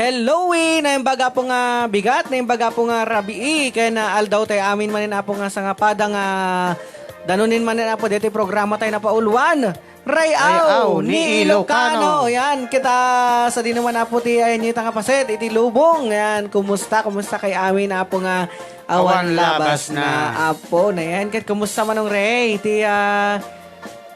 Hello na yung baga po nga bigat, na yung baga po nga rabii. Kaya na aldaw tayo amin man na po nga sa nga padang danunin man na po dito programa tayo na pauluan. Rayaw ni Ilocano. Yan, kita sa di naman na po ti ayun yung tangapaset, iti lubong. Yan, kumusta kay amin na po nga awan labas na apo na yan. Kaya kumusta manong Ray? Iti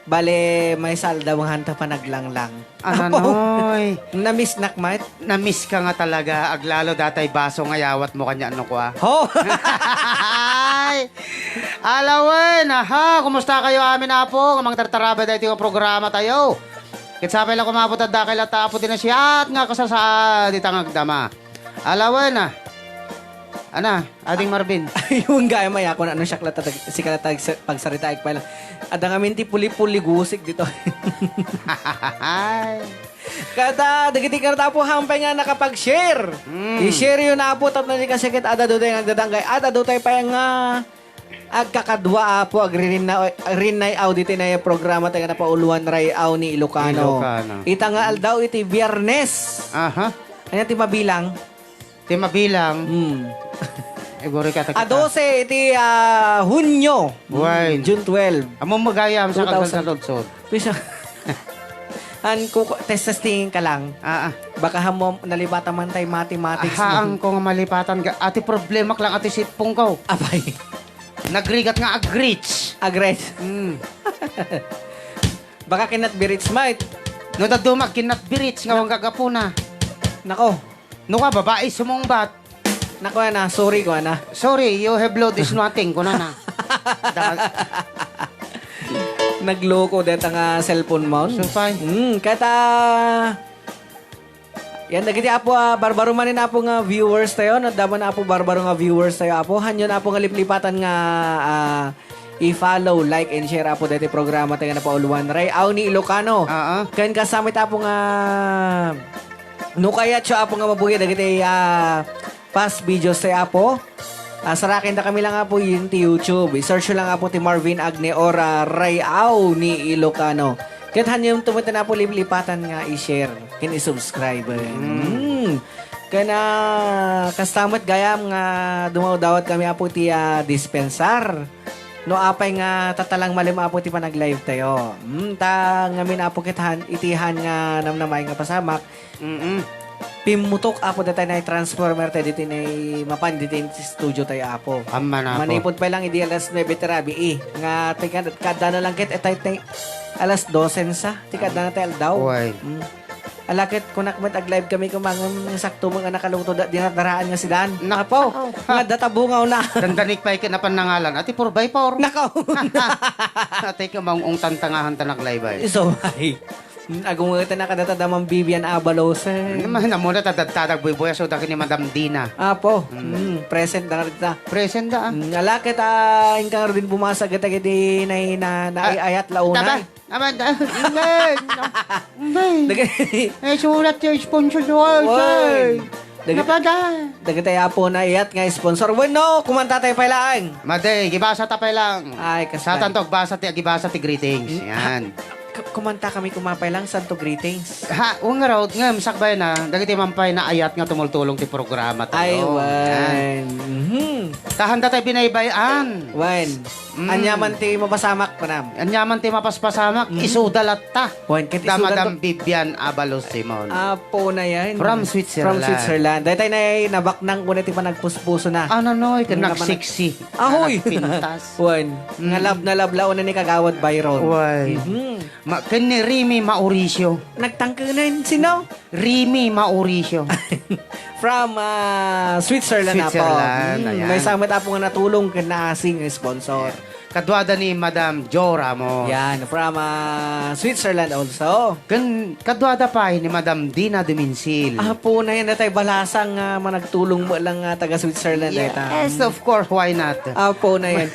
bale, may salda mong hanta pa naglanglang. Anoy. Na-miss nakmat? Na-miss ka nga talaga. Aglalo datay baso nga yawat mo kanya ano ko Ho! Ay! Alawen! Aha! Kumusta kayo amin na po? Kamang tartaraba dahil yung programa tayo. Kitsapay lang kumapot at dakil at tapo din na siya at nga kasasa di tangagdama. Alawen! Ana, ading Marvin. Yung gaya maya ko na ano siya si kalatag pagsarita ay pala. Ada nga minti puli-puli gusik dito. Kata dagiti karta po hampay nga nakapag-share. I-share yun na po tapos na di kasi kit ada do tayo nagdadanggay. Ada do tayo pa yung agkakadwa po rin na audit na yung programa tayo na pauluan Rayaw ni Ilocano. Ita nga aldaw iti Biyernes. Aha. Ano ti mabilang? Ti mabilang. Egori ka A 12 iti Hunyo. Why? June 12. Among magayam sa 2000. kagsalod-sod. Pisa. Testing ka lang. Baka mo nalibata man tayo mathematics. Ahaan ko nga malipatan ka. Ati problema lang ati sitpong ko. Abay. Nagrigat nga agrich. Agret. Baka kinat birits might. No dadumag kinat birits nga wang gagapuna. Nako. No ka babae sumungbat. Nako na, sorry ko na. Sorry, you have blood is nothing ko na. Nagloko det ang cellphone mo. So fine. Kata yan nagiti apo barbaro man na po nga viewers tayo, nadaman na po barbaro nga viewers tayo apo. Hanyo na po nga liplipatan nga i-follow, like and share apo dito programa tayo na pauluan Rayaw ni Ilocano. Kan kasama tapo nga no kaya siya apo nga mabuhi dagiti past videos tayo apo. Sarakin na kami lang nga po yung YouTube. I-search lang nga po ti Marvin Agne or Rayaw ni Ilocano. Kahit hanyang tumita na po lipatan nga i-share. Kin i-subscribe. Kaya na kastamat gayam nga dumaw-dawat kami po ti dispensar. No apay nga tatalang malim po ti panag-live tayo. Ta ngamin apo kitahan itihan nga namnamay nga pasamak. Pimutok apo dati na transformer tayo dito na mapan dito sa studio tayo apo. Aman apo. Manipod pa lang idi alas 9 terabi nga kada na lang kit etay alas 12 sa tikada na tayo daw. Alakit kunak ag live kami kumangon sakto mga nakaluto dinadaraan nga si Dan. Nakapo. Nga databungaw na. Dandanik pa ikin na panangalan. Ati 4x4. Nakaw. Ati ka maung tantangahan tanak live ay. So ay. Agong ito na kadata Vivian Abalos. Naman na muna tadag buy-buya so daki ni Madam Dina. Apo. Present na rin ta. Present da. Alakit ingkang rin bumasag ito kiti na ayat launay. Aman da. Sulat yung sponsor doon. Dagatay po na iyat nga sponsor. Bueno, kumanta tayo pa lang. Maday, gibasa tapay lang. Ay, sa tantog gibasa ti greetings. Yan. Kumanta kami kumapay lang. Santo greetings. Nga raw, nga, sakbay na. Dagiti mampay na ayat nga tumultulong ti programa tayo. Ay, Tahanda tayo binaybayan. Anyaman ti mapasamak pa nam. Anyaman ti mapaspasamak. Isudalat ta. Damadam Vivian Abalos Simon. Apo na yan. From Switzerland. Dahil tayo na nabaknang ko na ti panagpuspuso na. Ano no, nag-sexy. Ahoy! Pintas. Nga love na love lao na ni Kagawad Byron. Kani Rimi Mauricio. Nagtangkanan sino? Rimi Mauricio. From Switzerland na po. May samat po nga natulong kinaasing sponsor. Kadwada ni Madam Jora mo. Yan, from Switzerland also. Kadwada pa ni Madam Dina Duminsil. Po na yan na tayo balasang managtulong mo lang taga Switzerland. Yes, of course, why not? Po na yan.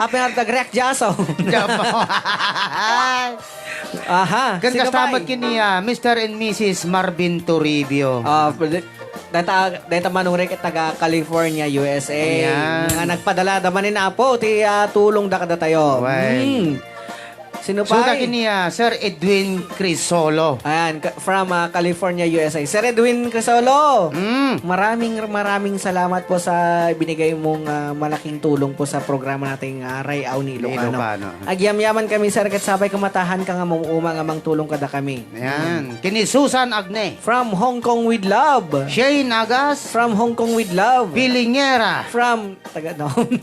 Api nga tag-rek jaso. Aha. Kastamat kini Mr. and Mrs. Marvin Toribio. Data manurek taga California, USA. Ayan. Nga nagpadala daman ni na po ti tulong da kada tayo. Sino pa? Suga kiniya, Sir Edwin Crisolo. Ayan, from California, USA. Sir Edwin Crisolo. Maraming salamat po sa binigay mong malaking tulong po sa programa nating Rayaw ni Ilocano. Ilocano. Agyam-yaman kami, sir, kat sabay kamatahan ka nga umang amang tulong kada kami. Ayan. Kini Susan Agne. From Hong Kong with love. Shane Nagas. From Hong Kong with love. Pilingera. From, taga doon.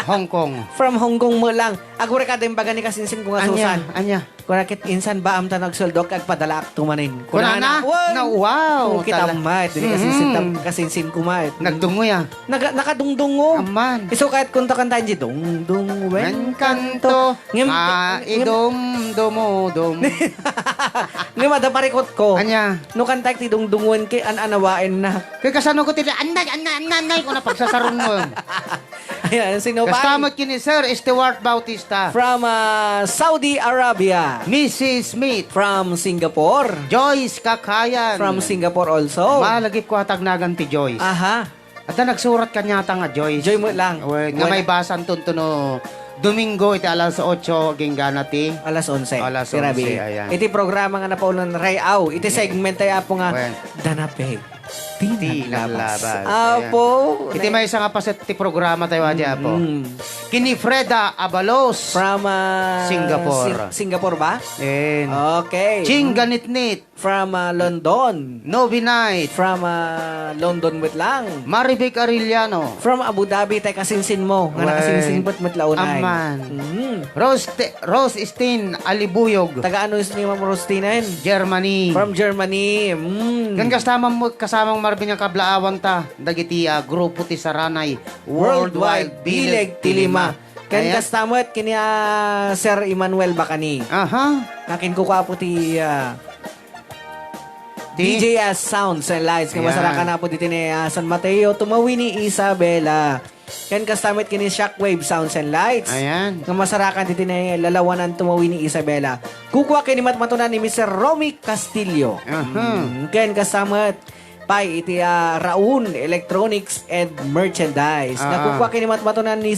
Hong Kong. From Hong Kong mo lang. Agure ka din baga ni kasinsin ko nga Susan. Anya. Kurakit insan ba am tanag suldok ag padala ak tumanin. Kunana? Na, wow. Kung kita mat, dili kasinsin kumat. Nagdungoy Nakadungdungo. Aman. Iso kahit kunta kantahan di dungdung wen Men kanto. Ngim- Maidom dumudum. Ngim ada parikot ko. Anya. No kantak ti dungdungon kay anawain na. Kaya kasano ko tila, anay ko na pagsasaron mo. Ayan, sino pa? Kastamot kini Sir Stewart Bautista. From Saudi Arabia. Mrs. Smith. From Singapore. Joyce Kakayan. From Singapore also. Malagip ko hatagnagan ti Joyce. Aha. At na nagsurat kanya nga Joyce. Joy mo lang. Nga may basan tuntuno. Domingo iti alas 8 ginggana ti. Alas 11. Alas 11, Grabe. ayan. Iti programa nga na paulan Rayaw. Iti segment tayo po nga. Wen. Danapeg. Ti Tinalabas. naglabas. Apo. Iti may isa nga paset ti programa tayo adya po. Kini Freda Abalos. From Singapore. Singapore ba? And Okay. Ching Ganitnit. From London. Novi Night. From London with lang. Marivic Arellano. From Abu Dhabi tayo kasinsin mo. Nga Wen. nakasinsin po't matlaunay. Aman. Rose Steen Alibuyog. Taga ano is ni Ma'am Rostinen? Germany. From Germany. Kan kasamang Marvin nga kablaawan ta. Dagiti grupo ti Saranay. Worldwide Bileg Tilima. Kan Ayan. kastamot kini Sir Emmanuel Bacani. Aha. Nakin ko po ti DJS Sounds and Lights. Kaya Ayan. masarakan na po dito ni San Mateo. Tumawi ni Isabela. Kan kastamot kini Shockwave Sounds and Lights. Ayan. Nga masarakan dito ni lalawanan tumawi ni Isabela. Kukuha kini matmatunan ni Mr. Romy Castillo. Kan kastamot Pai iti Raun Electronics and Merchandise. Nakukuha kini matmatunan ni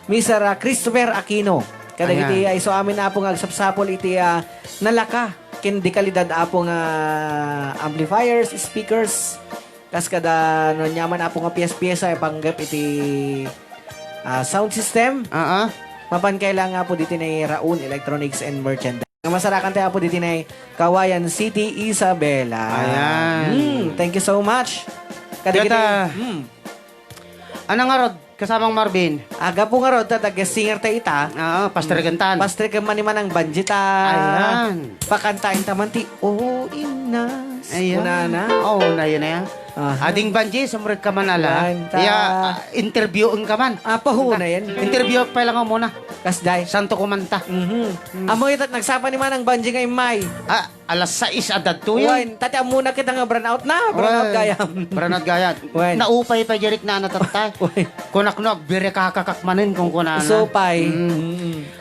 Mr. Christopher Aquino. Kada Ayan. iti iso amin na po nga agsapsapol iti nalaka ken di kalidad apo nga amplifiers, speakers. Kas kada no nyaman apo nga piyes-piyesa ipanggap iti sound system. Mapan kailangan po dito na Raun Electronics and Merchandise. Nga masarakan tayo po dito na Kawayan City, Isabela. Ayan. Thank you so much. Kata, ano nga Rod, kasamang Marvin? Aga po nga rod, taga-singer tayo ita. Pastrigantan. Pastre ka man ang banjita. Ayan. Pakantain taman ti, oh, inas. Ayan. Kunana. Oo, na yun na yan. Aha. Ading banji, sumurit ka man ala. Banta. Kaya, interviewin ka man. Pahu na yan. Interview pa lang mo muna. Kasday. Santo kumanta. Amoy tat nagsapa ni man ang banji ngay May. Alas 6 adad to yan. Wan, tati muna kita nga burnout na. Burnout gayam. Branat gayat. Wen. Naupay pa jerik na natatay. Wen. Kunaknog, bire kakakakmanin kung kunana. So, pay.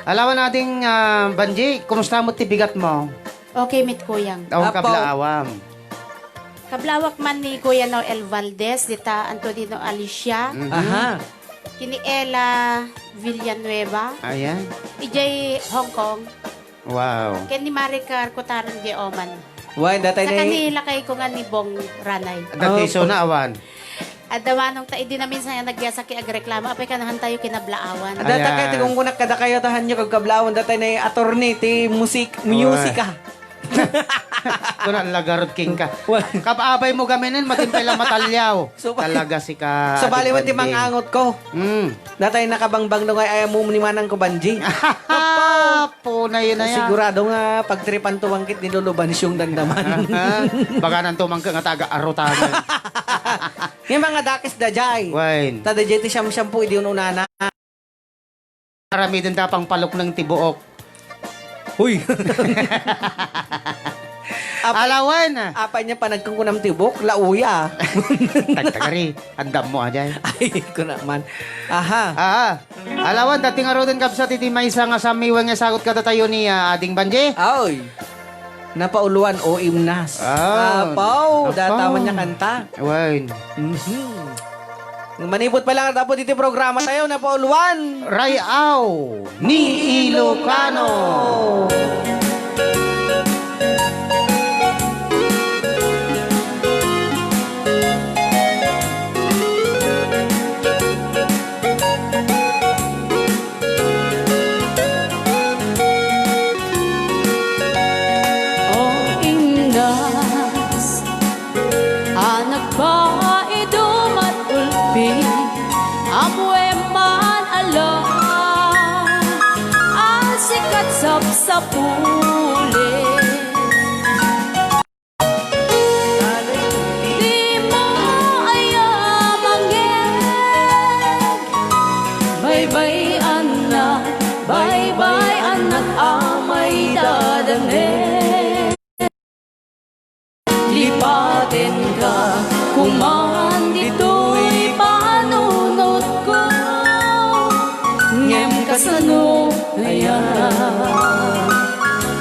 Alawan nating banji, kumusta mo tibigat mo? Okay, mit kuyang. Awang Apo. kablaawam. Kablawak man ni Kuya Noel Valdez, dita Antonino Alicia, Aha. kini Ella Villanueva, Ayan. ijay Hong Kong, Wow. ken ni Maricar Kotaran di Oman. Wan, datay Sa na kanila kay ko nga ni Bong Ranay. Dati so na awan. At dawanong ta, di namin sa nagyasa ki agreklamo, apay kanahan tayo kinablaawan. Data Ayan. kay kung kunak kada kayo tahan nyo kag kablawan datay na attorney ti musika. Kunan lagarod king ka. Wan. Kapabay mo gaminin, matimpay lang matalyaw. So, Talaga si ka. Sa bali mo ti Ate Banji. mangangot ko. Datay nakabangbang no ngay ayaw mo ni manang ko banji. Po na yun na yan. Sigurado nga pagtripan tuwangkit ni luluban siyong dandaman. Baga nang tumangka nga taga-arutangan. Yung mga dakis dajay. Wine. Tada jay ti siyam po idi unana. Marami din tapang palok ng tibuok. Huy. Alawan. Apa niya pa nagkungkunam tibok, lauya. Tagtagari. Andam mo ajay. Ay, ko naman. Aha. Alawan, dati nga rodin kapsa titi may isa nga sa miwang nga sagot ka tayo ni Ading Banji. Ay. Napauluan o imnas. Ah. Apaw. Apaw. Dataman niya kanta. Wine. Manipot pa lang dapat dito programa tayo na pauluan. Rayaw ni Ilocano. Oh, indas, anak ba idumat ulpi, amwe man alam, ang sikat sa puli. Di mo ayam angin, bye-bye anak, bye-bye anak, amay dadanin. Lipatin ka, kuman dito'y panunod ko. Ngem kasano, ayan.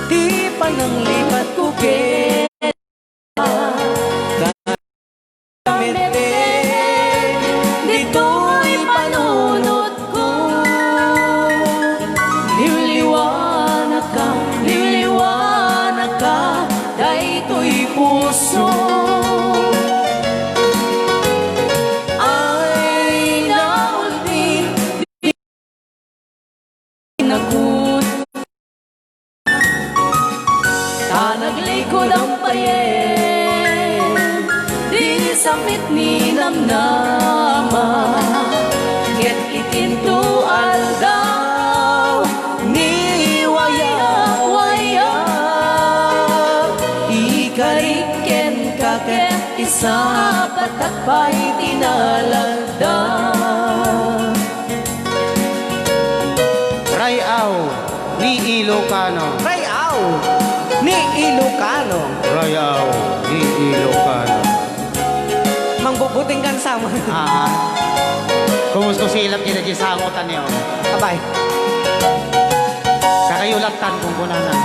Di pa nang lipat ko Dito'y panunod ko. Liwliwanag ka, dayto'y puso. Ay naulti, nagut. Tanaglikod ang payen, di samit ni namnama. Get itinto aldaw, ni waya. Ikariken kaket, isa patakpay tinalagda. Rayaw ni Ilocano. Rayaw ni Ilocano. Rayaw ni Ilocano. Mangbubuting kan sama. Kumusta silap kita di sangutan niyo? Abay. Kakayulatan kung kunanan.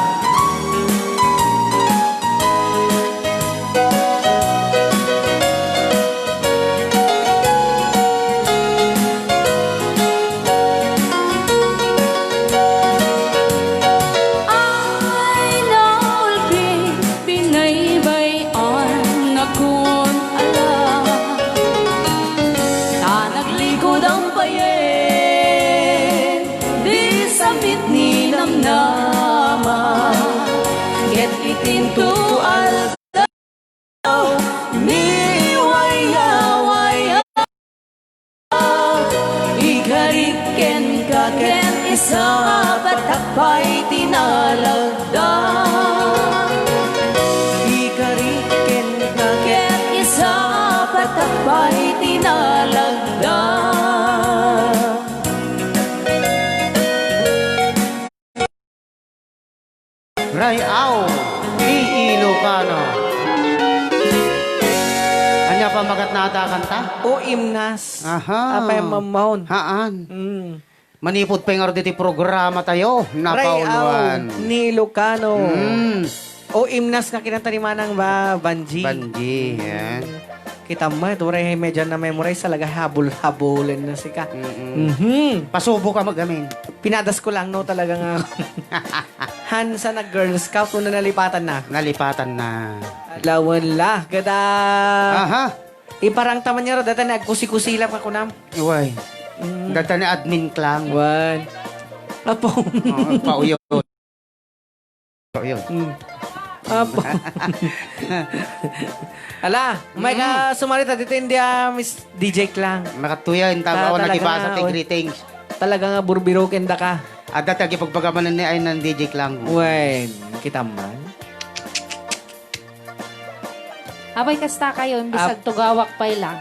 Ay naulbi, pinaybayan akon ala. Tanaglikod ang payen, di sabit ni namnama. Get itinto aldaw, ni waya. Ikariken kaken, isa patakpay tinalagda. Ikariken Kaken, isa patakpay tinalagda. Rayaw ni Ilocano. Anya pa magat nata kanta? o imnas. Aha. Apay mamahon. Haan. Mm. Manipod pa yung diti programa tayo. Napauluan. Rayaw ni Ilocano. Mm. O imnas nga kinataniman ng Banji. Banji. Yan. Kita mo, turay medyo na memorize talaga habol-habulin na sika. Mm-mm. Pasubo ka magamin. Pinadas ko lang, no, talaga nga. Hansa na Girl Scout, na nalipatan na. Nalipatan na. Lawan la, gada. Aha. Iparang taman niya ro, data na agkusi-kusilap ako nam. Uway. Data ni admin klang. Wan. Apo. Pauyo. Pauyo. Apo. Ala, may ka sumarita dito hindi Miss DJ Klang. Nakatuya, yung tama ako Talaga nagibasa nga, ti oy. greetings. Talaga nga burbiroken da ka. At dati pagpagamanan ni ay ng DJ Klang. Wen, kita man. Abay kasta kayo, bisag tugawak pa'y lang.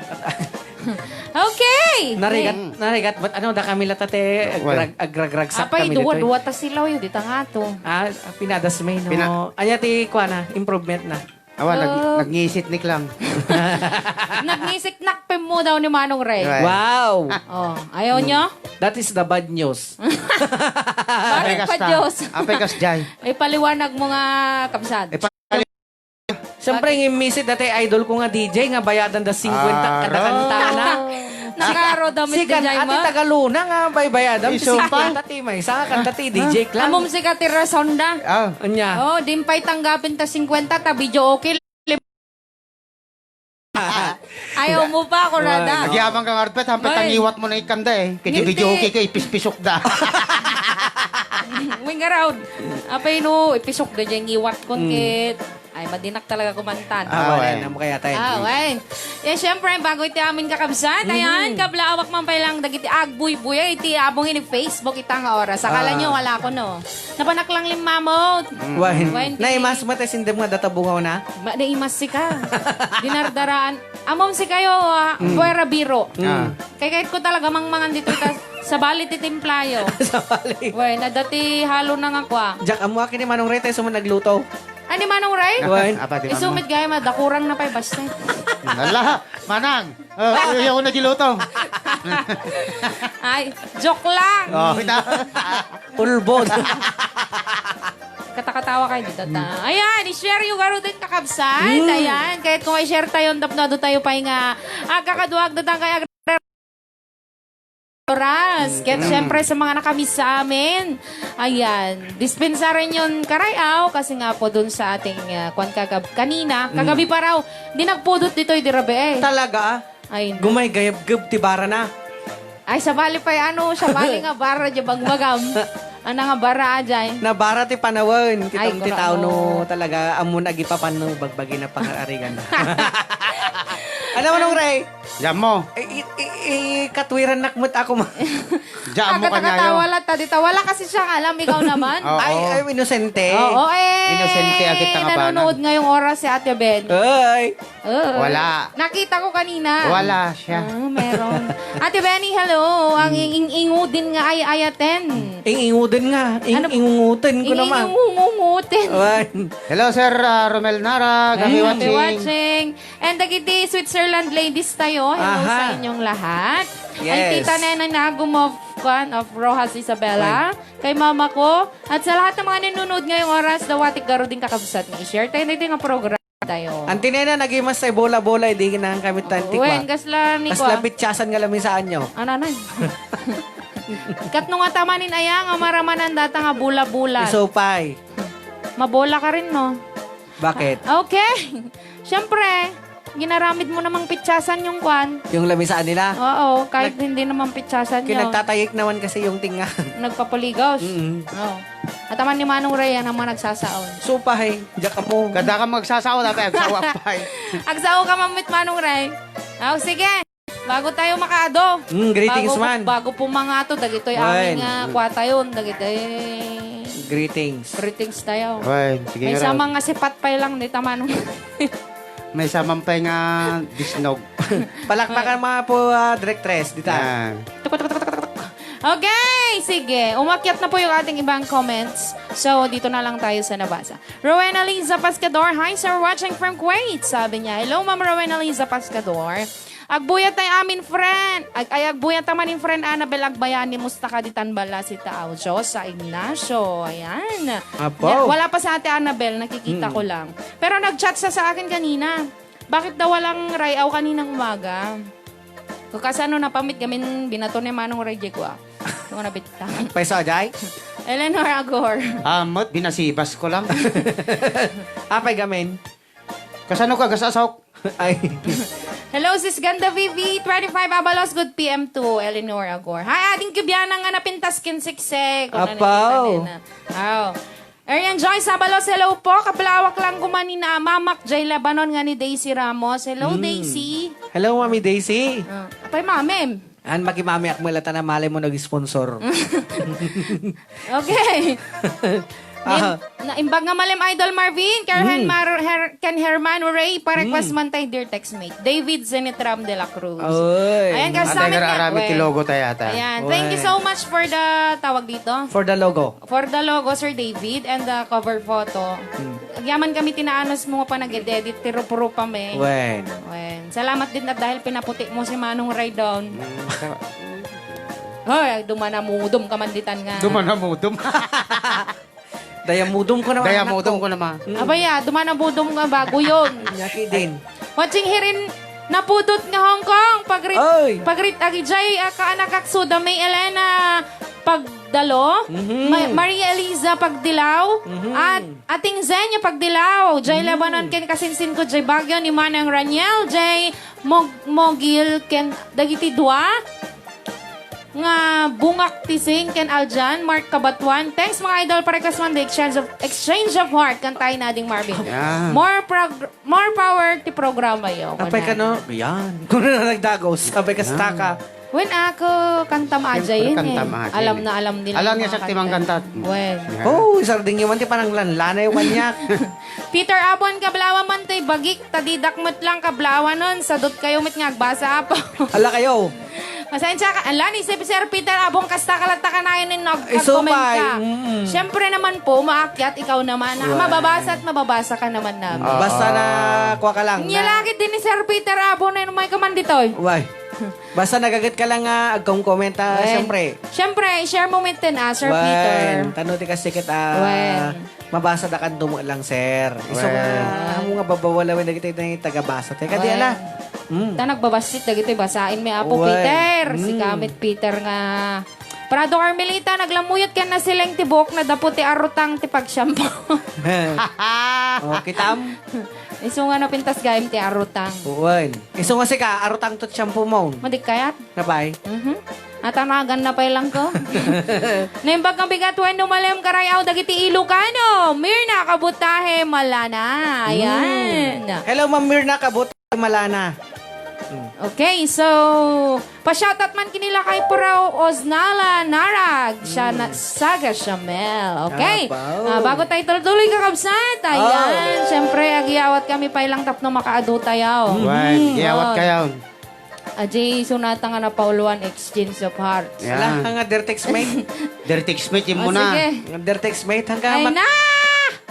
Okay! Narigat, ba't ano da kami latate, agragragsak Apay, kami dito. duwa-duwa ta sila yun, dito nga to. Pinadas may no. Anya ti kwa na, improvement na. Awa, nag-ngisit ni Klang. Nagnisik nakpem mo daw ni Manong Ray. Right. Wow! Oh, ayaw nyo? That is the bad news. Bakit pa Diyos? Apay kas jay. Ay paliwanag mo nga, kapsad. Siyempre, yung misit dati idol ko nga DJ, nga bayadan da 50 kada kanta na. Nakaro damit Sikan di jay ati mo. Tagaluna nga baybayadam. Isumpay. Tati may sa kantati DJ Clan. Amom si Katira Sonda. Ah, Anya. Oh, dimpay tanggapin ta 50 ta video okay. Ayaw mo pa, kurada. nagyabang kang arpet, hampit ang Ay. iwat mo na ikanda eh. Kaya Hindi. video okay ko, ipispisok da. Wing around. Apay no, ipisok da dyan iwat konkit. Ay, madinak talaga kumantan. Wala okay. na mo kaya tayo. Wen. Eh, syempre, bago iti amin kakabsat, ayan, kablaawak man pa lang, dagiti agbuy-buy, iti abong ini Facebook, itang oras. Akala nyo, wala ko, no? Napanak lang lima mo. Wahin. Naimas mo tayo sindem nga databungaw na. Naimas si ka. Dinardaraan. Amom si kayo, buwera biro. Ah. Kaya kahit ko talaga mangmangan dito sa balit itimplayo. Sa bali. Wen, nadati halo na nga kwa. Jack, amo akin ni Manong Ray tayo sumunod nagluto. Ani manong Ray? Wen. Apa, di ba? Isumit gaya madakurang na pa'y basta. Ala, manang. Ayaw ko na giluto. Ay, joke lang. Oh, kita. Ulbod. Katakatawa kayo dito ta. Ayan, i-share yung garo din kakabsat. Ayan, kahit kung i-share tayo, tapno tayo pa nga kakaduwag na tayo kaya oras. Kaya syempre sa mga nakamiss sa amin, ayan, dispensa rin yun karayaw kasi nga po dun sa ating kwan kanina, kagabi pa raw, di nagpudot dito yung dirabe eh. Talaga. Ay, Gumay gayab gab tibara na. ay sa bali pa ano, sa bali nga bara dyan bagbagam. Ano nga bara dyan. Nabara ti panawan. Ay, Kitang titaw kurang no talaga amon agipapan no bagbagi na pangarigan. Ano mo nung Ray? Jam mo. Katwiran nakmut ako ma. Jam mo kanya yun. Wala ta dito. Wala kasi siyang alam, ikaw naman. Oo. Ay, inosente. Oo, eh. Inosente agad tangabanan. Nanonood ngayong oras si Ate Ben. Ay. Wala. Nakita ko kanina. Wala siya. Meron. Ate Benny, hello. Ang ingudin nga ay ayaten. Ingingudin nga. Ingungutin ko naman. Ingungutin. Ay. Hello, Sir Romel Nara. Gabi Happy watching. watching. And dagiti Switzerland ladies tayo. Hello Aha. sa inyong lahat. Yes. Ang tita Nena Nagum of Rojas Isabela. Kay mama ko. At sa lahat ng mga nanonood ngayong oras, dawatik garo din kakabsat ni i-share tayo na ito nga program tayo. Antinena, nagimas sa bola-bola. Hindi ka nang kamit tanti Wen, kwa. gasla ni Kas kwa. lapit tiyasan nga lamin saan nyo. Ano na? Kat nung nga tamanin ayang, maramanan data nga bula-bula. Isopay. Mabola ka rin, no? Bakit? Okay. Siyempre, ginaramid mo namang pitsasan yung kwan. Yung lamin saan nila? Oo, kahit hindi naman pitsasan yun. Kinagtatayik naman kasi yung tinga. Nagpapaligos. Mm. Oo. At taman ni Manong Ray, yan ang mga nagsasaon. Supay. Diyak ka mo. Kada ka magsasawa, dapat agsawa pa eh. Agsao ka mamit Manong Ray. Oh, sige. Bago tayo makaado. Greetings bago, man. Bago po mga to, dagito'y Wen. aming kwata yun. Dagito'y Greetings. greetings tayo. Well, sige May nga raw. samang nga sipat pa lang dito Manong. May samampay nga disnog. Palakpakan mga po, directress. Dita. Yan. Okay, sige. Umakyat na po yung ating ibang comments. So, dito na lang tayo sa nabasa. Rowena Liza Pascador, hi sir, watching from Kuwait. Sabi niya, hello ma'am Rowena Liza Pascador. Agbuyat tayo amin friend. Agbuyat naman yung friend Annabel Agbayani, musta ka ditan bala si Tao Diyos sa Ignacio. Ayan. Apo. Yan, wala pa sa ate Annabel, nakikita ko lang. Pero nag-chat sa akin kanina. Bakit daw walang rayaw kaninang umaga? Kasi ano napamit gamin binato ni Manong Reggie ko ah. Yung nabita. Paiso, Jai? Eleanor Agor. Amot, binasibas ko lang. Apay gamin. Kasano ka, gasasok? Ay. Hello, sis Ganda Vivi. 25 Abalos. Good PM to Eleanor Agor. Hi, ating kubyana nga napintas kinsiksek. Apaw. Oh. Arian Joyce Abalos, hello po. Kaplawak lang gumani na Mamak J. Lebanon nga ni Daisy Ramos. Hello, Daisy. Hello, Mami Daisy. Apay, mamem. An makimami akmalata na malay mo nag-sponsor. Okay. Imbag nga malim Idol Marvin, Ken Herman Ray, pa-request man tayo, dear textmate. David Zenitram de la Cruz. Oy. Ayan, Atay kasama niya. arami ti logo tayo ata. Ayan, thank you so much for the, tawag dito, For the logo. for the logo, Sir David, and the cover photo. Agyaman kami tinaanos mo pa nag-edit, tiro-puro pa may. Wen. Salamat din at dahil pinaputi mo si Manong Ray down. Hoy, dumanamudom kamanditan nga. Dumanamudum. Dayamudum ko naman. Dayamudum ko naman. Abaya, dumanamudom nga bago yun. Yaki din. Watching here in Napudot nga Hong Kong. Oy. Pagrit agijay ka anak aksuda may Elena Pagdalo, Maria Eliza Pagdilaw, at ating Zenya Pagdilaw, Jay Lebanon ken kasinsin ko Jay Bagyo ni Manang Raniel, Jay Mogil ken dagiti dua nga bungak tising ken Aljan, Mark Kabatuan. Thanks mga idol para kasman the exchange of heart kantay nading Marvin. Yeah. More power ti programa yo. Apay ka no? Yan. Kung na nagdagos, apay ka staka. When ako kanta maajayin Siyempre, eh. kanta maajayin Alam eh. na alam nila. Alam yung niya mga siya timang kanta. When. Oh, isarding yung manti panang lanlana yung kanyak. Peter Abon kablawa man tay bagik tadidakmet lang kablawa nun sadot kayo mit nga agbasa apo. Hala kayo. Masensya ka. Ala ni Sir Peter Abon kasta kalata ka na yun Isupay. nag-comment ka. Siyempre naman po umaakyat ikaw naman. Mababasa at mababasa ka naman namin. Basta na kuha ka lang. Niyalagit din ni Sir Peter Abon na yun may kamanditoy. Why? Basta nagagat ka lang nga, agkong komenta, siyempre. Siyempre, share moment din Sir Peter. Tanuti kasi kita, Wen. mabasa na kan dumo lang, sir. Iso nga, mo nga babawalawin na kita yung tagabasa. Teka, di Wen. ala. Ta nagbabasit dagito basain may apo Wen. Peter. Si Kamit Peter nga Prado Carmelita naglamuyot ka na silang tibok na daputi arutang ti pagsyampo. O, kitam. Iso nga napintas gayem ti arutang. Uwan. Iso nga si ka, arutang tot shampoo mo. Madik kayat? Nabay? At anagan na pa lang ko. Naimbag ang bigat when numalem karayaw dagiti Ilocano. Mirna kabutahe malana. Ayan. Hello, Ma'am Mirna, kabuti malana. Okay, so pa-shoutout man kinila kay Puraw Oznala Narag, siya na Saga Shamel. Okay. Bago tayo tuloy kakabsat. Ayan, syempre agiyawat kami pa ilang tapno makaadu tayo. Right. Iyawat kayo. Ajay sunata nga na pauluan exchange of hearts. Wala Yeah. nga Dertex mate. Dirty Smith O, yung muna. sige. Dertex mate, Ay na!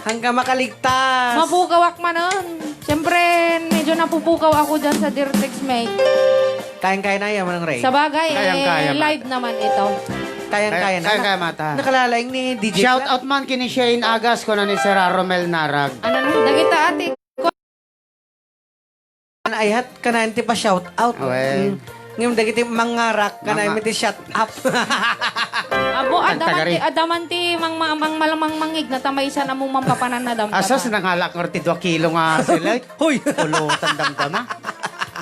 hanggang makaligtas. Mapukawak man nun. Siyempre, medyo napupukaw ako dyan sa Dirtex Mate. Kayang-kaya na yan, Manang Ray. Sa bagay, Kayang-kaya, ma. live naman ito. Kayang-kaya na. Kaya mata. Nakalalaing ni DJ. Shout out man kini Shane Agas ko na ni Sir Romel Narag. Ano na, dagita ate. Ayhat ka na, hindi pa shout out. Well. Ngayon, dagiti mangarak ka na, hindi shut up. Abo, Tagari. adamanti, mang malamang mangig na tamay siya na mong mampapanan na damdama. Asas nangalak ng 2 kilo nga sila. Hoy! Pulutan damdama.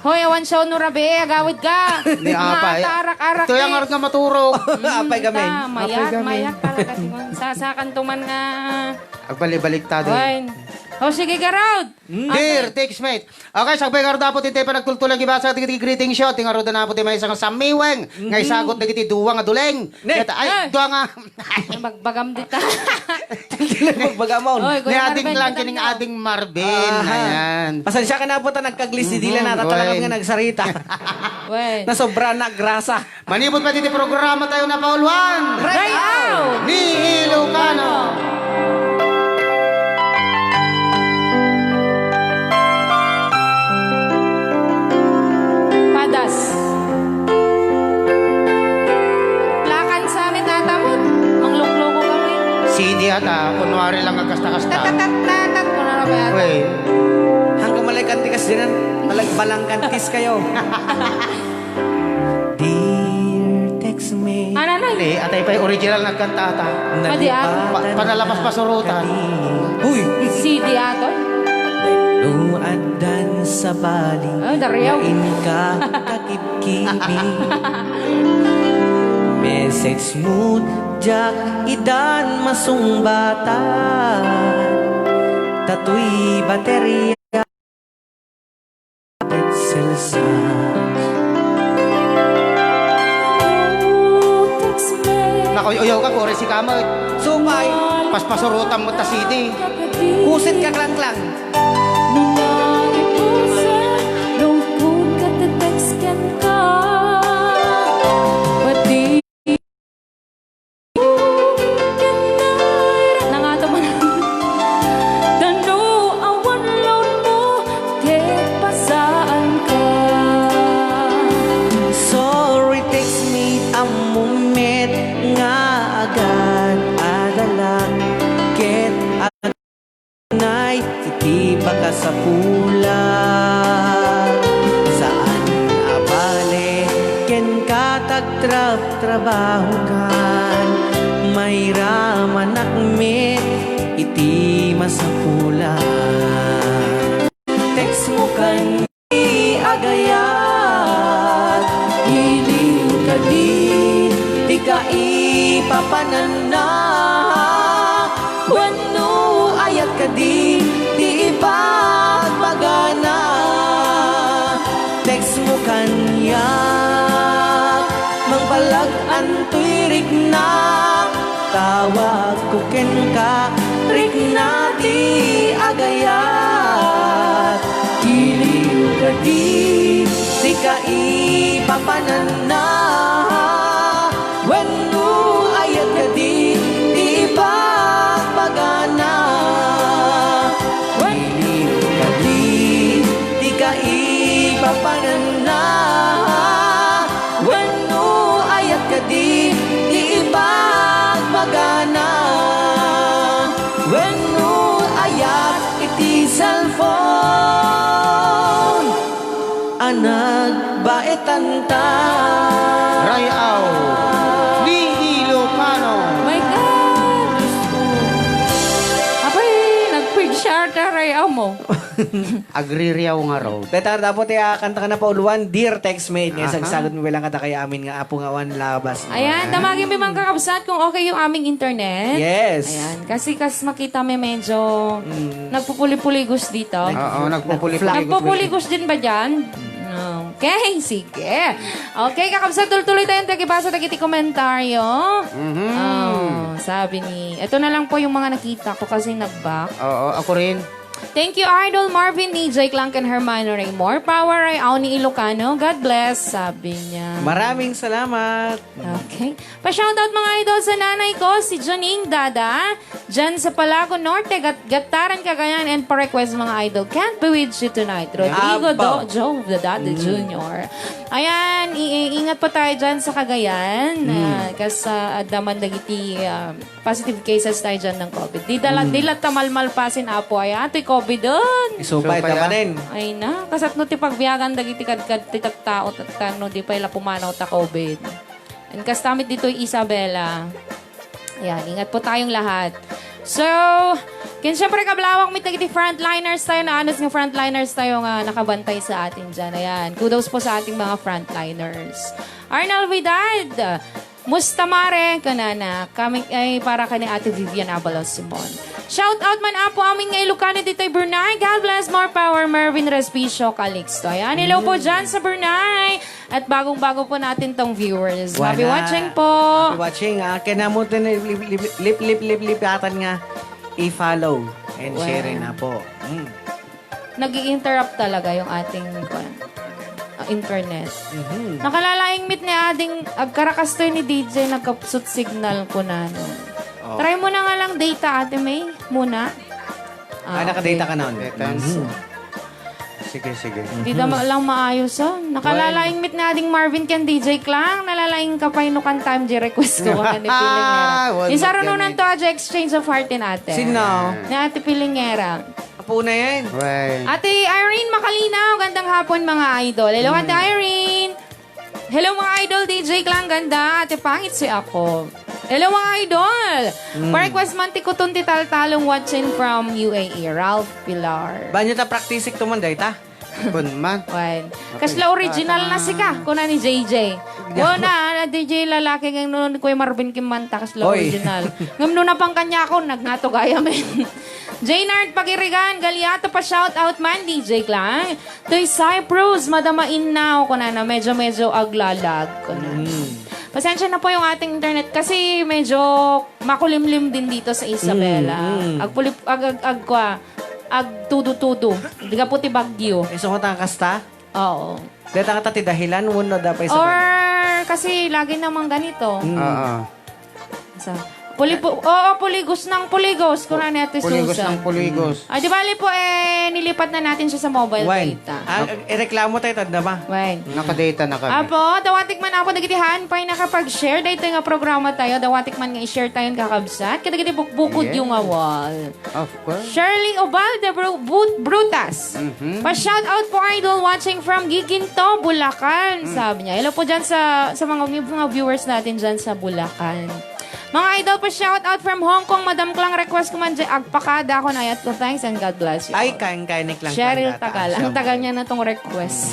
Hoy, awan siya nurabe, agawid ka. Ni Apay. Arak-arak. Ito yung arot nga maturog. Apay gamin. Mayak talaga. Sasakan tuman nga. Agbalik-balik tayo. Hoy. O sige, Garod. Dear, takes mate. Okay, sagbay nga ro dapat hindi pa nagtultulang ibasa tigiti greeting shot. Tinga ro na po may isang samiweng. Ngay sagot na kiti duwa nga duleng. Keta, ay, duwa nga. Magbagam dita. Magbagamon. Oy, Ni Kuya ading Marvin, lang maganda. kining ading Marvin. Ayan. Pasensya ka na po ta nagkaglis di dila na talagang Wen. nga nagsarita. Wen. na sobra na grasa. Manibot pa dito programa tayo na pauluan. Right out! Ni Ilocano. Padas. Lakan sa amin tatamot. Mangloko-loko kami. CD ata, kunwari lang agkasta-kasta. Tatat-tatat ko na ba yata? Wait. Hanggang malagkantikas din yan. Malagbalangkantis kayo. Dear, text me. Ano na? Hindi, atay pa yung original nagkanta ata. Madian. Panalapas pasurutan. Uy! CD ato? Luadan sa bali. Oh, dariyaw. Ka kakip-kibi. Message mood, Jack, idan masumbata. Tatoy baterya. Selsa. Nakuyaw ka, kore si Kamot. Sumay, Paspasurutan mo ta CD. kusit ka klang-klang. Sorry, text me a moment nga agad adala. Ket agnay, iti baka sa pula. Sa trabaho kan mahiraman akmit iti masapula text mo kan agayat iliw ka di ka ipapanana wano ayat ka di ipagpagana text mo kanya mangbalag antoy rigna tawag ko ken ka rigna di agayat iliw ka di ka ipapanana wano ayat ka di ipagpagana iliw ka di ka ipapanana wano ayat ka di ipagpagana wano ayat iti cellphone anag baetanta Rayaw ni Ilocano. My God! Diyos ko. Abay, nag-pig-share na rayaw mo. Agririyaw nga raw. Deta dapat kanta ka na pa uluan, dear textmate. Nga sagsagot mo bilang kata kay amin nga apo nga wan labas. Ayan, damagin mo mga kakabsat kung okay yung aming internet. Yes. Ayan, kasi makita may medyo nagpupuli-puligos dito. Oo, nagpupuli. Nagpupuligos din ba dyan? Okay, sige. Okay, kakabsat, tuloy tayong tagibasa, tagiti komentaryo. Sabi ni, ito na lang po yung mga nakita ko kasi nag-back. Oo, ako rin. Thank you, Idol Marvin, DJ Clank and Hermano Ray. More power ay Auni Ilocano. God bless, sabi niya. Maraming salamat. Okay. Pa-shoutout mga idol sa nanay ko, si Janing Dada, dyan sa Palago Norte, Gataran, Cagayan, and pa-request mga idol. Can't be with you tonight. Rodrigo Joe Dada Jr. Ayan, ingat po tayo dyan sa Cagayan. Kasi daman dagiti positive cases tayo dyan ng COVID. Di tamalmalpasin apo ay ato'y COVID doon. Isupay ka pa din. Ay na, kasat no ti pagbiyagan dagiti kadkad ti tattao at kano di pa ila pumanaw ta COVID. And kastamit dito Isabela. Ayan, ingat po tayong lahat. So, siyempre kablawak may tagiti frontliners tayo na anos ng frontliners tayo nga nakabantay sa atin dyan. Ayan, kudos po sa ating mga frontliners. Arnal Vidal, Mustamare, kanana. Kami ay para ka ni Ate Vivian Abalos Simon. Shout out man po amin nga Ilocano dito ay Burnay. God bless, more power, Mervin Respicio, Calixto. Ayan, hello po dyan sa Burnay. At bagong-bago po natin tong viewers. Happy watching po. Happy watching. Kaya mo ito lip-atan nga i-follow and share na po. Nag-i-interrupt talaga yung ating internet. Nakalalaing meet ni ading agkarakastoy ni DJ nagkapsut signal ko na. No. Try mo na nga lang data, Ate May. Muna. Nakadata ka na. Sige. Hindi lang maayos, oh. Nakalalaing meet na ading Marvin Ken DJ Clang. Nalalaing kapay no kan time di request ko ka ni Pilingera. Isaro nunan to aja exchange of heart in ate. Sino? Ni Ate Pilingera. Apo na yan. Right. Ate Irene Makalinaw, gandang hapon mga idol. Hello, Ate Irene. Hello mga idol, DJ Clang, ganda. Ate Pangit si ako. Hello mga idol. Pa-request man ti kutun ti taltalong watching from UAE, Ralph Pilar. Banyo ta praktisik to man dayta? Kun man. Well, kasla original na sika, kuna ni JJ. Na DJ lalaki ng noon ko Marvin Kimanta, kasla Oy. original. Ngam no na pang kanya ako, nagnato gaya men. Jaynard Pagirigan, Galiato pa shout out man, DJ Clang. Toy Cyprus, madamain na ako na medyo aglalag. Pasensya na po yung ating internet kasi medyo makulimlim din dito sa Isabela. Agtudo-tudo. Di ka puti bagyo. Iso ko kasta? Oo. Deta ka ti dahilan, wala da pa isa Or kasi lagi naman ganito. Oo. Sa, Puligos ng Puligos. Kuna ni Ate Puligos Susan. ng puligos. Di bali po, nilipat na natin siya sa mobile Wine. data. Ireklamo tayo, tanda ba? Wine. Nakadata na kami. Apo, dawatik man ako nagitihan pa nakapag-share dahito nga programa tayo. Dawatik man nga i-share tayo kakabsat. Kadagiti bukbukod Yes. yung awal. Of course. Shirley Obalde Brutas. Pa-shout out po idol watching from Giginto, Bulacan. Sabi niya. Hello po dyan sa mga viewers natin dyan sa Bulacan. Mga idol, pa-shout out from Hong Kong. Madam Klang request ko man dyan. Agpakada ako na ayat ko. Thanks and God bless you. Ay, kain-kainik lang. Cheryl tanda. Tagal. Ang tagal niya na tong request.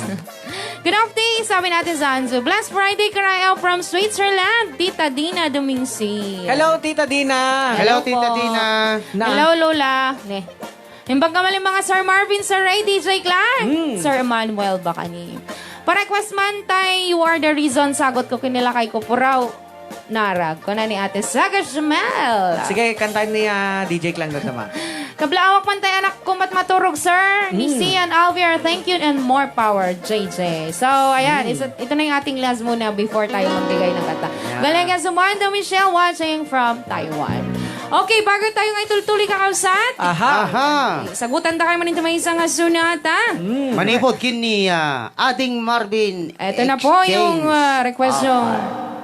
Good afternoon, sabi natin Zanzu. Blessed Friday Karayao from Switzerland. Tita Dina Dumingsi. Hello, Tita Dina. Hello, po. Tita Dina. Hello, Lola. Ne. Himbag kamaling mga Sir Marvin, Sir Ray, DJ Clark. Sir Emmanuel Bacani. Pa-request man tay, you are the reason. Sagot ko kinilakay ko puraw. Narag ko na ni Ate Saga Jamel. Sige, kantahin ni DJ Klang na naman. Kablaawak man tayo anak ko maturog, sir. Ni Sian Alvier, thank you and more power, JJ. So, ayan, ito na yung ating last muna before tayo magbigay ng kata. Galing ka Sumanda Michelle watching from Taiwan. Okay, bago tayo nga itultuloy kakausat, Aha. sagutan ta kayo maninto may isang sunata. Manipod kini ating Marvin. Ito na po yung request yung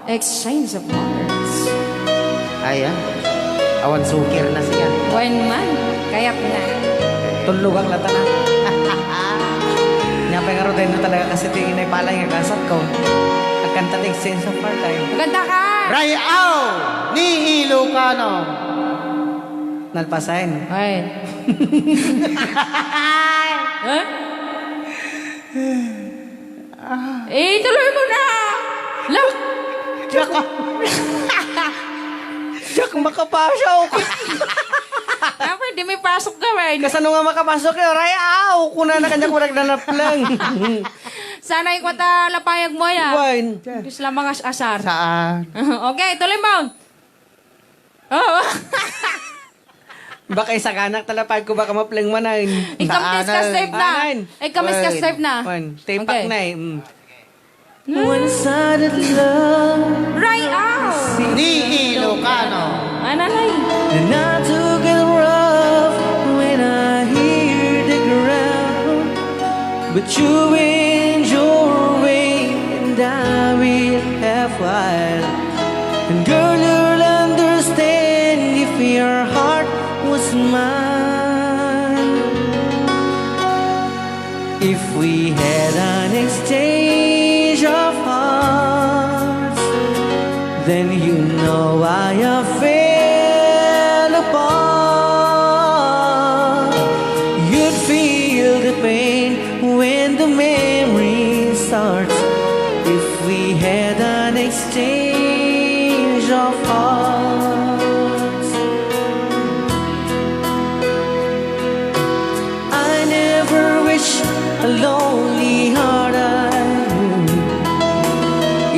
exchange of words. Ayan. Awan sukir na siya. When man, kayak na. Tulugang lata na. Nyapay nga rin na talaga kasi tingin na ipalay nga kasat ko. Agkanta ng sense of our time. Maganda ka! Rayao ni Ilocano. Nalpasahin. Ay. Huh? Tuloy mo na! Look! Jack, makapasyaw ko. Pwede may pasok gawin. Kasano nga makapasok yun? Rayaw! Kuna na kanya kurag na naplang. Sana ikwata lapayag mo ya. Wine. Diyos lang mga asar. Saan? Okay, tuloy mo. Oh. Baka isa kanak talapag ko baka maplang manan. Ikamis ka safe na. Anan. Ikamis ka safe na. One. Tapak Okay. na eh. One-sided love. Right out. Ni Ilocano. Analay. And I took it rough when I hear the ground. But you went your way and I will have wild. And girl, you'll understand if your heart was mine. If we had an exchange of hearts, then you know why I fell apart. You'd feel the pain when the memory starts. If we had an exchange of hearts, I never wish a lonely heart I knew.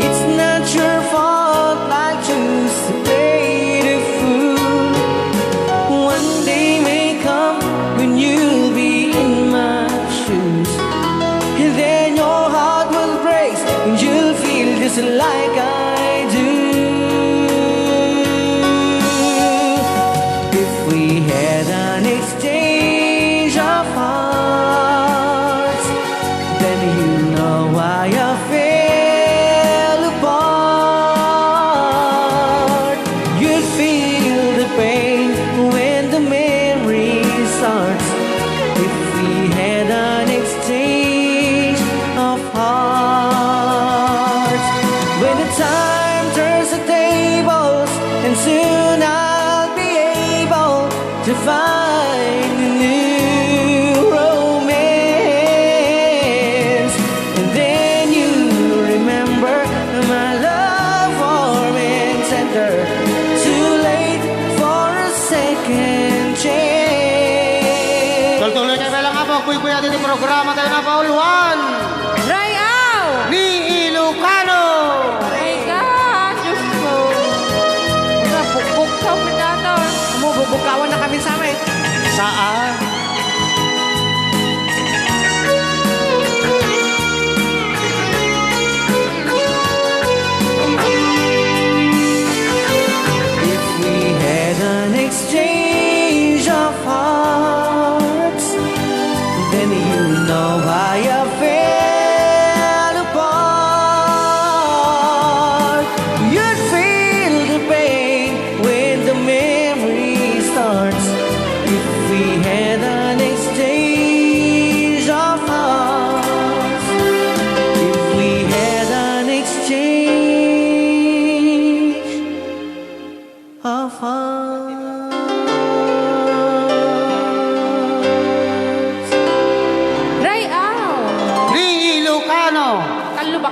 It's not your fault I choose to play the fool. One day may come when you'll be in my shoes, and then your heart will break and you'll feel just like I do. If we had an exchange of hearts, then you know why I fell apart. You'd feel the pain when the memory starts. If we had an exchange of hearts, when the time turns the tables, and soon I'll be able to find a new romance. And then you remember my love for center. Too late for a second chance. Tuloy-tuloy kayo lang po. Kuy-kuy natin yung programa tayo na pauluan. Right out. Ni Ilocano. My God, Diyos ko. Bukbuk ka mo dito. Bubukawan na kami sa amin. Saan? If we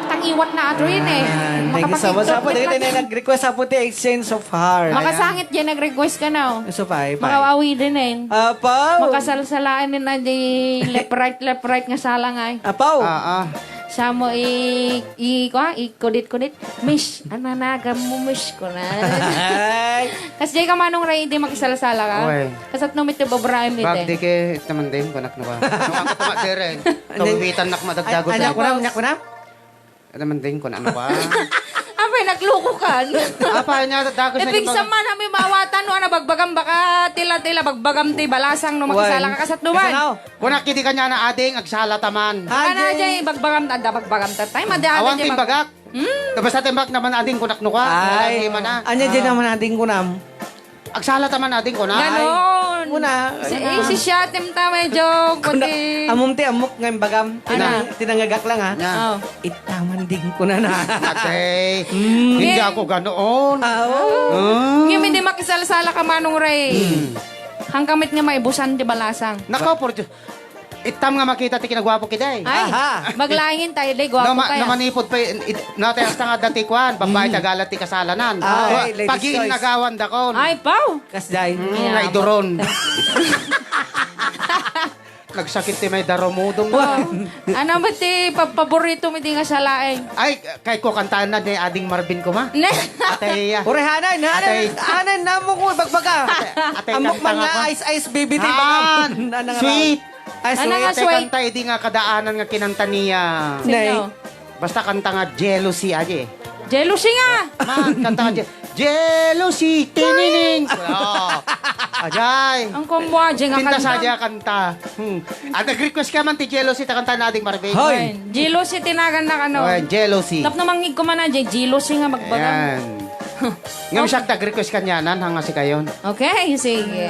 tangiwat na atrin eh. Thank you so much. Apo, dagiti na nag-request apo ti exchange of heart. Makasangit dyan, nag-request ka na. So, pay. Makawawi din eh. Apaw. Makasalsalaan din na di left right nga salang ay. Apaw. Sa mo i-kudit-kudit. Mish, ananaga mo mish ko na. Ay. Kasi di ka manong ray, hindi makisalasala ka. Oy. Kasat numit yung babrayam Bag di ite. ke taman din konak na ba. Nung ako tumatire. Kawitan nak madagdagot. Anak ko na. Naman din kon ano ba. Abay, nagluko ka. Apa niya dagos na Ibig sa man, kami mawatan no, bagbagam baka tila-tila, bagbagam ti balasang no, makisala ka kasat numan. Kunak kiti kanya na ading agsala taman. Baka na dyan, bagbagam, bagbagam tatay, madaan Awan dyan. timbagak. Tapos sa timbak naman ading kunak no ka. Ay. Mana. Anya din naman natin kunam. Agsala taman ading kunak. Ganon. Muna. Si Shatim ta medyo, kundi... Amom ti amok ng bagam. Ano? Tinangagak lang ha. Nya. Oh. Itaman din ko na. Ate. Hindi ako ganoon. Ngayon hindi makisalasala ka manong ray. Hangkamit nga maibusan di balasang. Nako por itam nga makita ti kinagwapo kiday. Ay, Aha. maglangin tayo, day, gwapo kaya. Namanipod pa natin ang nga dati kwan. Babae tagalat ti kasalanan. Ay, ladies' Pagiin choice. nagawan dakon. Ay, pau! Kasday. Nga idoron. Nagsakit ti may daromudong ba? Ano ba ti paborito mo di nga sa laing? Ay, kay ko kantaan na ni Ading Marvin ko ma. Ne? Ate, Ure hanan, hanan na mo ko bagbaga. ate Amok kanta nga mga ko. ice baby ti Han! Sweet! Ay, Ano sweet. nga, Ate sweet? kanta, hindi nga kadaanan nga kinanta niya. Sino? Basta kanta nga jealousy aje. Jealousy nga! Ma, kanta nga jealousy, tinining. Oh. Ajay. Ang kumwa, dyan nga Tinta kanta. sadya kanta. At nag-request ka man ti jealousy, ta kanta na Ading Marvin. Hoy! Jealousy tinagan na ano. Ayan, jealousy. Tap namang hig ko man na dyan, jealousy nga magbagam. Ayan. Ngayon siya nag-request ka niya, nan, hanga si kayon. Okay, sige.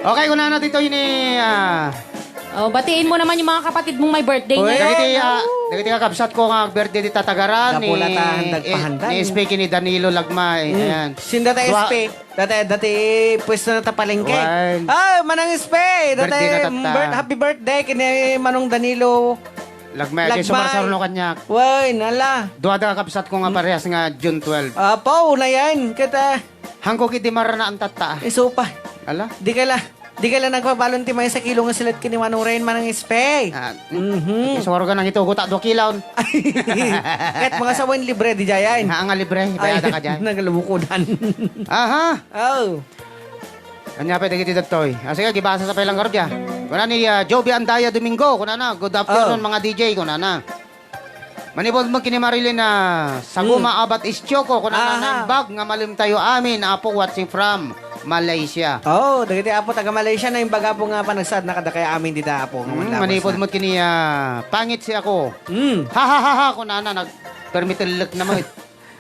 Okay, una na dito yun Oh, batiin mo naman yung mga kapatid mong may birthday Uy. ngayon. Dagiti kakabsat ko nga birthday di tatagaran ni Napula ta, handag-pahandag. ni speaking ni Danilo Lagmay. Ayan. Sinda ta Dua- SP. Dati pwesto na ta palengke. Well. Ay, manang SP. Dati Birthday na tata. happy birthday kini Manong Danilo. Lagmay. Kaya Lagmay. sumarsaro no kanya. Way, nala. Duwa da kakabsat ko nga parehas nga June 12. Apaw na yan. Kita Hangko kiti marana ang tata. isupa. Ala? Di ka lang nagpabalon ti may sa kilo nga silat kini Manong Rain manang SP. Isawaro ka nang ito. Guta 2 kilaon. Kahit mga sawan libre di jayan. Nga nga libre. Bayada ka dyan. Nagalabukudan. Aha. Oh. Anya pa dagiti dagtoy. Sige, gibasa sa pailang karobya. Kuna ni Joby Andaya Domingo. Kuna na. Good afternoon mga DJ. Kuna na. Manipod mo kini Marilyn na Saguma Abat Ischoko. Kuna na Aha. ng bag nga malim tayo amin. Apo watching from Malaysia. Oh, dagiti apo taga Malaysia na yung baga po nga panagsad nakadakay amin dito apo nga manlawas Manipod na. mo kini pangit si ako. Mm. Ha ha ha ha. Kuna na nag-permitilak naman.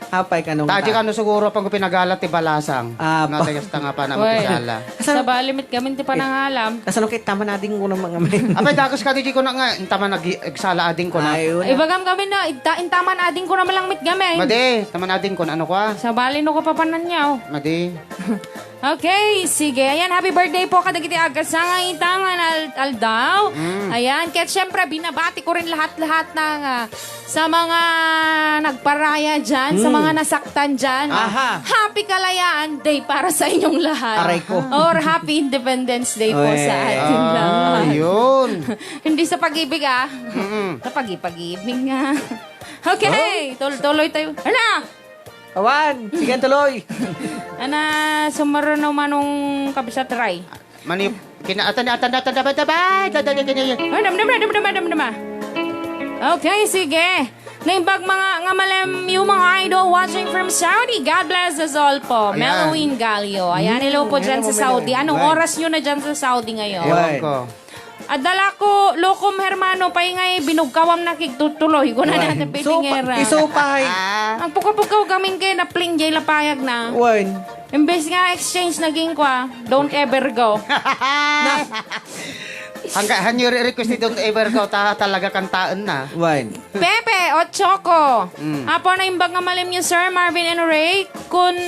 Hapay ka nung Tadi ka no siguro pang pinagalat ti balasang. Apa. Natayas ta nga pa na Uy. magkasala. Sa balimit kami ti panangalam. Kasano kay tama natin ko ng mga may. Apay dakos ka di ko na nga tama nagsala ading ko na. Ayun. Ibagam kami na, intaman ading ko na malangmit kami. Madi, tama ading ko na ano ka? Sa balino ko papanan niya. Madi. Okay, sige. Ayan, happy birthday po kadagiti agas nga itangan aldaw. Ayan, kahit syempre binabati ko rin lahat-lahat ng sa mga nagparaya dyan, sa mga nasaktan dyan. Aha. Happy Kalayaan Day para sa inyong lahat. Aray ko. Or Happy Independence Day po Uy. sa ating lahat. Yun. Hindi sa pag-ibig Sa pag-ibig nga. Okay, tuloy tayo. Ano? Awan, sige tuloy. Ana, sumaro naman nung kabisa try. Mani kinaatan atan Dama. Okay, sige. Naimbag mga nga malem yung mga idol watching from Saudi. God bless us all po. Ayan. Melowin Galio. Ayan, hello po dyan hello sa mo, Saudi. Meloy. Anong Right. oras nyo na dyan sa Saudi ngayon? Ewan ko. At dala ko, lokom hermano, pa ngay binugkawam na kigtutuloy. Kung na natin pitingera. Isupay. Ang pukaw gamin kayo na pling jay lapayag na. Wan. Imbes nga exchange naging kwa, don't ever go. Hanggang request ni Don't Ever Go talaga kantaan na. Wan. Pepe o Choco. Apo na imbag nga malim niyo, Sir Marvin and Ray, kung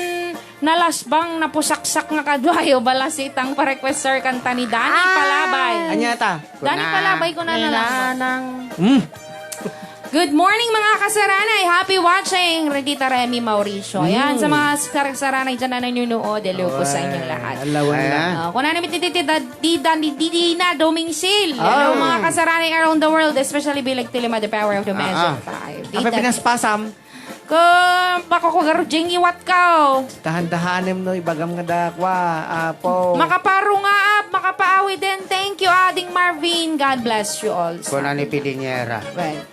nalasbang napusaksak nga kadwayo balasitang pa-request sir kanta ni Danny Palabay. Anyata. Danny Palabay ko na nalang. Mm. Good morning mga kasaranay. Happy watching, Redita Remy Mauricio. Ayan, sa mga kasaranay dyan na nanonood, hello po sa inyong lahat. Alawan na. Ayan. Kung namin Didina Domingsil. Hello mga kasaranay around the world, especially Bilag Tilima, the power of the Magic 5. Apa pinaspasam? Kung bako ko garo jing iwat ka. Tahan-tahanim no, ibagam nga dakwa. Apo. Makaparo nga up, makapaawi din. Thank you, Ading Marvin. God bless you all. Kung ano ni Pilinyera. Well,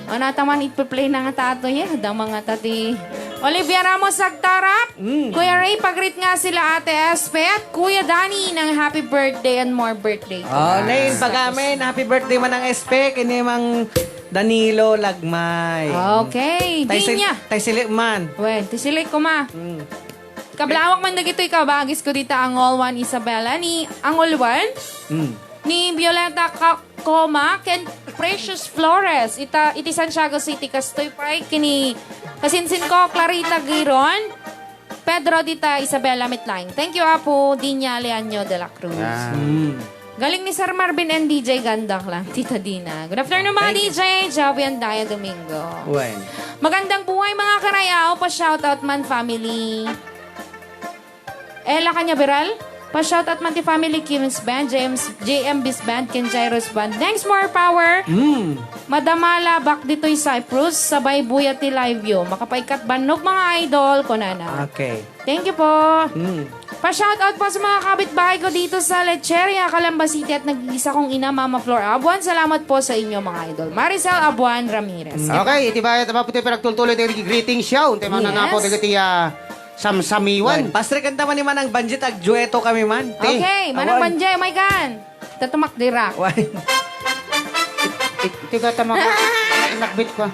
taman ipa-play na nga tato yan. Hadang mga tati. Olivia Ramos Sagtarap. Kuya Ray, pag-greet nga sila Ate Espe at Kuya Danny ng happy birthday and more birthday. Oh, Nain, pag-amin. Happy birthday man ang SP. Kini mang Danilo Lagmay. Okay. Di niya. Tay silik man. Well, tisilik ko ma. Kablawak man dagito ikaw. Bagis ko dito ang All One Isabella ni Angol One. Ni Violeta Coma ken Precious Flores iti Santiago City kastoy pay kini kasinsin ko Clarita Giron Pedro dita Isabela Mitlaing. Thank you apo Dinya Leanyo de la Cruz. Galing ni Sir Marvin and DJ Gandak lang, Tita Dina. Good afternoon mga DJ, Javi and Daya Domingo. Well. Magandang buhay mga karayaw, pa-shoutout man family. Ella Kanya Beral? Pa-shoutout man ti family Kim's Band, JMB's Band, Ken Jairo's Band. Thanks, more power. Madamala, back dito'y Cyprus, sabay buya ti live view. Makapaikat banog mga idol, konana. Okay. Thank you po. Pa-shoutout po sa mga kapitbahay ko dito sa Lecheria, Calamba City at nag-iisa kong ina, Mama Flor Abuan. Salamat po sa inyo mga idol. Maricel Abuan Ramirez. Okay, iti ba ito puti pinagtultuloy tayo greeting show. Iti man na po tayo samsamiwan. Pastre kanta man ni manang banjit ag dueto kami man. Okay, Manang Awan. Banjay, my kan. Tatumak dira. Why? Iti ka tama ko. Nakbit ko.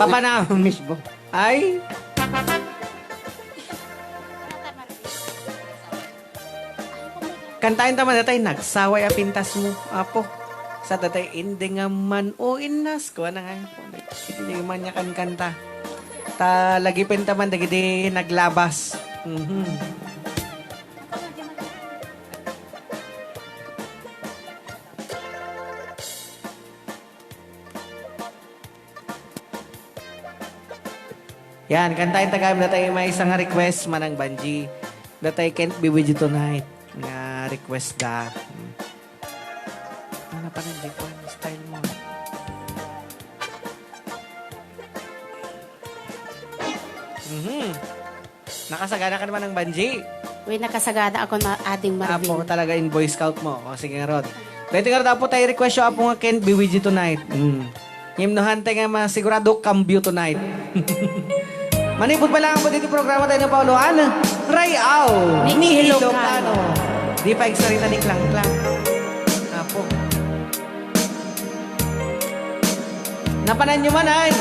Papa na. Misbo. Ay. Kantain tama datay nagsaway a pintas mo. Apo. Sa datay hindi nga man o inas ko na nga. Hindi man niya kan kanta. Ta lagi pintaman dagiti naglabas. Yan, kantahin tagam datay may isang request manang Banji. Datay can't be with you tonight. Nga request da. Ano pa rin ko style mo? Nakasagana ka naman ng Banji. Uy, nakasagana ako na Ading Marvin. Apo talaga in Boy Scout mo. O sige nga Rod. Pwede nga Rod, tayo request yung apo nga can't be with you tonight. Himnohan tayo nga masigurado cambio tonight. Manipod pa lang po dito programa tayo ng Pauluan. Rayaw ni Ilocano. Di pa eksarita ni Klang Klang. Apo. Napanan nyo man ay.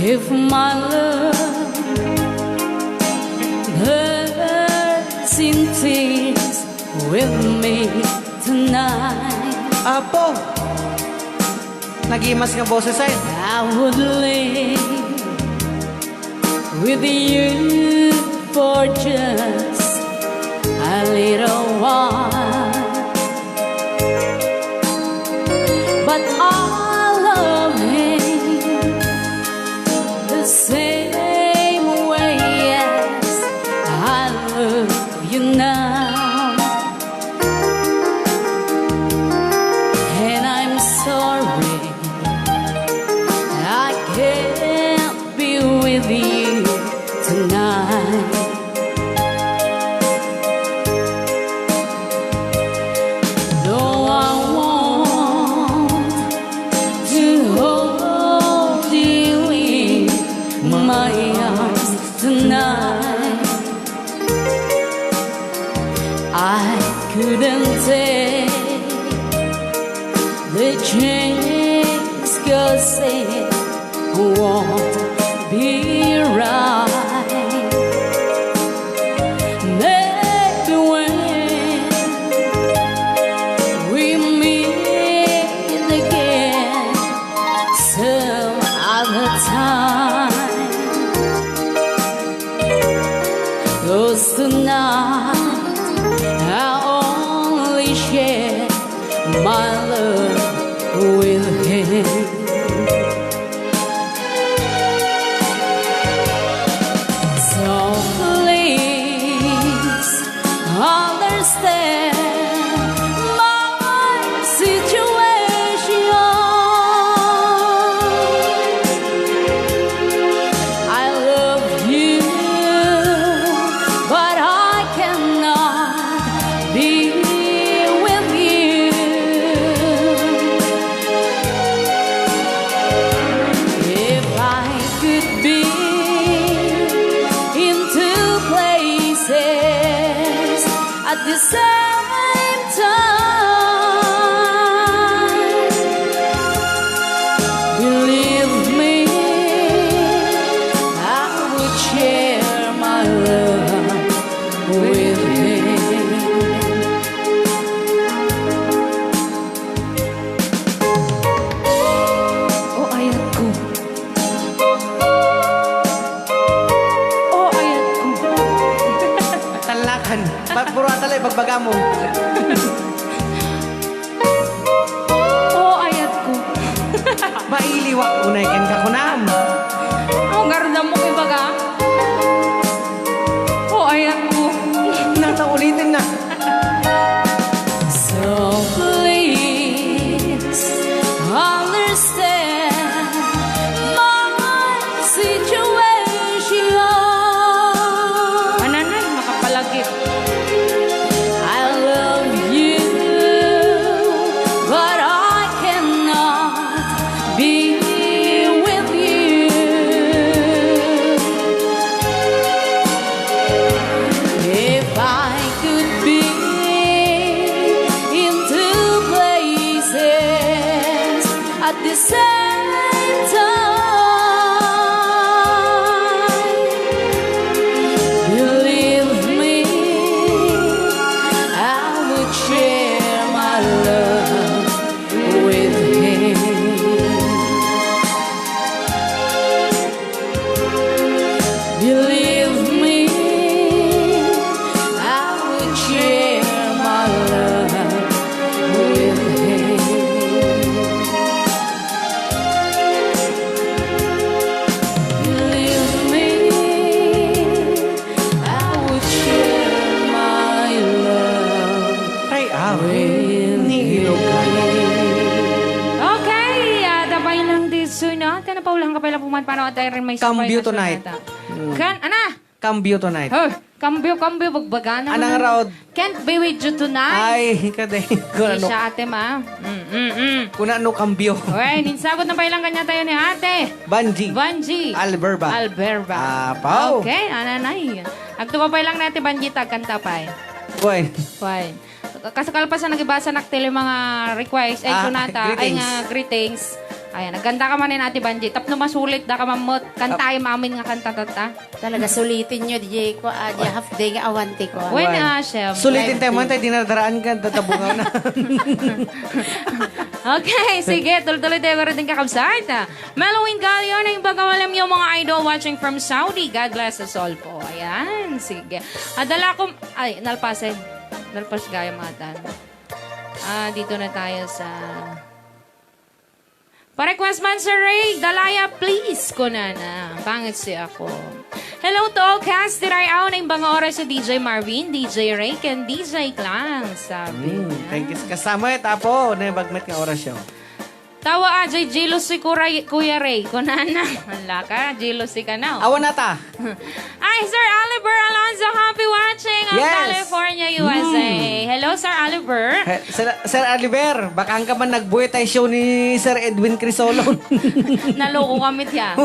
If my love bursts in tears with me tonight, Apo. Nagimas nga boses ay. I would live with you for just a little while. But I love him the same way as I love you now. And I'm sorry I can't be with you tonight. Though I want to hold you in my arms tonight, I couldn't take the chance 'cause it won't be right. Maybe when we meet again some other time, with him. So please understand my situation. I love you, but I cannot be with you. If I could be in two places at the same time, believe me, I would share my love with him. Oh, ayat ko. Oh, ayat ko. Talakan. Puro atalay, bagbaga mo. Oh, ayat ko. Mailiwak unay ken ka kunam. Ang garda mo kay baga. Oh, ayat ko. Nataulitin na. So please understand my situation. Ananay, makapalagip. I love you, but I cannot be with you. If I could be in two places at the same time, believe me, I would share my love with him. Believe me, I would share my love with him. Believe me, I would share my love Try out. with Ni Ilocano. Okay, dabay lang din sunod. Kana pa ulang kapila puman panood tayo rin may Cambio sabay na tonight. sunata. Kan, ana? Cambio tonight. Oh, cambio, bagbaga naman. Anang road? Can't be with you tonight. Ay, kaday. Kuna Hindi no, siya ate ma. kuna no cambio. Okay, ninsabot na pa ilang kanya tayo ni ate. Banji. Banji. Alberba. Alberba. Pao. Okay, ananay. Agto pa ilang natin Banji kanta pa eh. Boy. Fine. Kasakalpas na nagibasa naktil yung mga request. Ay, kunata. Ay greetings. nga, greetings. Ayan, nagkanta ka man ni Ate Banji. Tapno masulit da ka mamot. Kantay mamin nga kanta tata. Talaga sulitin nyo, DJ ko. Di half day nga awanti ko. When Shem. Sulitin tayo mo, tayo dinadaraan ka, tatabungaw na. Okay, sige. Tuloy-tuloy tayo rin din kakabsat. Melowin Galio na yung bagawalam yung mga idol watching from Saudi. God bless us all po. Ayan, sige. Adala ko, ay, nalpasin. Nalpas gaya matan. Dito na tayo sa... Pa-request man, Sir Ray, Dalaya, please, ko na. Pangit siya ako. Hello to all cast. Tirayaw na yung mga oras sa DJ Marvin, DJ Ray, and DJ Clan, sabi. Thank you. Kasama yung tapo, na bagmet nga orasyon. Tawa Ajay, jealousy Kuya Ray. Kunana. Wala ka, jealousy ka na. Awan na ta. Ay, Sir Oliver Alonzo, happy watching on Yes. California, USA. Hello, Sir Oliver. Sir Oliver, baka ang ka man nagbuhay tayo show ni Sir Edwin Crisolon. Naloko kami tiya.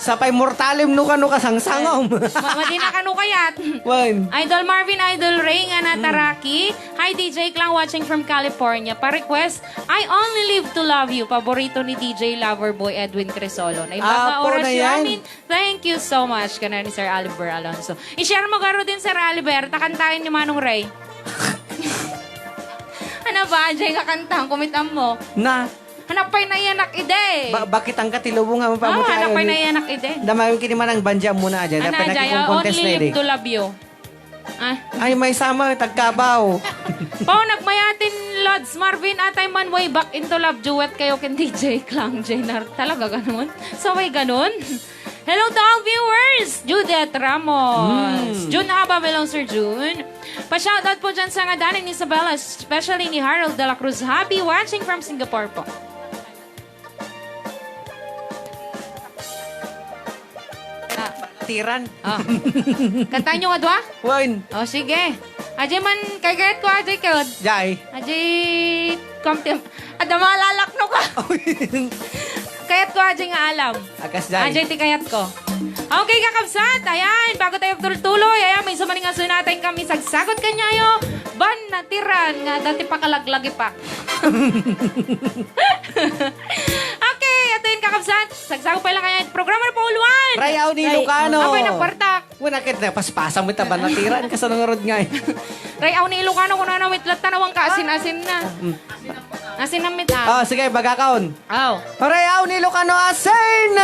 Sapay mortalim no ka sangsangom. Madina ka no kayat. Wan. Idol Marvin, Idol Ray, nga nataraki. Hi, DJ Clang watching from California. Pa-request, I only live to love you. Paborito ni DJ Loverboy Edwin Crisolon. Ay, mga Apo na yan. orasyonin. Thank you so much ka na ni Sir Oliver Alonso. I-share mo garo din, Sir Oliver. Takantahin ni Manong Ray. Ano ba, Jay, kakantahan? Kumitam mo. Na, Hanapay na yanak ide. bakit ang katilubong nga mapamot tayo? Hanapay na yanak ide. Damayon kini man ang banja muna dyan. Ana, Dapat Jay, nakikong contest only na live ide. to love you. Ah. Ay, may sama, tagkabaw. Pao, nagmayatin Lods Marvin atay man way back into love duet kayo ken DJ Klang Jenner. Talaga ganun? So way ganun? Hello to all viewers! Judith Ramos. June haba melong Sir June. Pa-shoutout po dyan sa ngadanan ni Isabella, especially ni Harold de la Cruz. Happy watching from Singapore po. Tiran. Oh. Kantahan nyo nga dwa? Wan. O, sige. Ajay man, kay gayat ko, ajay kod. Jai. Ajay, komtim. Ada malalak no ka. Kayat ko, ajay nga alam. Akas Jai. Ajay, ti kayat ko. Okay, kakabsat. Ayan, bago tayo tuloy-tuloy. Ayan, may sumaning aso natin kami. Sagsagot kanya yo. Ban na tiran nga, dati pa kalaglagi pa. Okay, ito yung kakabsat. Sagsagot pa lang kaya. Programa na po uluan. Rayaw ni Ilocano. Apoy na partak. Wala kit na paspasang mo taban na tiran ka sa nangarod nga. Rayaw ni Ilocano kung ano, wait, tanawang ka, asin-asin na. Asin na mit Oh, sige, bagakaon. Oh. Rayaw ni Ilocano, asin.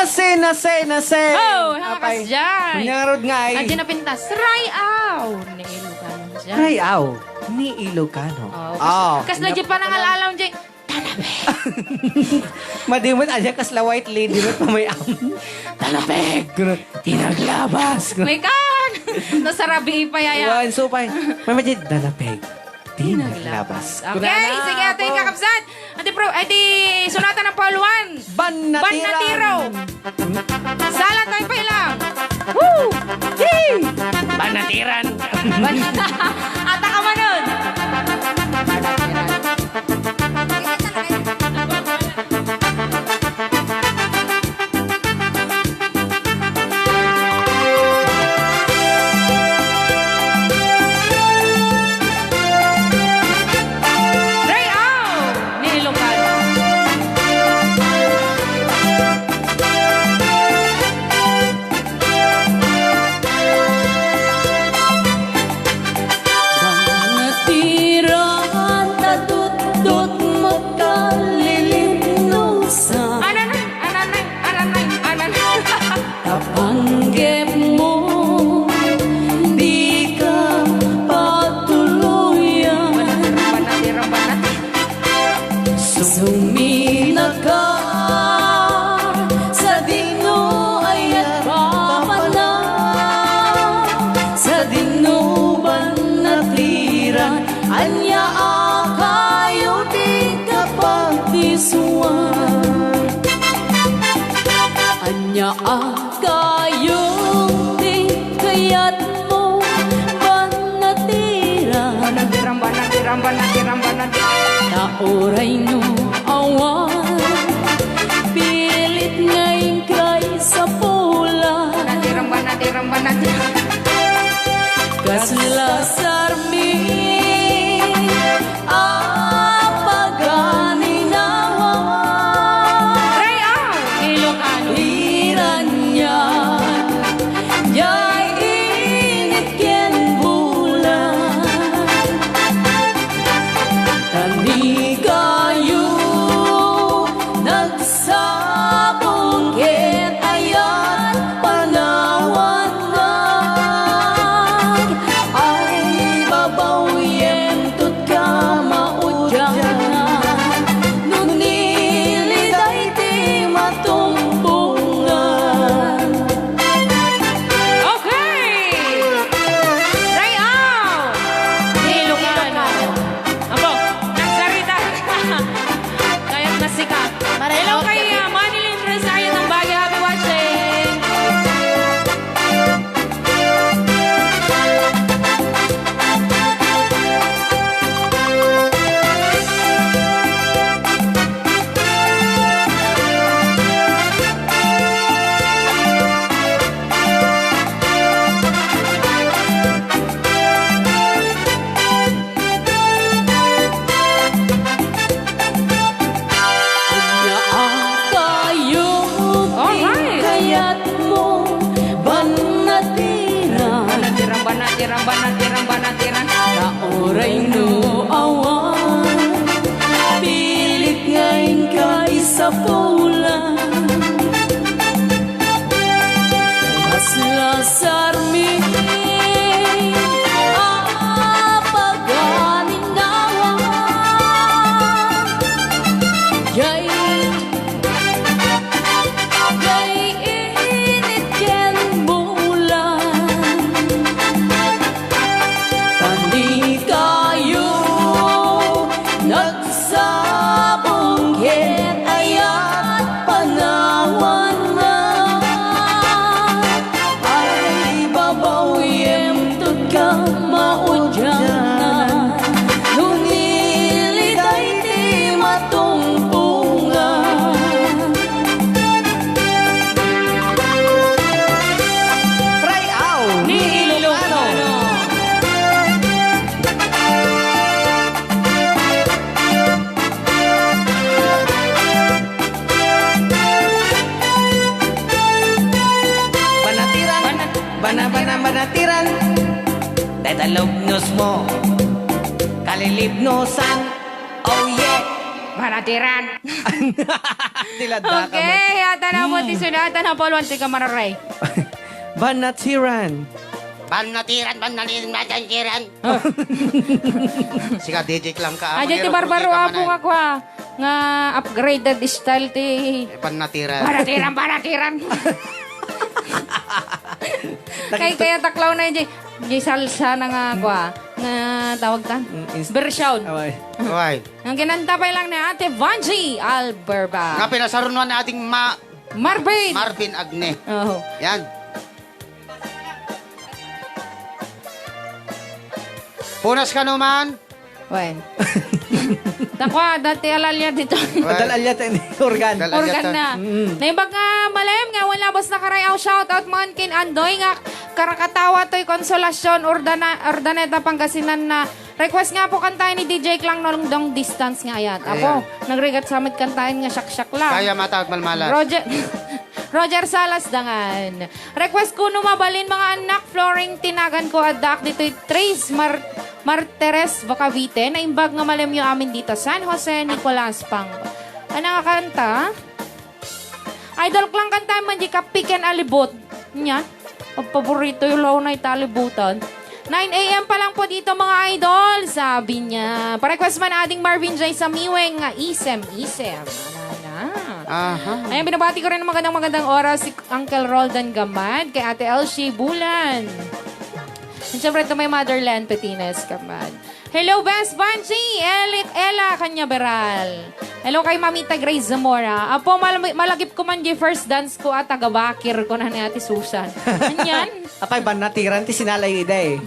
Oh, hakakas dyan. Nangarod nga eh. Andiyan na pintas. Rayaw ni Ilocano dyan. Rayaw ni Ilocano. Oh, kas legit pa nang alalaw dyan. Madimot aja kas la white lady ro pamay am. Talapeg. Tinaglabas. May kan! Nasarabi pa yaya. Wan so pay. May majid dalapeg. Tinaglabas. Okay, sige ito yung kakabsat. Adi sunatan ng pauluan. Ban na Ban na tiro. tiran. Salat tayo pa ilang. Woo! Yee! Ban na tiran. Ata ka man nun. Rayaw ni Ilocano. Natiran tatut-tut magkalilinusan Ananay. Tapanggep mo di ka patuluyan Banat. Sumina ka sa dino ay at pamana Sa dinuban na tiran Anya akayo di ka pagdisuan Anya akayo di kayat mo banatiran Banat. Naoray no awan Pilit ngayong kay sa pula Banat. Kaslasar mi Apaganinawa Rayaw ni Ilocano. Iran yan Yay init ken bulan Tani kayo talugnos mo, kalilibnosan, oh yeah. Maratiran. Dilada ka man. Okay, ata na po tisunata na po luwan tika mararay. Banatiran. Banatiran. Sika, DJ lang ka. Aja ti barbaro apo nga kwa. Nga upgraded style ti. Banatiran. Baratiran. Kaya taklaw na yung salsa na nga kwa. Nga tawag tan. Version. Away. Okay. Ang kinantapay lang ni Ate Vanji Alberba. Nga pinasarunuan na ating Marvin. Marvin Agne. Oh. Yan. Punas ka naman. Wen. Takwa, dati alalya dito. Padalal yata ni organ. Organ na. Naimbag nga malayam nga, wala bas nakarayaw shoutout man kin Andoy nga karakatawa to'y konsolasyon Ordaneta Pangasinan na request nga po kantahin ni DJ Klang nung dong distance nga ayat. Apo, nagregat samit kantahin nga syak-syak lang. Kaya matawag malmalas. Roger Salas dangan. Request ko mabalin mga anak flooring tinagan ko adak dito'y Trace Marteres Bacavite na imbag nga malam yung amin dito San Jose Nicolas Pang. Ano nga kanta? Idol Klang kanta man di ka pick and alibot nya. Ang paborito yung law na italibutan. 9 a.m. pa lang po dito mga idol, sabi niya. Pa-request man ating Marvin J. Samiweng nga isem. Aha. Ayan, binabati ko rin ng magandang oras si Uncle Roldan Gamad, kay Ate Elsie Bulan. And syempre ito may Motherland Petines Gamad. Hello, Best Banji! Ella Canyaveral. Hello kay Mamita Grace Zamora. Apo, malagip ko man di first dance ko at tagabakir ko na ni Ate Susan. Anyan? Apay, banatiran ti sinalay ida eh.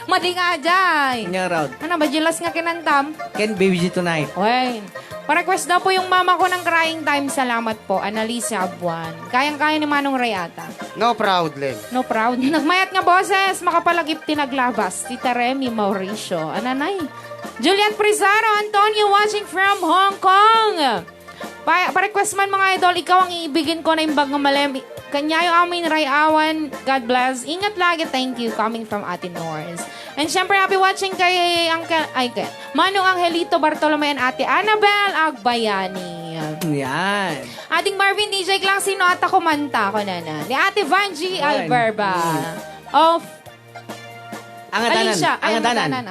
Madi nga jay. Nya round. Ano ba, jilas nga kinantam? Can baby G tonight. Wait. Pa-request daw po yung mama ko ng crying time. Salamat po. Annalisa Abuan. Kayang-kaya ni Manong Rayata. No problem. No proud. Nagmayat nga boses. Makapalagip tinaglabas. Tita Remy Mauricio. Ananay. Julian Prizaro. Antonio watching from Hong Kong. Pa-request man mga idol. Ikaw ang iibigin ko na imbag ng malem. Kanya yung amin Rayawan. God bless. Ingat lagi. Thank you. Coming from Ate Norris. And syempre, happy watching kay Manong Angelito Bartolome and Ate Annabel Agbayani. Yan. Ating Marvin DJ Klang sino at ako manta ko na. Ni Ate Vanji Alberba. Of Alicia. Ay, Angadanan.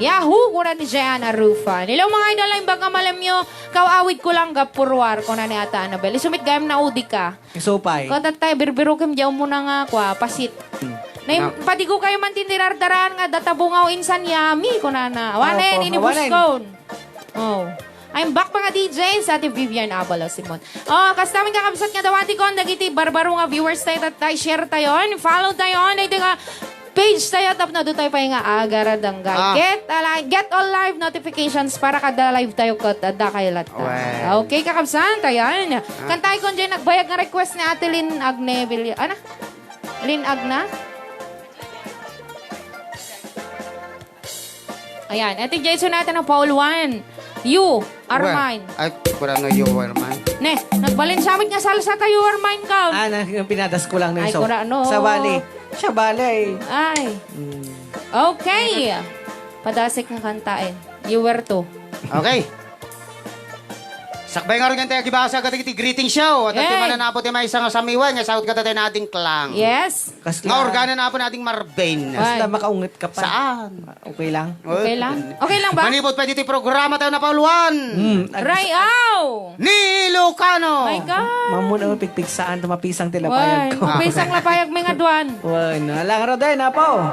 Yahoo! Kuna ni Jeana Rufan. Hello mga idol, yung baga malam nyo, kawawid ko lang gapurwar ko na ni Ate Annabel. Isumit gayam na udi ka. Isupay. Kung tayo, birbiro kim diyaw mo na nga kwa, pasit. Na padigo kayo man tindirardaran nga databungaw insan yami ko na. Wanen, inibuskon. Oh. I'm back pa nga DJ sa ating Vivian Abalo, Simon. Oh, kas namin kakabsat nga dawati ko, nagiti barbaro nga viewers tayo share tayo, follow tayo, na ito nga page tayo, tap na doon tayo pa yung agaradang guy. Get all live notifications para kada live tayo ko, tada kayo lahat. Okay, kakabsat tayo. Kantay ko dyan, nagbayag nga request ni Ate Lynn Agne, Lynn Agna? Ayan, ito Jason natin ng Paul 1. You, Armine. Ay, kurang na you, Armine. Ne, nagbalin sa amin nga salsa tayo, Armine ka. Yung pinadas ko lang na Ay, yung kura, no. Sa bali. Siya bali eh. Ay. Okay. Padasik ng kantain. You were to. Okay. Sakbay nga rin tayo kibasa ka iti greeting show. At iti mananapot yung may isang samiwan. Nga saot ka tayo na ating Klang. Yes. Nga organa na po nating Marvin. Kasla makaungit ka pa. Saan? Okay lang. Okay lang? Okay lang ba? Manipot pa dito programa tayo na pauluan. Rayaw! Ni Lucano. My God. Mamuna mo pigpigsaan tumapisang tilapayag ko. Pisang lapayag may ngaduan. Wan, alang roday na po.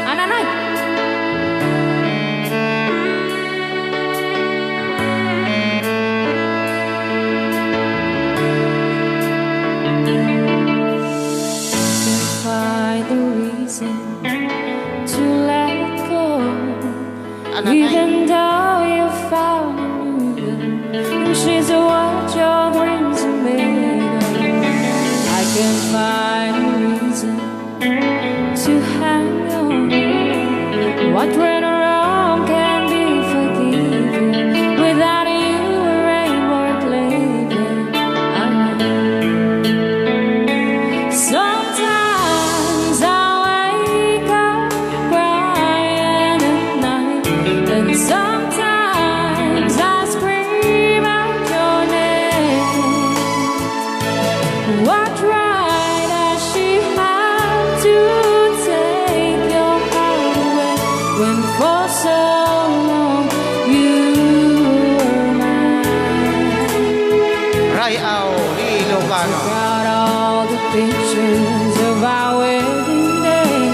Ananay. Find the reason to let go. Ano Even though you found a new girl, and she's what your dreams are made of. I can find a reason to hang on. What went wrong can be forgiven. Without you, a rain worth living. I know. Some Ilocano. Got all the pictures of our wedding day.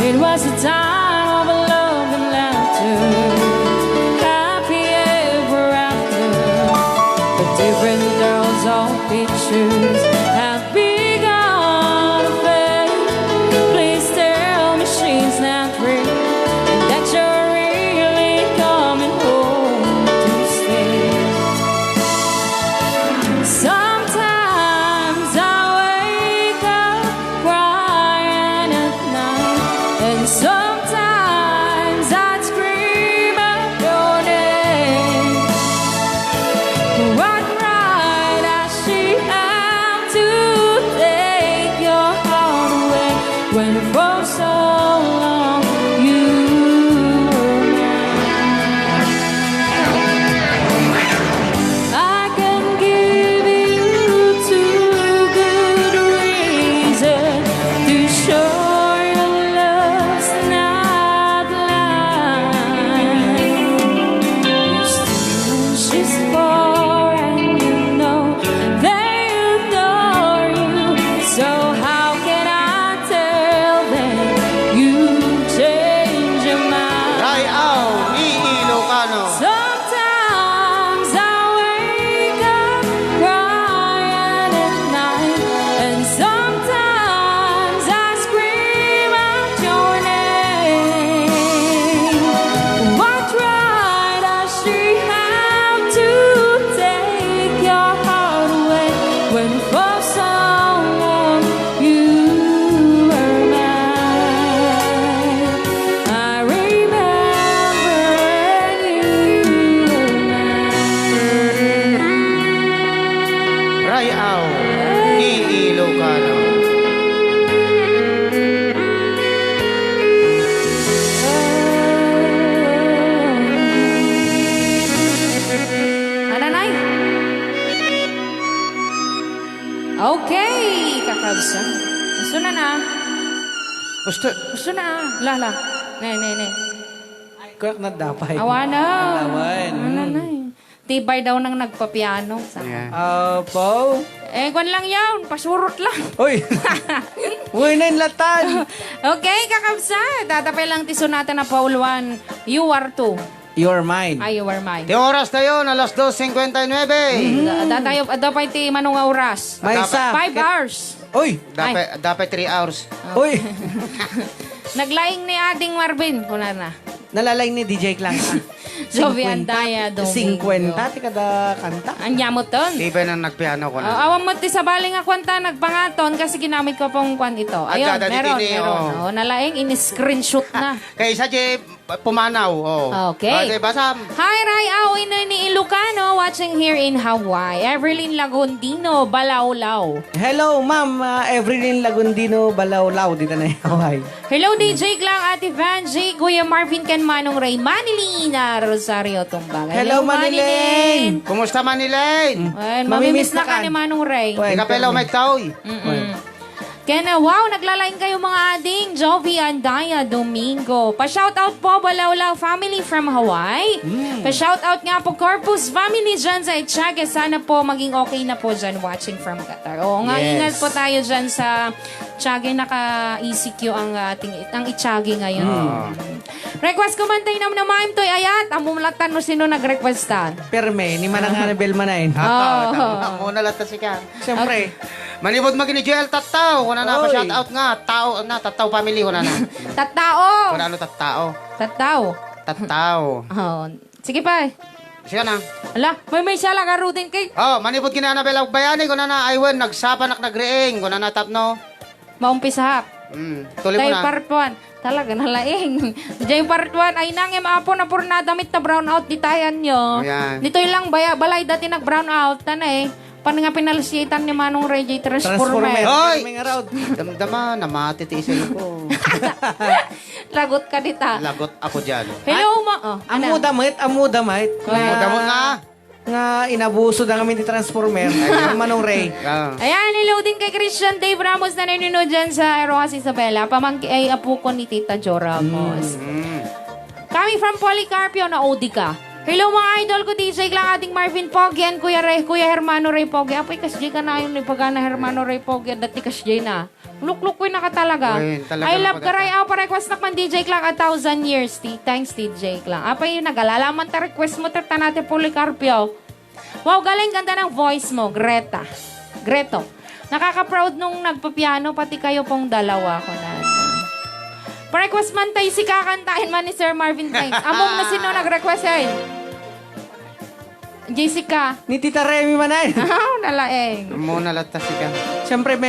It was a time of love and laughter, happy ever after. But different girls, all pictures have begun to fade. Please tell me she's not real, and that you're really coming home to stay. Sometimes I wake up crying at night, and sometimes I'd scream out your name. What right has she have to take your heart away when for so long you were mine? I can give you two good reasons to show your love's not blind. You still she's for, and you know they adore you. So how can I tell them you change your mind? Rayaw ni Ilocano. Sometimes I wake up crying at night, and sometimes I scream out your name. What right does she have to take your heart away when for so long you were mine? I remember you were mine. Rayaw ni Ilocano. Nanay? Okay, kakabsa. Gusto na na. Gusto. Gusto na. Lala. Ne. Correct na dapat. Awana. Awan. Nanay. Tibay daw nang nagpapiano. Yeah. Po? Eh, kwan lang yun. Pasurot lang. Uy! Uy, nainlatan! Okay, kakabsa. Tatapay lang tiso natin na pauluan. You are two. You're mine. Ay, you are mine. Di oras tayo, alas 2:59. Datayo, adapay ti manong oras. May isa. 5 hours. Uy! Dapat 3 hours. Uy! Naglaing ni Ading Marvin. Kuna na. Nalalay ni DJ Klang. Jovian Daya Domingo. 50. Tika da kanta. Anya mo ton. Di ba nang nagpiano ko na? Awan mo ti sa baling nga kwanta nagpangaton kasi ginamit ko pong kwan ito. Ayun, Agad, meron. oh. Oh, nalaing in-screenshot na. Kaysa di pumanaw. Oh. Okay. Di basam. Hi, Ray Awin ni Ilocano watching here in Hawaii. Everlyn Lagundino, Balawlaw. Hello, ma'am. Evelyn Lagundino, Balawlaw. Dito na yung Hawaii. Hello, DJ Glang, Ate Vanjie, Kuya Marvin Ken Manong Ray, Manilina, Rosario Tumbang. Hello, Manilin. Kumusta Manilin? Ay, Mamimiss mamimiss na na ka kan. ni Manong Ray. Di ka pala may taoy. Kaya wow, naglalain kayo mga ading. Jovi Andaya Domingo. Pa-shoutout po, Balawlaw family from Hawaii. Pa-shoutout nga po, Corpus family dyan sa Echage. Sana po maging okay na po dyan watching from Qatar. Oo nga, Yes. ingat po tayo dyan sa Echage. Naka-ECQ ang Echage ngayon. Request ko man tayo naman to'y ayat. Ang mumulatan mo sino nag-requestan. Perme, ni Manang Anabel Manain. Ako na lang siya. Siyempre. Manibod magini Joel Tattao. Kuna na pa Oy. shout out nga. Tao na Tattao family kuna na. Tattao! Kuna ano Tattao? Tattao. Tattao. Oh. Sige pa. Siya na. Ala, may sala ka rutin kay. Oh, manibod kina Annabel bayani kuna na aywen nagsapanak nagreeng kuna na tapno. Maumpisa. Tuloy mo Tayo na. part 1. Talaga, nalaing. Diyan part 1 ay nangim apo na puro na damit na brown out di tayan nyo. Ayan. Dito lang balay dati nag brown out. Tanay. Pan nga pinalisitan ni Manong Ray J. Transformer. Hoy! May nga raw. Damdama, namatitiisin ko. Lagot ka dita. Lagot ako dyan. Hello, ano? Amo damit. Damot nga. Nga inabuso na kami ni Transformer. Ang Manong Ray. Ah. Ayan, hello din kay Christian Dave Ramos na nanonood dyan sa Rojas Isabela. Pamangki ay apo ko ni Tita Jo Ramos. Kami from Policarpio na Odi ka. Hello mga idol ko, DJ Klang, ating Marvin Pogi, and Kuya Hermano Ray Pogi. Apoy, kasjay ka na yun, pagana Hermano Ray Pogi, dati kasjay na. Lukluk ko na ka talaga. Uy, talaga I love na karay, pa-request nakman DJ Klang, 1,000 years. Thanks, DJ Klang. Apay, nagalalaman ta request mo, tarta natin Policarpio. Wow, galing ganda ng voice mo, Greto. Nakaka-proud nung nagpapiano, pati kayo pong dalawa ko na. Pa-request man tayo si kakantahin man ni Sir Marvin Thanks. Among na sino nag-request ay? Jessica. Ni Tita Remy manay. Nalaeng. Muna latas ka. Siyempre,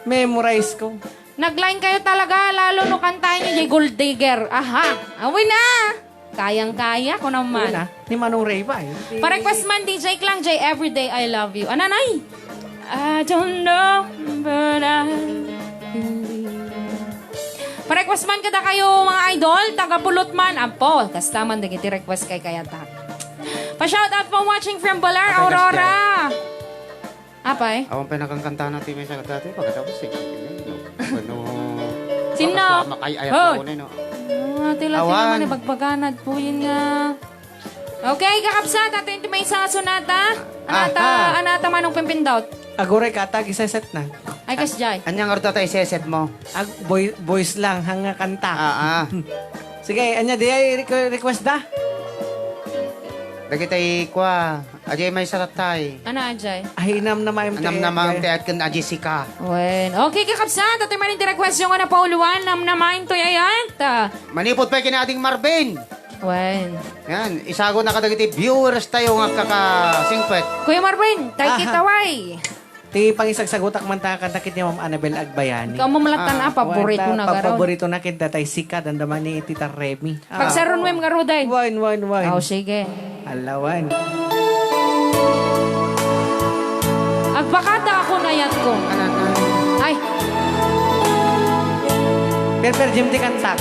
memorize ko. Nag-line kayo talaga, lalo no kantahin niyo, J. Gold Digger. Aha, awin na! Kayang-kaya ko naman. Una, ni Manong Ray ba? Eh? Pa-request man, DJ Klang, J. Everyday I Love You. Ananay? I don't know, but I believe. Pa-request man kada kayo, mga idol, taga-pulot man. Ampo, kasta man, dagiti request kay kayata. Pa-shoutout po watching from Balar, Aurora. Apay? Awang pinakangkanta natin may sagot dati. Pagkatapos, ano... Sino? Makayayap Hoy! ako na, no? Tila Awan. man, ibagbaganad po yun nga. Okay, kakapsat, atin ito may isang sonata. Anata manong pimpindot. Agore katag, isa-set na. Ay, kasjay. Anyang orto tayo iseset mo? Voice lang, hanga kanta. Sige, Sige, anya di ay request da? lagi tayo kwa. Ajay may saratay. Ana, Ajay? Ay, nam na maim Anam na maam te at kan Jessica. Wen. Okay, kakapsat, atin maning request yung na pauluan. Nam na main to yayat. Manipot pa kinating Marvin. Wen. Yan, isago na kadagiti viewers tayo nga kaka-singpet. Kuya Marvin, tayo Aha. kitaway. Ti pangisagsagutak man ta kanta kit ni Ma'am Annabel Agbayani. Ikaw mamalatan paborito na garaw. Paborito na kita tay sikat ang daman ni Tita Remy. Pagsaron mo yung garuday. Wine. Oh, sige. Alawan. Agpakata ako na yan ko. Ay, Per Jim ti kantak.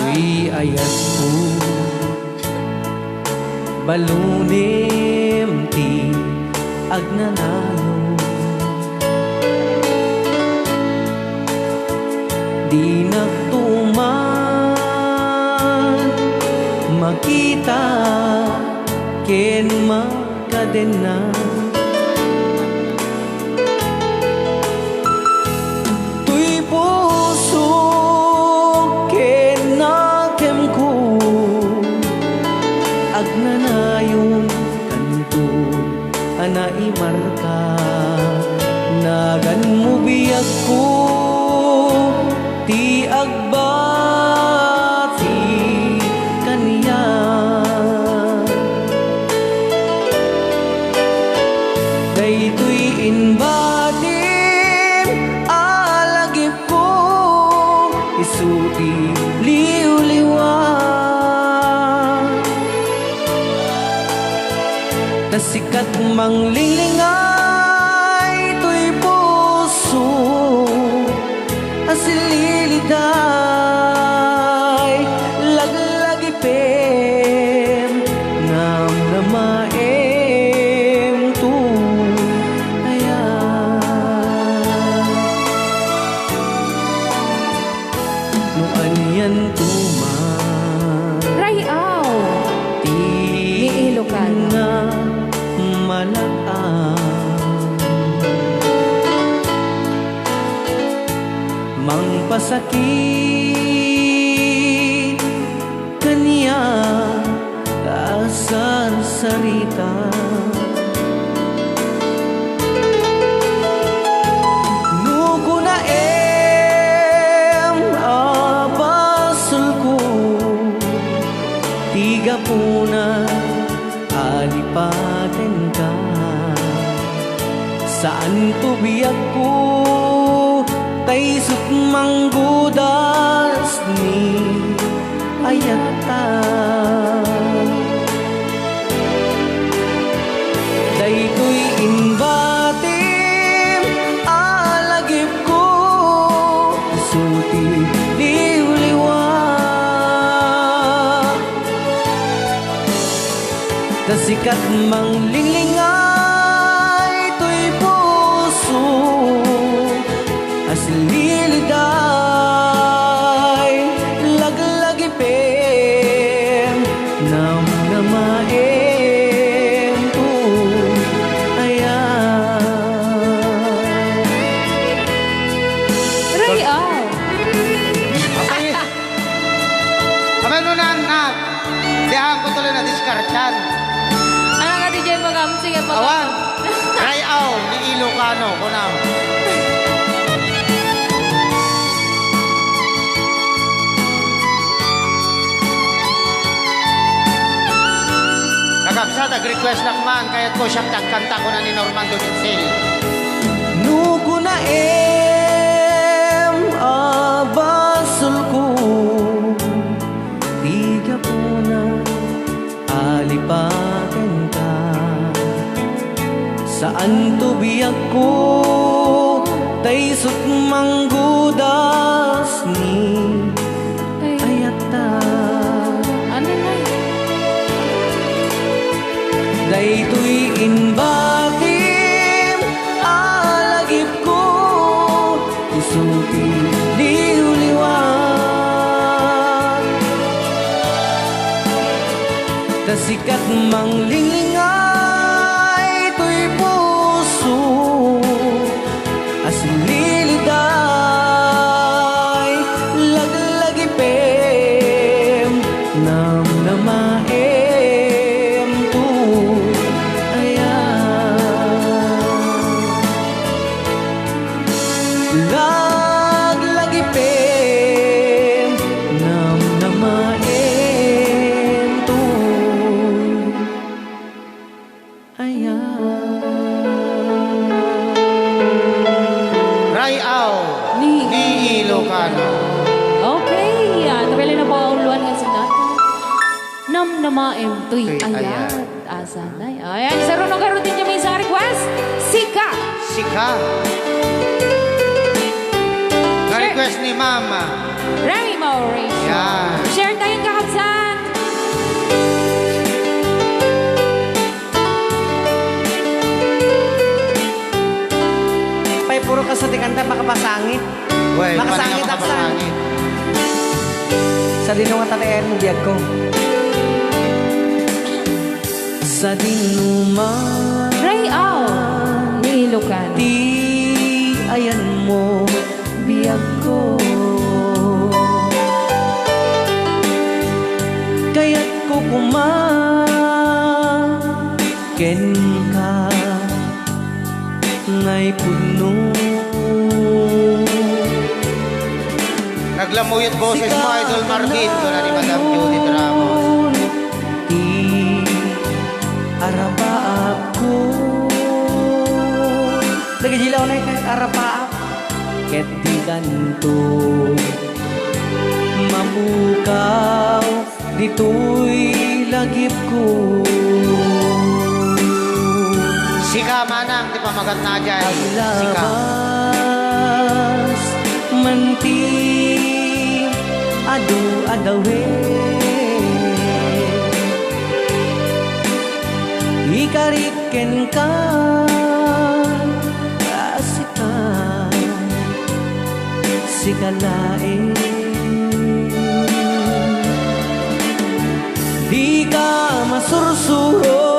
Uy, ayat po. Balunim ti agnanayo. Di nagtuman makita ken makadena. Tuy puso ken nakem ko agnanayon kanto anai marka nagan mo biyak ko ti agbati kaniya daytoy inbatin alagip ko isuti liw-liwa nasikat manglinglingai to'y puso asililiday laglagipem nam namaem tu ayan no anyan tuman Rayaw. ti Ni Ilocano. na malaan mangpasakit kaniya asar sarita nuko na apasul ko tiga puna alipaten ka saan to biyak ko tay sukmanggudas ni ayata daytoy inbatim alagip ko suti liw-liwa nasikat manglinglingai to'y puso asililiday Diyan ko tuloy na discard yan. Ano ka, DJ Magam? Sige, Awan. Rayaw ni Ilocano. Kunam. Nagapsa, nag-request lang man. Kaya't ko siyang tagkanta ko na ni Norman Dominsil. Nuko na abasul ko tiga po na alipagan ka saan to biyak ko taysot manggudas ni ayata Ano na? daytoy inbatim alagip ko isuti liwliwan tasikat manglingay to'y puso asililiday laglagipem namnamaem tu laglagipem namnamaem tu Rayaw Ni- ni Ilocano. Okay, nakailan na po ang uluan nga sinata. Namnamaem tuy Tuy ayat. ayat. Asanay. Ayan, isa rin ang karoon din may sa request. Sika. Sika. Na-request ni Mama. Remy Mauricio. Yan. Share tayong kakabsan. pay puro ka sa tikanta makapasangit Well, makasangit paano aksan kapasangit? sa dinungan tatayan mo biyag ko sa dinuman Ray Au. Ni Ilocano. di ayan mo biyag ko kaya't ko kumaken ka ngay puno Naglamuyot boses mo, Idol Marvin. Doon na ni Madam Judith Ramos. di arabaap ko nagajilaw na kahit arabaap ket di ganto mamukaw dito'y lagip ko Sika manang, di pa magat na dyan. Sika. Aglabas manti adu-adawe ikariken ka asika sikalae di ka masursuro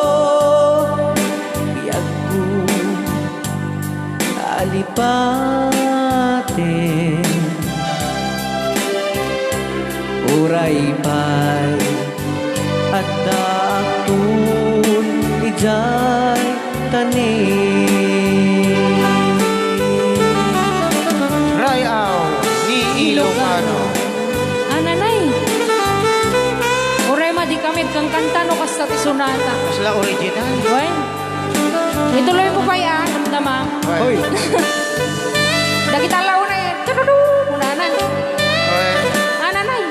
biyag ko alipaten uray pay at daktun ijay tanim Rayaw ni Ilocano. Ananay. Urema di kamit kang kanta no kasta ti sunata. Masla original. Well, ituloy mo pa yan, damang. Hoy. Dakita lao na eh. Tududu. Unanan. Hoy. Ananay.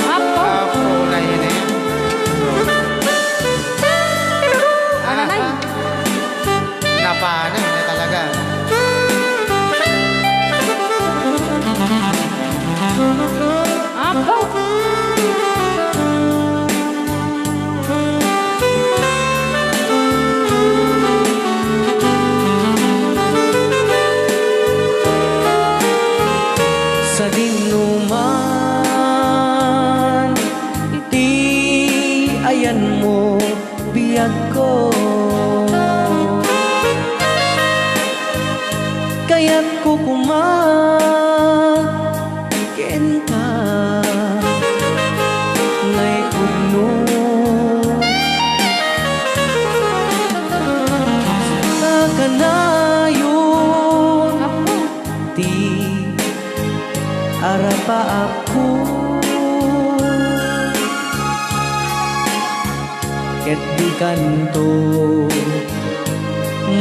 Apo. Apo na yun eh. Ananay. Napana yun na talaga. Apo. sa dinuman iti ayan mo biyag ko kaya't ko kumaken ka arapa ako ket di kanto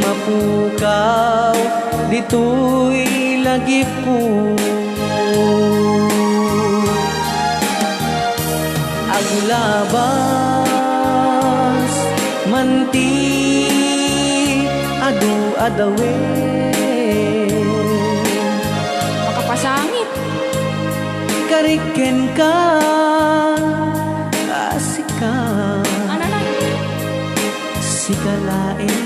mapukaw dito'y lagi po aglabas manti adu-adawe Makapasangit. kariken ka asika Ano na? sikalain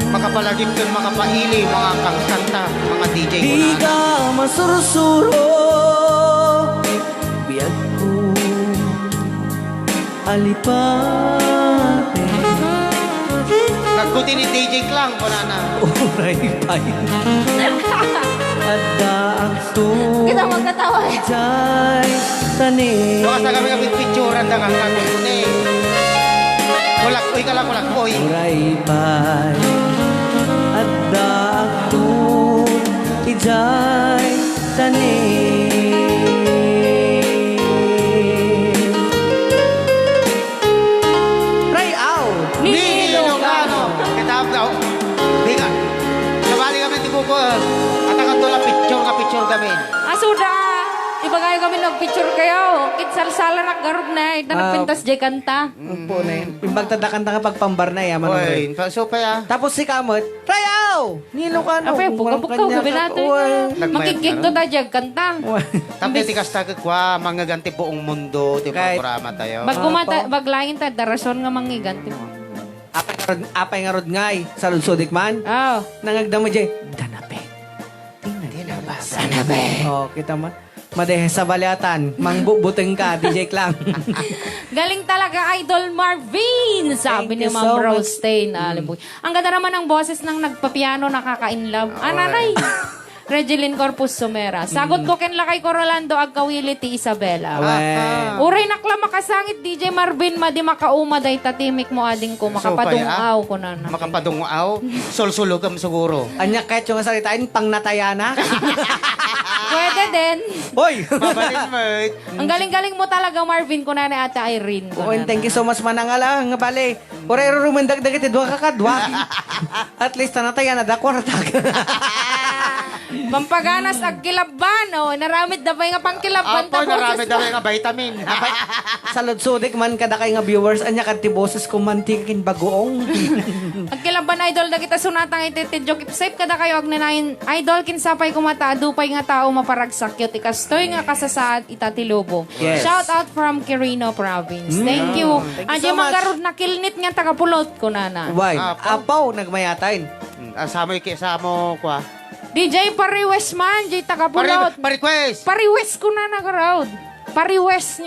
Makapalagim dun, makapaili, mga kanta, mga DJ ko di na. ka masursuro biyag ko alipate Nagkuti ni DJ Klang ko na. uray pay adda ang Kita magkatawa. jay tani Doon ka kami picturean na kang kami ko ni. Kulak, uy ka lang, kulak, uy. uray pay adda ang jay tani Ray out Ni Ilocano. Kitap daw. Di ka. Sabali kami ti Kuko. At ang tula picture kami. Asuda! Iba kayo kami nag-picture kayo. Kitsalsala naggarog na. Ito nagpintas jay kanta. po na yun yung pagtadakanta ka pagpambar na yaman Uy, pasupay ah. tapos si Kamot Rayaw Nilo ka no Ape, pukaw-pukaw gabi natin. Makikik to tayo jay kanta. Tapos ti kasta kwa mga ganti buong mundo. Ti Kahit- programa tayo. Baglayin tayo, darason nga mangiganti mo. apay nga rod ngay sa lulsudik man Oh. nangagda mo jay danape danape oh kita man madehe sa balyatan mangbubuteng ka DJ Klang Galing talaga, Idol Marvin! Sabi Thank ni you Ma'am so Rose much. Stain. Ang ganda naman ng boses ng nagpapiano, nakaka-inlove. Nanay! Regeline Corpus Sumera. Sagot ko ken lakay ko Rolando Agkawili ti Isabela. Uray nakla makasangit DJ Marvin madi makauma day tatimik mo ading ko makapadungaw ko na na. Makapadungaw. Solsulog kam siguro. anya kahit yung salitain pang natayana Pwede din. hoy Mabalin mo. Ang galing-galing mo talaga Marvin ko na ni Ate Irene. ko Oy, na thank you so much manangala nga bale. Ore rumendag dagiti duha ka kadwa. At least tanataya na da kwarta. Pampaganas ag kilabban oh. Naramid na ba nga pangkilabban Apo, narami daw yung vitamin. Sa lodsudik man kada kay nga viewers anya kadti boses ko mantikin bagoong. Ang kilabban idol na kita sunatang ititidyo safe kada kayo ag nanayin idol kinsapay kumata dupay nga tao maparagsak yun ikastoy nga kasasaad itatilubo. Yes. Shout out from Quirino Province. Thank you. Thank you Andiyan so much. magarod na kilnit nga tagapulot ko nana. Why? Apo. Apaw nagmayatain. Asamo mo kwa. DJ Pariwes man, J tagapulot. Pa-request. Pariwes ko na nagarod. Pariwes.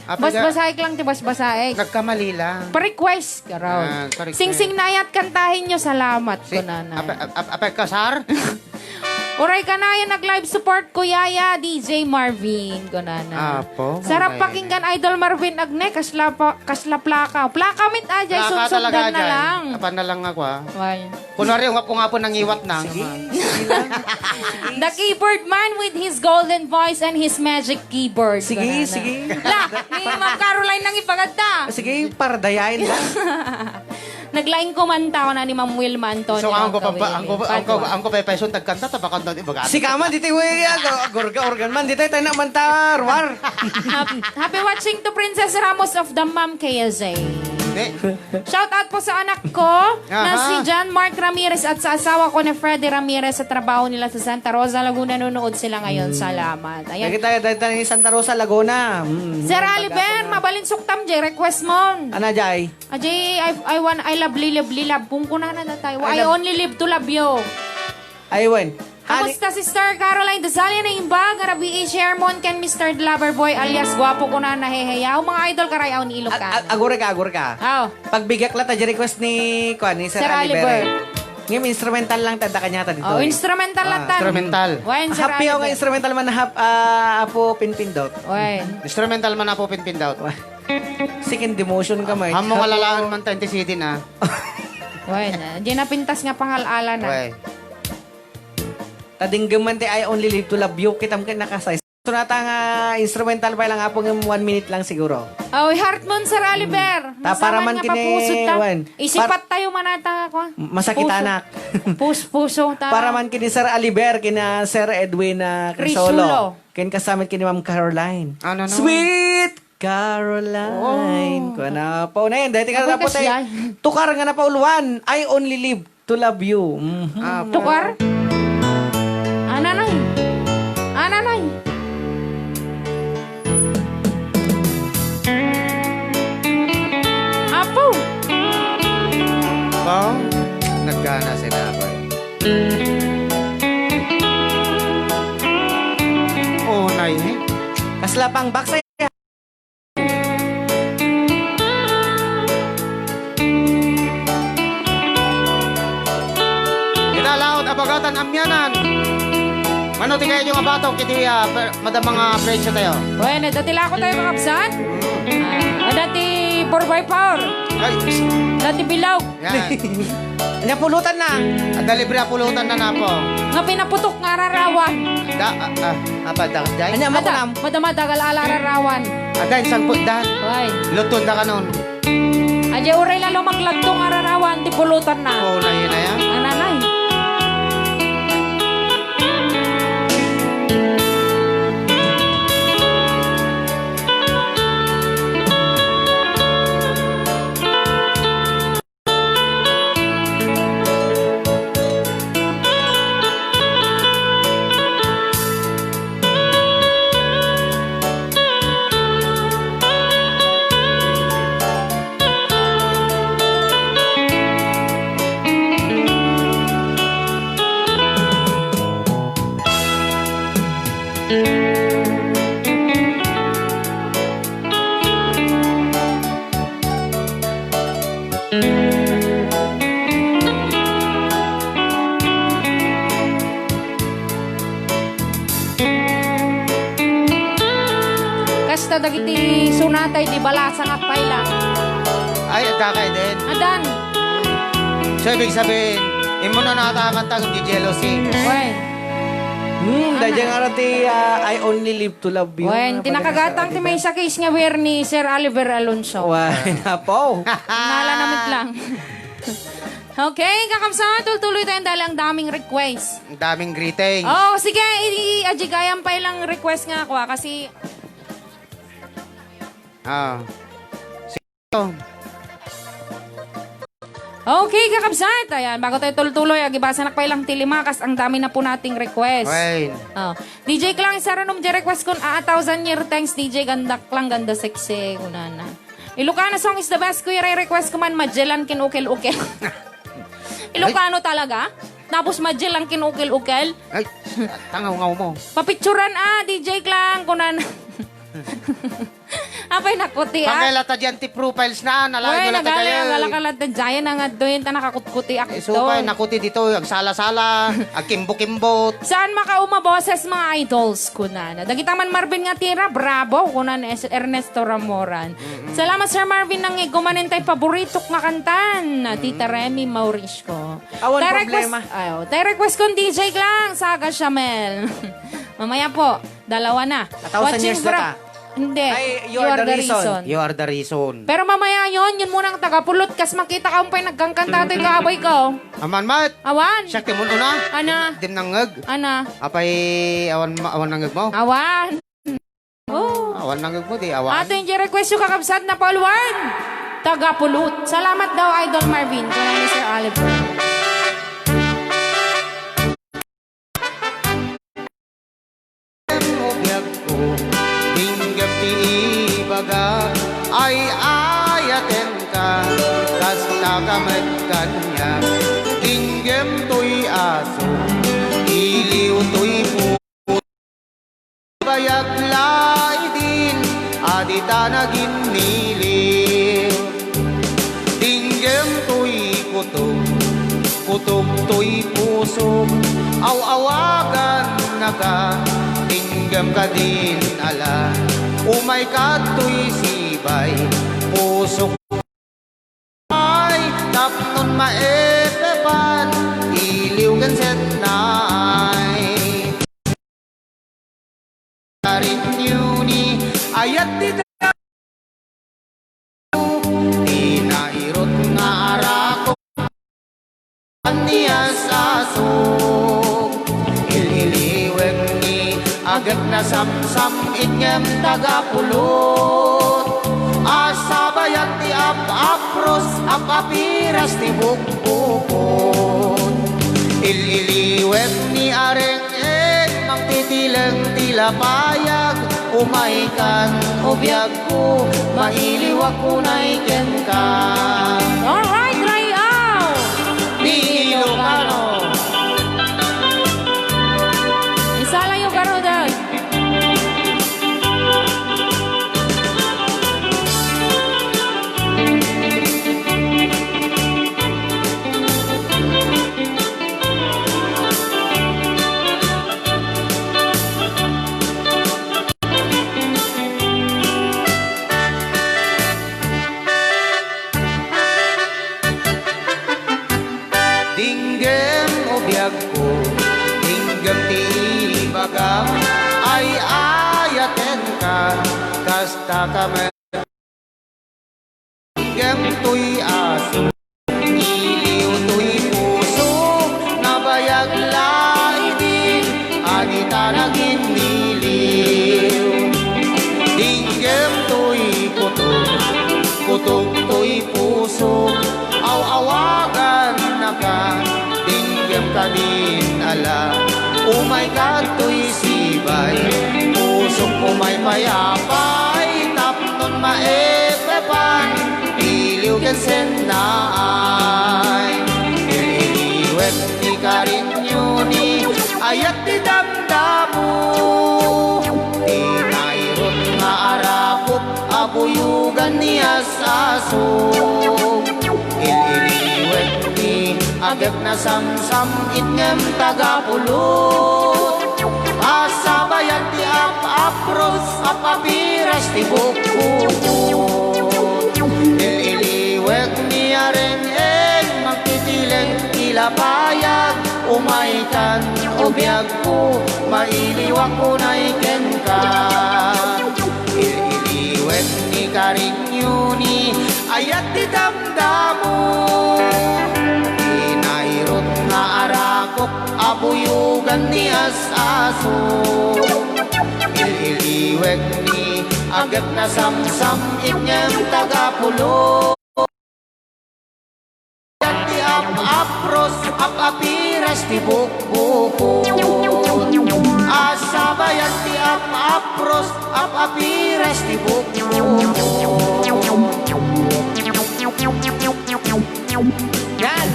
Apa Basbasaik lang ti basbasaik. Nagkamali lang. Pa-request ka raw. pa-request. Sing-sing nayat kantahin nyo, salamat ko na na. Apay kasar? Uray ka na yung nag-live support ko, Yaya, DJ Marvin ko na na. Apo. Sarap Okay. pakinggan, Idol Marvin Agne, kasla plaka. Plaka mit ajay, Plaka sunsundan na lang. Apan na lang ako ah. Why? Kunwari, yung nga po nang iwat na. The keyboard man with his golden voice and his magic keyboard. Sige, ko na na. sige. La, ni Ma'am Caroline nang ipaganda. Sige, para dayain lang. Naglaing kumanta ko na ni Ma'am Wilma Antonio. So, ang Padua. ko pa peso, tagkanta, tabakan na ibagat. Si Kama dito gorga organ man dito tayo na mantar war. Happy watching to Princess Ramos of the Ma'am KSA. Shout out po sa anak ko na Aha. si John Mark Ramirez at sa asawa ko na Freddy Ramirez sa trabaho nila sa Santa Rosa, Laguna. Nanonood sila ngayon. Salamat. Ayan. Lagi tayo dito ni Santa Rosa Laguna. Sir Aliber, mabalin suktam jay request mo. Ana jay? Ajay, I love love. Kung kuna na tayo. I I love- only live to love you. Aywan. Kamusta si Star Caroline Dazalia na imbag? Arabi Shermon ken Mr. Loverboy alias gwapo ko na naheheyaw. Mga idol karayaw ni Ilocano. Agura ka. Oh. Pagbigyak la ta request ni Sir Sir Aliber. Aliber. Ngayon instrumental lang tada kanya ta dito. Oh, instrumental lang tan. Instrumental. Wain, Sir Happy ako nga Aliber. instrumental man hap apo pinpindot. Wain. Instrumental man ako pinpindaw. Second demotion ka may. Hamo nga lalaan man 20 city na. Wain. Di napintas nga pangalala na. Okay. Tadinggaman te I only live to love you. Kitam ka nakasay. So natang instrumental pa lang apong 1 minute lang siguro. Oh, heart mo, Sir Oliver. Ta, para man Masama niya kini- papusot ta. wan. Isipat tayo manata ako. Masakit Puso. anak. Puso ta. Para man kini Sir Aliber, kina Sir Edwin Crisolo. Crisulo. Kin kasamit kini Ma'am Caroline. Ano, no? Sweet Caroline. Ko na po na yan. Dahil tingnan na Ako po kasi tayo. ay. Tukar nga na pa uluan. I only live to love you. Mhm. Tukar? Ananay. Ananay. Apo. Oh, nagkana sila ako. Oh, nay. Kasla pang baksa. Kinalaot abagatan amyanan. Manuti kayo yung abato, kiti madam mga presyo tayo. Bueno, dati lang ako tayo makapsan. Dati 4x4. Ay, Dati bilog. yan. Napulutan na. Dalibre pulutan na po. Nga pinaputok nga rarawan. Apa, day? Anya mo ko nam. Madamadagal alararawan. Aday, sang putdan. Ay. Lutun na ka nun. Adya uray lalo maglagto nga rarawan. Di pulutan na. Oh, na yun na yan. Ananay. Kasta dagiti sunatay di balasang akpay lang. Ay, adakay din. Adan. So, ibig sabihin, imo na nakatakanta kung di jealousy. Wen. Dahil nga rati, I only live to love you. Wen. Tinakagatang ti may sa case nga wer ni Sir Oliver Alonso. Why na po? Nala namit lang. Okay, kakamsa, tuloy tayo dahil ang daming request. Ang daming greeting. Oh, sige, i-ajigayan pa ilang request nga ako kasi Ah. Sige. okay, kakabsat. Ayan, bago tayo tuloy, agibasa na pa ilang tilimakas. Ang dami na po nating request. Wait. Oh. DJ Klang, isa rin request kun 1,000 year thanks DJ ganda klang ganda sexy kunana. Ilocano song is the best kuya request ko man Magellan kinukil-ukil. Ilocano talaga? Tapos Magellan kinukil-ukil. Ay, tangaw-ngaw mo. Papicturan DJ Klang kunana. Apay nakuti Pagkailata dyan ti profiles na, nalain mo lang nagaling ang tayo. alakalat na dyan ang doon ta nakakutkuti ako Supay, nakuti dito, ang sala-sala, ang kimbo-kimbot. Saan makauma boses mga idols kunan? Dagita man Marvin nga tira, bravo kunan Ernesto Ramoran. Salamat Sir Marvin nang igumanin tay paborito nga kantan. Tita Remy Maurisco. Awan Tay problema. Tay request kong DJ lang, Saga Shamel. Mamaya po, dalawa na. 1,000 years na ta. Hindi. Ay, you are the reason. You are the reason. Pero mamaya yun muna ang tagapulot. Kas makita ka umpay nagkangkanta ito yung kaabay ko. Aman mat, Awan. siya timun una. Ana. Dim nang ngag. Ana. Apay, awan nang ngag mo. Awan. Oh. Awan nang ngag mo, di awan. Ato yung request yung kakabsat na pauluan. Tagapulot. Salamat daw, Idol Marvin. Kaya ni Sir Oliver. Objag ko, hinggap ti ibaga, ay ayaten ka, kasta kamag kanya. Hinggam to'y aso, iliw to'y puto, bayag lay din, adita naging niliw. Hinggam to'y kutob, kutob to'y puso, aw-awagan na ka, tinggam ka din ala, umay ka to'y sibay, puso ay tapnon maepepan, iliw kan set nai. karinyuni ayat di tinairot nga arako niya sa asog ililiwag ni agad na samsam inyam tagapulot asabayan ti apros apapiras ti bukbukon ililiwag ni areng titilang tilapayag umaikan ubiyag ko mailiwag ko na iken ka Alright, Rayaw! di Ilocano Isa lang yung karodan. dinggem ubiyag ko dinggem ti bagam ay ayaten ka kasta kami dinggem tuy aso iliw tuy puso nabayag laibig anita naging niliw dinggem tuy kutok tuy puso aw-awagan na ka dinggem ka din ala umay ka tuy sibay pusong umay payapay tapnon maepepan iliw ken sennaay ililiwet ni karinyuni ayat ti damdamu tinairot nga arakop abuyugan niya sa asog ililiwet ni agad na samsam itngem tagapulot asabayan ti apros apapiras ti bukbukot ililiwet ni areng magtitileng tilapayag umaikan ubiyag ko mailiwag ko na iken ka ililiwet ni karinyuni ayat ti damdamu tinairot nga arakop abuyugan ni asaso ililiwet ni agad na samsam inyem tagapulo ti apros apapiras ti bukbukon asabayan ti apros apapiras ti bukbukon Yan!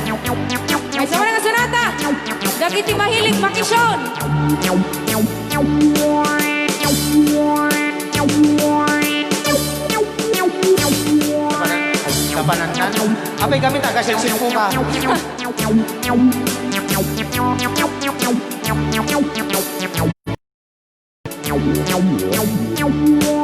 Ay, sa mga kasunata! Dagiti mahilig makisyon! kapanantan apay kami taga-silsil po ka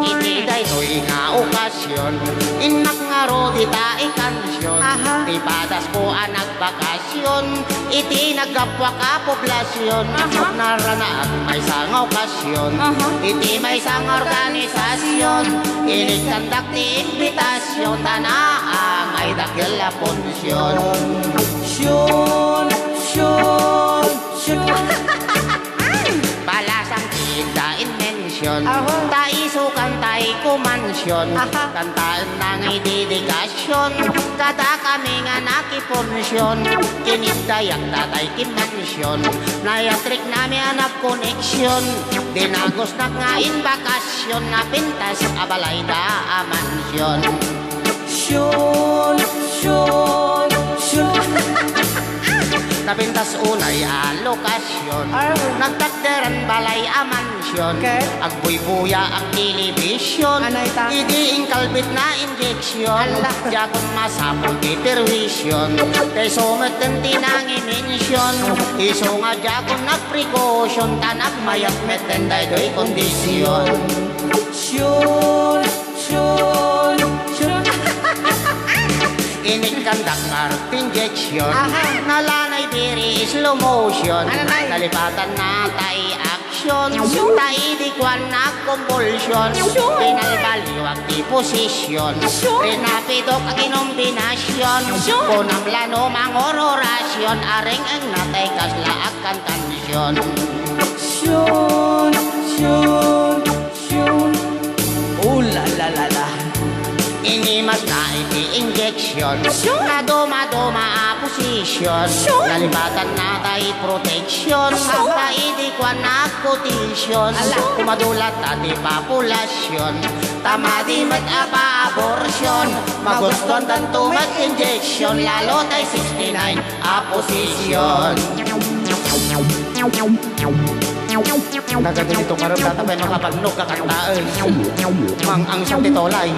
iti daytoy nga okasyon inak nga ro di tae kansyon ti padas ko anak bakasyon iti nagkapwa ka poblasyon naranaak may sang okasyon iti may sang organisasyon inikandak ti imbitasyon tanaang ay dakil la punsyon syon balasang tinda inmensyon taisukan tay kumansyon kantaan ng ididikasyon kada kami nga nakiponsyon kinigdayak tatay kimansyon nayatrik nami anak koneksyon dinagos na nga bakasyon na pintas abalay da amansyon syon napintas unay alokasyon nagtakderan balay amansyon agbuy-buya ang telebisyon idiing kalbit na injeksyon yakong masapol di perwisyon kay sumeten tinang imensyon iso nga yakong nagprekosyon tanak mayat meten day doy kondisyon syon inikandak art injection nalanay diri slow motion nalipatan na tay action kombinasyon. Taidikwan na kumbulsyon. Pinalbaliwag di posisyon. Rinapidok ang inombinasyon. Punang lano mangor orasyon. Aring ang natay kasla akan tansyon. Shun, shun, shun. Oh, la la la la. Inimas na iti-injection. Na duma-duma a posisyon. Nalipatan na tayo protection. Taidikwan na kotisyon. Kumadulat na di populasyon. Tamadimat a pa-abortion. Maguston tanto mag-injection. Lalo tayo 69 a posisyon. Nagaganito ka rin tatapay makapagnog kakantaan. Mang ang siyang titolay.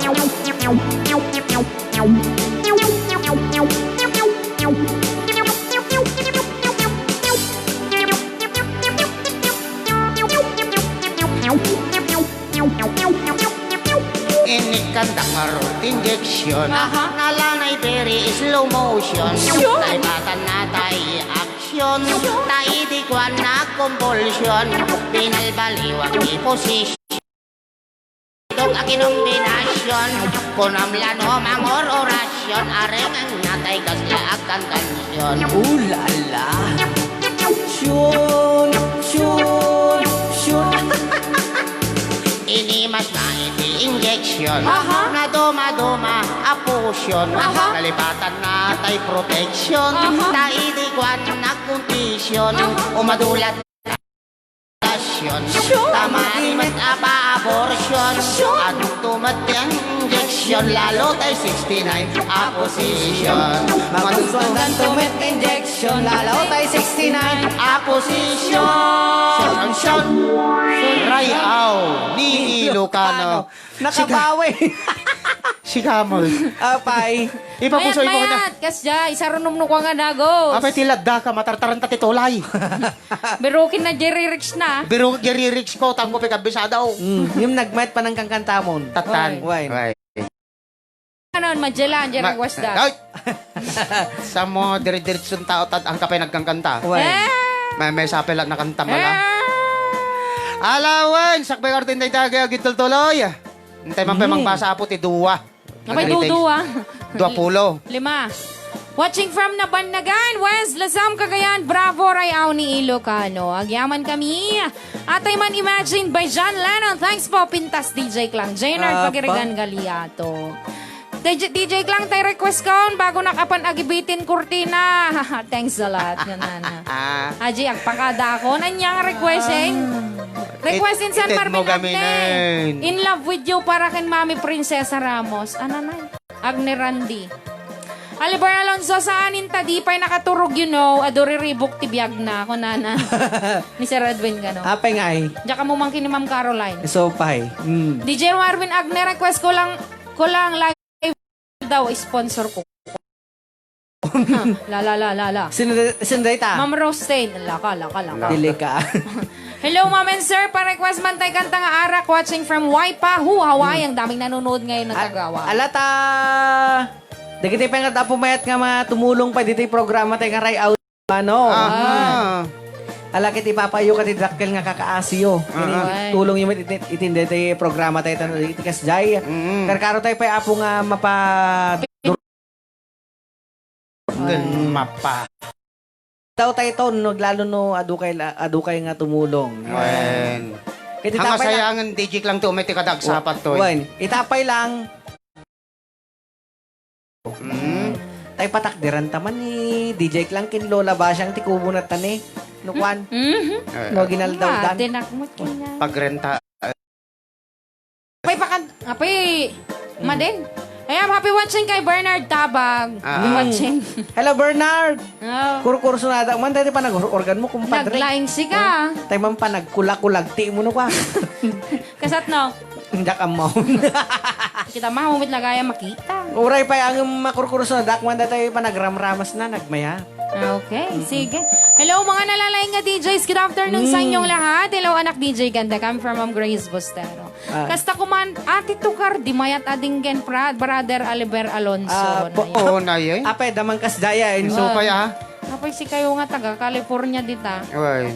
Inikandak nga root injection. Nalanay very slow motion. Naibatan na tayo action. Taidikwan na convulsion. Pinalbaliwag di position. Dok aking kombinasyon. Kunamlano mangor orasyon. Areng ang natay kasla akan kansyon. Oh, la la. Shun, shun, shun. Inimas na iti-injection. Na duma-duma a potion. Nalipatan na tayo protection. Taidikwan na kondisyon. Umadulat tamanimat a pa-abortion. Adong tumat yung injection. Lalo tayo 69 a posisyon. Magsusundan tumit injection. Lalaw tayo 69. A posisyon. Shon. Rayaw ni Ilocano. Nakabawi. Si Kamol. Apay. Ipapusoy mo na. Mayat, kasya, isarunom no ko nga dagos. Apay tilada ka, matartaran ta titulay. Berukin na Jerry Rich na. Biro Jerry Rich ko, tango pikabisadaw. Yung nagmayat pa ng kangkantamon. Tatan. Wine. Ano, Magellan, Jerry was that. Ay! Sa mo, dire-diretsun tao, ang kapay nagkangkanta. Wine. May sapelat na kanta mala. Alawan, sakbay kartin day tagay, gitultuloy. Hintay man pa mang basa po ti duwa. Napay dudu ah. 20. 5. Watching from Nabannagan, West Lasam, Cagayan, Bravo, Rayaw ni Ilocano. Agyaman kami. Atay man imagined by John Lennon. Thanks po, Pintas DJ Klang. Jaynard Pagirigan Galiato. DJ Klang, tayo request ko bago nakapan agibitin kurtina. Thanks a lot. Yan na. Haji, agpakada ako. Nanyang requesting. Request in San Ited mo Marmin kami Agne. nun. In love with you para kan Mami Princesa Ramos. Ano na? Agne Randy. Alibar Alonso, saan tadipay nakaturog, you know, adori ribok tibiyag na ako, nana. Ni Sir Edwin, gano. Apay nga ay. Diyan ka mumangkin ni Ma'am Caroline. So, pay. DJ Marvin Agne, request ko lang live daw, sponsor ko. La. Sinday ta? Ma'am Rostein. Laka. Dili ka. Hello, Ma'am and Sir. Pa-request man tayo kanta nga arak watching from Waipahu, Hawaii. Ang daming nanonood ngayon ng Tagawa. Alata. Dagiti pa nga pumayat nga mga tumulong pa dito yung programa tayo nga Rayaw. Ano? Ala kiti papayo kati dakkel nga kakaasiyo. Tulong yung itindi tayo programa tayo tanong itikas jay. Karkaro tayo pa apo nga mapa Mapa. daw tayo to lalo no adukay nga tumulong. Wen. Kiti Ang tapay lang. masayangan DJ lang to, may tikadagsapat to. Wen, itapay lang. Tay patakdiran taman ni DJ Klang kin Lola ba siyang tikubo na tani. Nukwan. No ginaldaw dan. Tinakmot ko na. Pagrenta. Apay, Maden. Ayan, happy watching kay Bernard Tabag. Happy watching. Hello Bernard. Oh. Kurkurso na da. Man dati pa nag-organ mo kumpadre. Naglaing si ka. Tay man pa nagkulak-kulag ti mo no ka. Kasat no. Hindi ka mo. Kita mahumit na gaya makita. Uray pa ang makurkurso na dak man dati pa nagramramas na nagmaya. Okay, sige. Hello mga nalalaing nga DJs. Good afternoon sa inyong lahat. Hello anak DJ Ganda. Kami from Ma'am Grace Bustero. Kasta kuman, ati tukar, di mayat adinggen brother Aliber Alonso. Oo na yun. Apay damang kas daya. So kaya, apay si kayo nga taga California dita. Uy.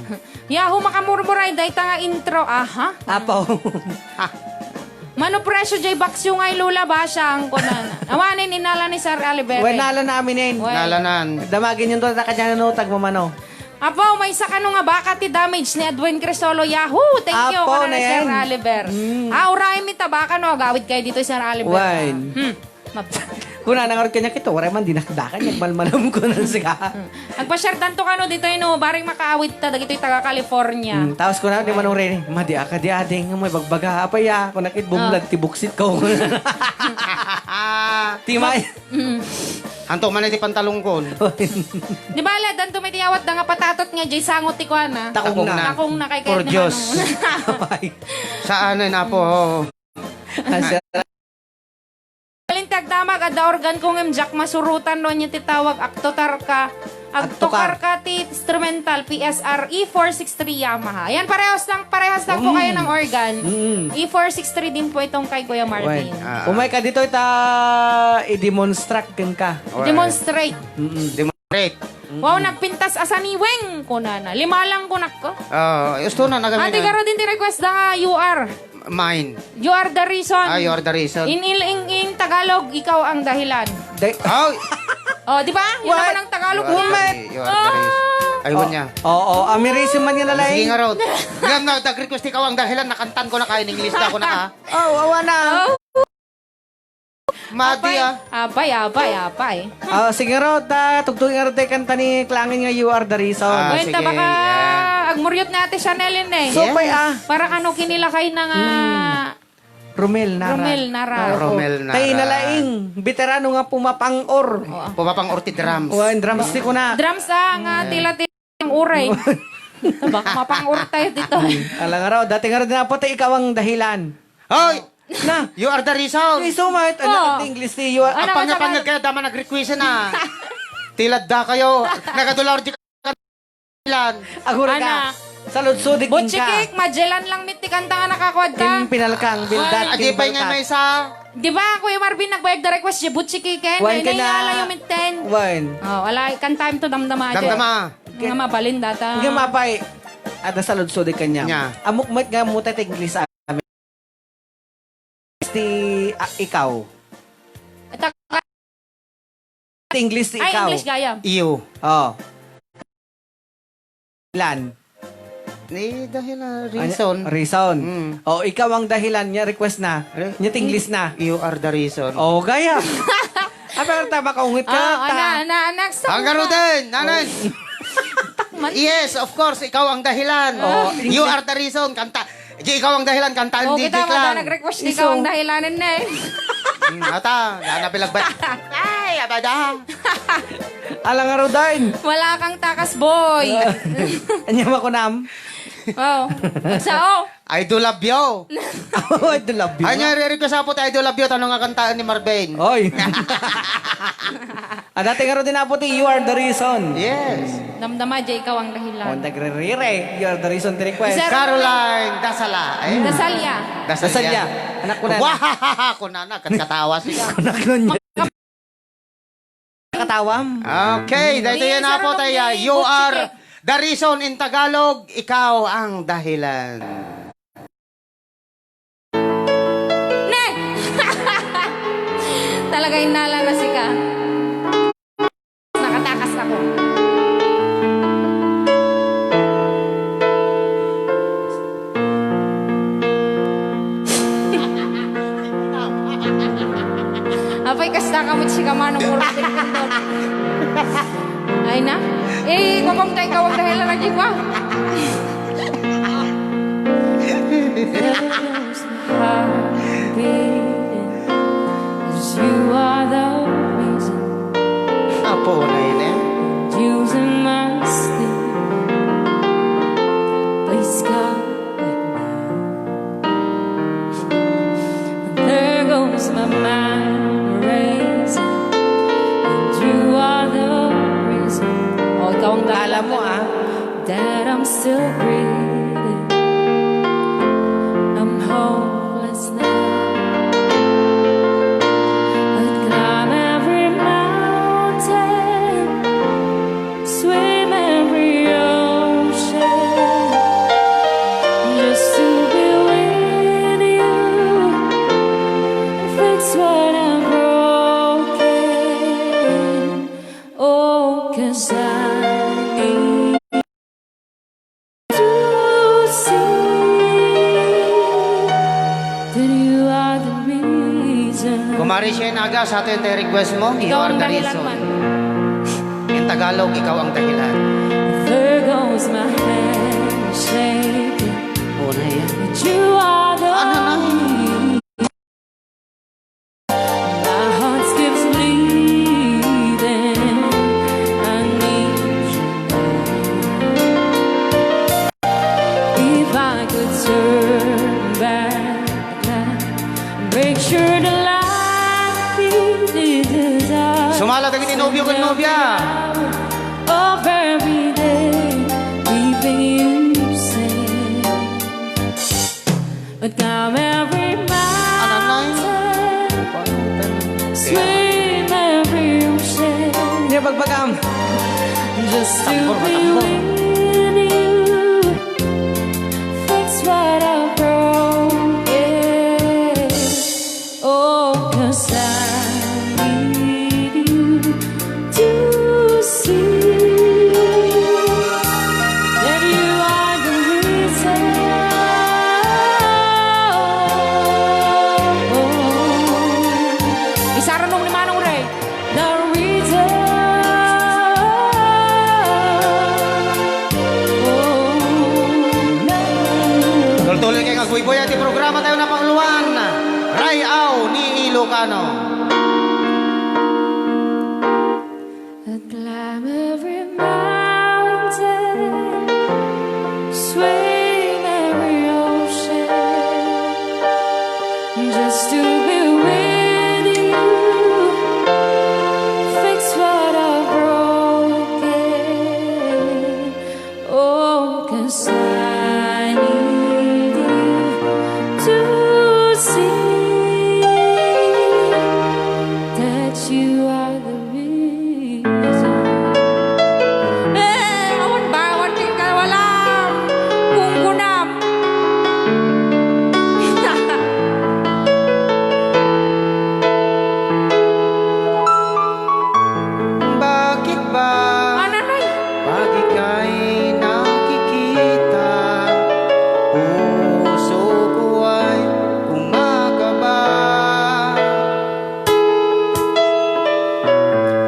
Yahoo makamurmuray day ta nga intro. Aha. Apo. Mano presyo jay baksyo nga ilula ba siya ang kunan. Awanin inala ni Sir Alibere. Well, nalo namin Well. Nalanan. Damagin yung doon na kanya no, tagmamano. Apo, may isa ka nga baka ti damage ni Edwin Crisolo. Yahoo! Thank you. Apo, Kana na na Sir yan. Aliber. Uray mi tabaka no. Gawid kayo dito Sir Aliber. Wine. Kuna nangarot kanya kito, wala man dinakdakan, nagmalmalam ko na siya. Agpa-share tanto ka no dito no. Baring makaawit ta. Dito taga California. Tapos ko na, di manong rin, madi aka di ading, may bagbaga, apaya, kung nakit bumlag, tibuksit ko. Timay. Hanto man iti pantalong kon. Di ba la, danto may tiyawat na nga patatot nga jay sangot ti ko na. Takong na. Takong na kay For kahit Diyos. Ay. Saan na po? Asa- Kalintag damag, ada organ kong imjak masurutan no niya titawag aktotar ka. Agtokar ka ti instrumental PSR E463 Yamaha. Ayan, parehas lang po kayo ng organ. E463 din po itong kay Kuya Marvin. Umay ka dito, i-demonstrate ka. Demonstrate. Demonstrate. Wow, nagpintas asaniweng ko na. 5 lang kunak ko. Gusto na Ate nagamit. garo din ti-request da UR. Mine. You are the reason. You are the reason. In Tagalog, ikaw ang dahilan. Oh, Oh, di ba? Yun What? naman ang Tagalog you niya. are the reason. Ayun niya. Oo, amirism man yan Sige nalay. nga raw. Gam na, nag-request ikaw ang dahilan. Nakantan ko na kayo. English na ako na ka. Oh, awa na. Madi Apay. Apay. Sige raw, tugtugin nga raw tayo kanta ni Klangin nga You Are The Reason. Kwenta sige, baka yeah. agmuryot na ate Chanelin eh. So, pay Para ano kinila kayo ng Romel Nara. Romel Nara. Tayo nalaing, veterano nga pumapangor. Pumapang orti drums. Wan, drumstick ko na. drums nga tila-tila ang uray. Baka mapang-ur tayo dito. Alam nga raw, dati nga raw dinapot, ikaw ang dahilan. Hoy! Na, You are the reason. hey, so much. Ano, English ni You Are... Ano, Apang-apang kaya dama nag-request na. Tilad da kayo. Nagadolar di kalan. Agura ka. Ana. Sa lutsudik ka. Butchikik, Magellan lang miti kanta nga nakakwad ka. Kim pinalkang, bildat, Adi pa nga may sa... Di ba, Kuya Marvin, nagbayag the request si Butchikiken? Wan ka na. Naiala yung minten. Wan. Oh, wala, kan time to damdama. Damdama. Nga mabalin data. Nga mapay. At nasa lutsudik ka niya. Nya. Amok mat nga mutat English sa amin. Ikaw. English Ay, ikaw. English gaya. Iyo. Oh. Ilan? Dahilan. Reason. Reason. Mm. Oh, ikaw ang dahilan niya, request na. Niya English na. You are the reason. Oh, gaya. Apa tama ka ungit ka? Next Ang garo din, nanan. Yes, of course, ikaw ang dahilan. Oh, You are the reason. Kanta. Ikaw ang dahilan, kantaan Oh, di kita lang. ba nag-request ikaw ang dahilanin na eh. Ata, gana pilagbat. Ay, abada. Alang nga raw din. Wala kang takas, boy. Anya makunam. Oh. Sao? I do love you. Oh, I do love you. Anya, re-request po tayo, I do love you. Tanong nga kantaan ni Marvin. Oy. Dati nga raw din apo You Are The Reason. Yes. Damdama, Jay, ikaw ang Oh, dahilan. nagre-re. You Are The Reason to request. Sir, Caroline Dasala. Ay, Dasalya. Dasalya. Anak ko na. Wahahaha ko na katawa siya. Anak ko niya. Katawam. Okay, dahil yan na po tayo. You are the reason in Tagalog. Ikaw ang dahilan. Ne! Talaga inala na si ka. Nakatakas ako. Apay kasta kamot si kamanong ulit doon. Ay na. Eh, kumam tayo kawag dahil lagi ko. There's my heart beating, 'cause you are the reason. Apo na yun eh. Using my sleep. Please come with me. There goes my mind racing, and you are the reason. Oh, ikaw ang Alam mo That I'm still breathing. I'm hopeless now. I'd climb every mountain, swim Marisha Naga, sa ato yung request mo. You Ikaw are ang the dahilan reason. man. In Tagalog, ikaw ang dahilan. There goes my hand shaking. Una yan. But you are the Ano na? My heart skips bleeding. I need you now. If I could turn back the clock, make sure the light faded out. Sumala tagit inobyo ko nobya. Of every day, keeping you safe. But come every mountain, swim every ocean, Hindi pagbagam. just to Tambor, be tambor. with you. Fix what I've broken. Oh, 'cause I need you to see that you are the reason. Isaranong ni Manong Ray. The reason. Tuloy-tuloy kayo ngagbuy-buy at programa tayo na pangluan. Rayaw ni Ilocano. I'd climb every mountain, swim every ocean, just to be with you. Fix what I've broken. Oh, 'cause I need you to see that you are the reason. Awan bawat ka walang kungkunam. Bakit ba Ananoy. pag ika'y nakikita, puso ko ay kumakaba?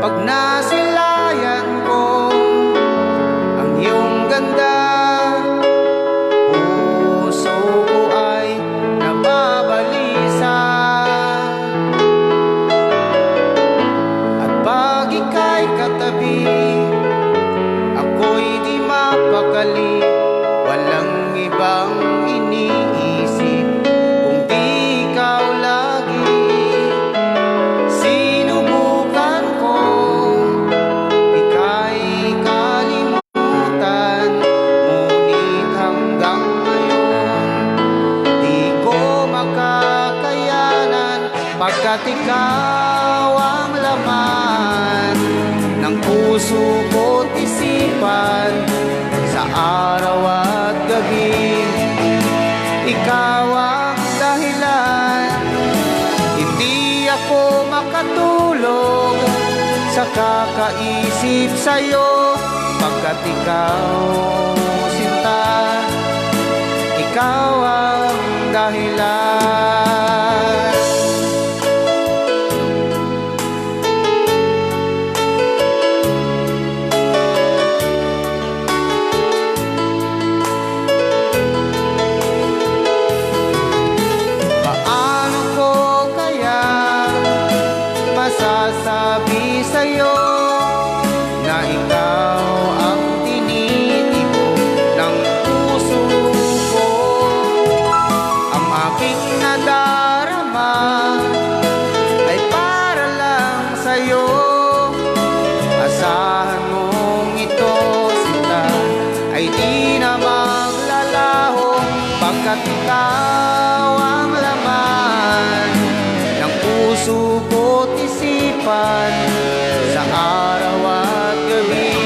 Pag nasilayan ko ang iyong ganda, puso ko ay nababalisa. At pag ika'y katabi, ako'y di mapakali. Walang ibang iniisip kung di ikaw lagi. Sinubukan ko, ika'y kalimutan. Ngunit hanggang ngayon, di ko makakayanan. Pagkat ikaw ang laman ng puso ko't isipan, sa araw at gabi. Ikaw ang dahilan, hindi ako makatulog sa kakaisip sa'yo. Pagkat ikaw, sinta, ikaw ang dahilan. Paano ko kaya masasabi sa'yo na ikaw ang tinitibok ng puso ko? Ang aking nadarama ay para lang sa'yo. Asahan mong ito, sinta, ay di na maglalaho. Pagkat ikaw ang laman ng puso ko't isipan, sa araw at gabi.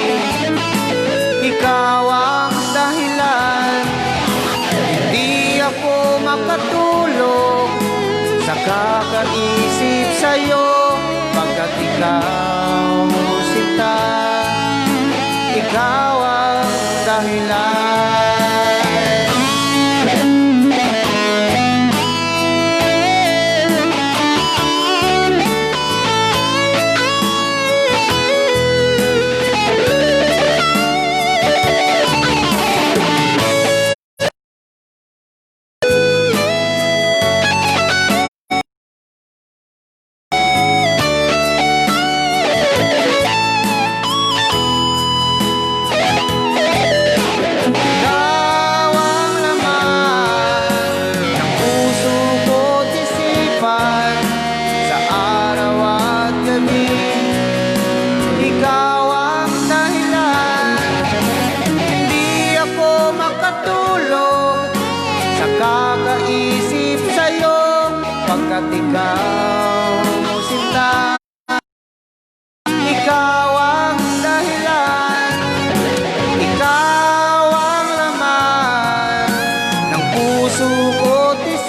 Ikaw ang dahilan, hindi ako makatulog sa kakaisip sa'yo. Pagkat ikaw, sinta, ikaw ang dahilan.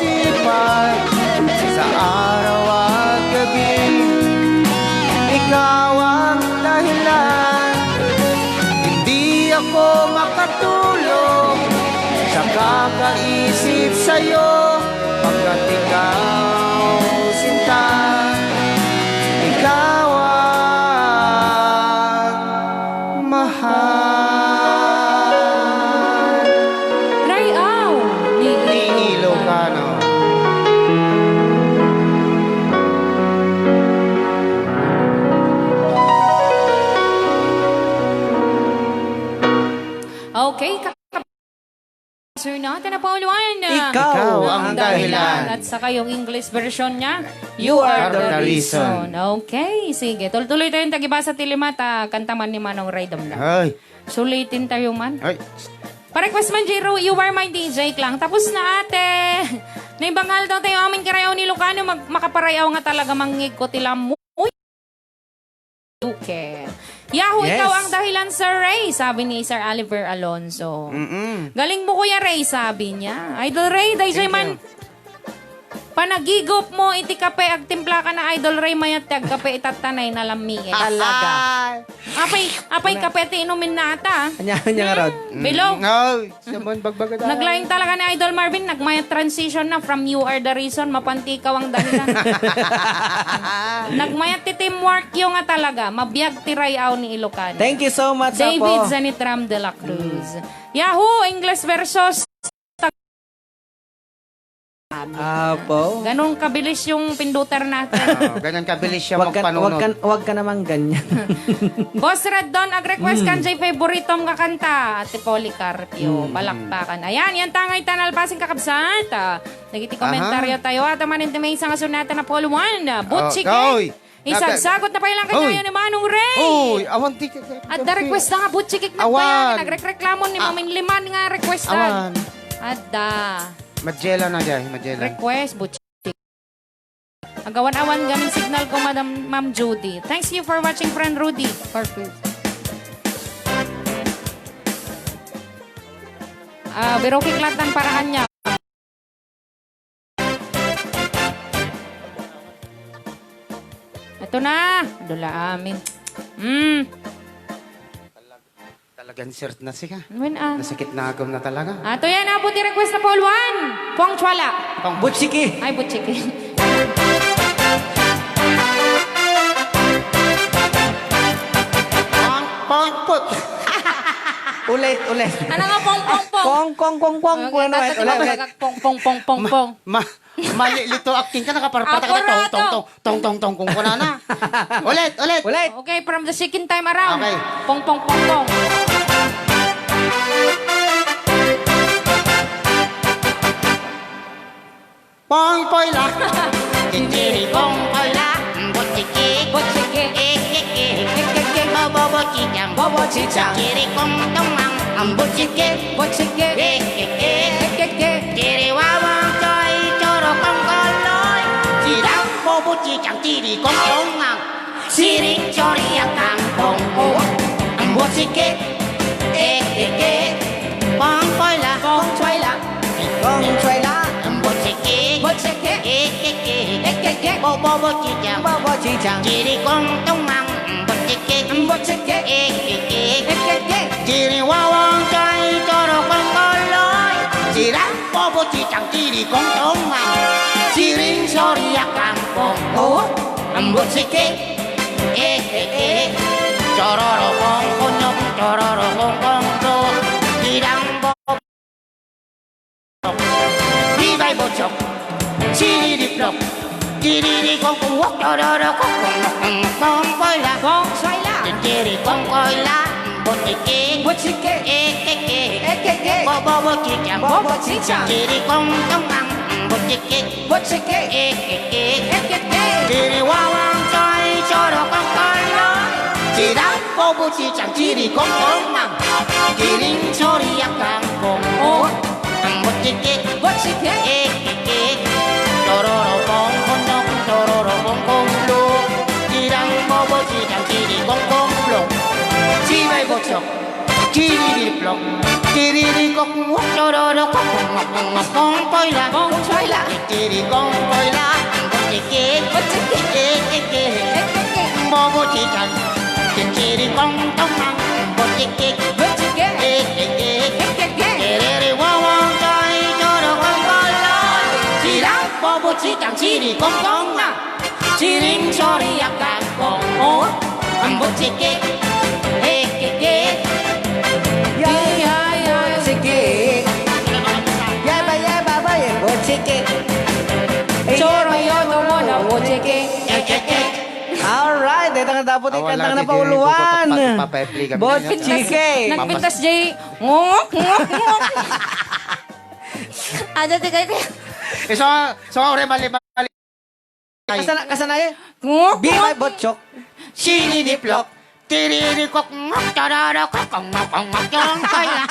isipan sa araw at gabi. Ikaw ang dahilan, hindi ako makatulog sa kakaisip sa'yo. Pagkat ikaw, sinta, ikaw ang mahal. Rayaw ni Ni Ilocano. Okay, Sir natin na Pauluan. Ikaw ang dahilan. At saka yung English version niya, You are the reason. Okay, sige. Tuloy tayong tagibasa tilimata. Kantaman ni Manong Ray Damdam. Ay, Sulitin tayo man. ay. Pa-request man, Jiro, you are my DJ lang. Tapos na, ate. Naibangal daw tayo amin karayaw ni Lucano. Makaparayaw nga talaga mangig ko tilam mo. Okay. Yahoo, Yes. ikaw ang dahilan, Sir Ray, sabi ni Sir Oliver Alonso. Galing mo, Kuya Ray, sabi niya. Idol Ray, dahil man, panagigop mo, iti kape, ag timpla ka na, Idol Ray, mayat tag kape, itatanay na lami. Talaga. Apay kape, ti inumin na ata. Anya nga, Rod. Below. Ay, saman bagbaga tayo. Naglaing talaga ni Idol Marvin, nagmayat transition na from you are the reason, mapanti ikaw ang dahilan. Nagmayat ti teamwork yung nga talaga, mabiyag ti rayaw ni Ilocano. Thank you so much, David Apo. Zanitram de la Cruz. Yahoo! English versus Apo. ganun kabilis yung pinduter natin. Oh, ganyan kabilis siya Wag ka magpanunod. namang ganyan. Boss Red Don, ag-request kan jay favoritom nga kanta. Ate Policarpio, palakpakan. Ayan, yan tangay tanal pasing kakabsat. Nagiti komentaryo tayo. At amanin ti may isang asunatan na Paul 1. Butchik oy. Isagsagot na pa ilang kanya ni Manong Ray. Uy, awan ti. At the-request na nga, butchikik na Awan. pa yan. Nagreklamo ni Mamin Liman nga requestan. Awan. Adda. Magela na dyan, magela. Request, butchik. Agawan-awan gaming signal ko, Ma'am Judy. Thanks you for watching, friend Rudy. Perfect. Biro kiklatan parahan niya. Ito na. Dula amin. Talagang shirt na siya. Nasakit Nasakit na agam na talaga. Ato yan, apo di request na Paul 1. Pong Chwala. Butsiki. Ay, butchiki. Pangpot. Ulit. Ano nga, pong. Kong. Ulit. Pong. Malilito acting ka nakaparapata ka Apurato. tong kung kuna na. Ulit. Okay, from the second time around. Okay. Pong. Pong poy la. Kinjiri pong poy la. Butiki. Butchiki. Bobo chichang. Bobo chichang. Kiri kong tomang. Butiki. Butchiki. Kiri wawang choy choro kong koloy. Sirang bobo chichang kiri kong tomang. Siring chori ang kampong. Butiki. Pong poy la. Pong Chwala. Kong Chway la. Butiki. Butchiki. Bobo chichang. Bobo chichang. Kiri kong tomang. Butiki. Butchiki. Kiri wawang choy choro kong koloy. Sirang bobo chichang kiri kong tomang. Siring chori ang kampong. Butiki. Chororo kong kunyong. Chororo kong kongso. Sirang bobo. Bibay bochok. Siririplok. Kiriri kong kuwak. Chororo kong kong koy la. Pong Chwala. Kiri kong koy la. Butiki. Butchiki. Bobo chichang. Bobo chichang. Kiri kong tomang. Butiki. Butchiki. Kiri wawang choy choro kong kolo. Sirang bobo chichang. Kiri kong tomang. Kiring chori ang kangkong. Butiki. Butchiki. Chororo kong kondong. Chororo kong konglo. Sirang bobo chichang. Kiri kong konglo. Sibay bochok. Chiririplok, chiririkok, chororokok, kong koila, Kong choila. chirikong koila, chikik, chikik, bobo chikan, chirikong tomang, chikik, Butchike. chikik, Kekeke. Kiriri wawang kai chorokong koila, chirang bobo chikang chirikong toma, chiring choriak kakong, ambok chikik, chikik. Sige. Yaba, baye, bochike. Choro yoto mo na butchike. Alright, ito nga dapat Ah, wala, ikantang na di- pauluan. di- papaipli kami Bochike. Nagpintas Jay. Ngok, ngok, ngok. Ada tiga ko. So, ore mali. Kasanaye? Ngok, Be ngok. my botchok. Sininiplok, tiririkok, tararokok, koila.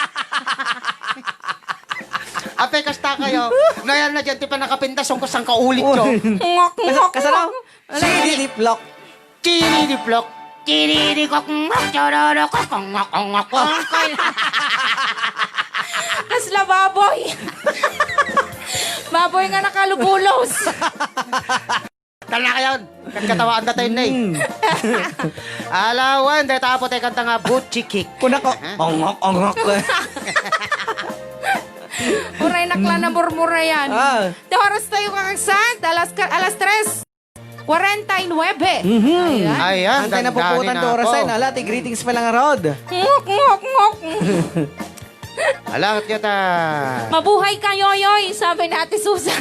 Ape, kasta kayo. Ngayon na dyan, di pa nakapintas kung kusang kaulit ko. Ngok, ngok. Kasanaw? Sininiplok. Sininiplok, tiririkok, tararokok, koila. Kasla baboy. Baboy nga nakalubulos. Tala kayo. Katawan na tayo na eh. Alawan, dahil tapos tayo kanta nga, butchikik. Kuna ko. Ongok. Muray nakla na murmura yan. Ah. Te oras tayo kakagsan. Alas 3. 49. Ayan. Ayan, Antay na puputan to oras ay nalati. Greetings pa lang Rod. Ngok, ngok, ngok. Alam kita. Mabuhay ka, Yoyoy, sabi ni Ate Susan.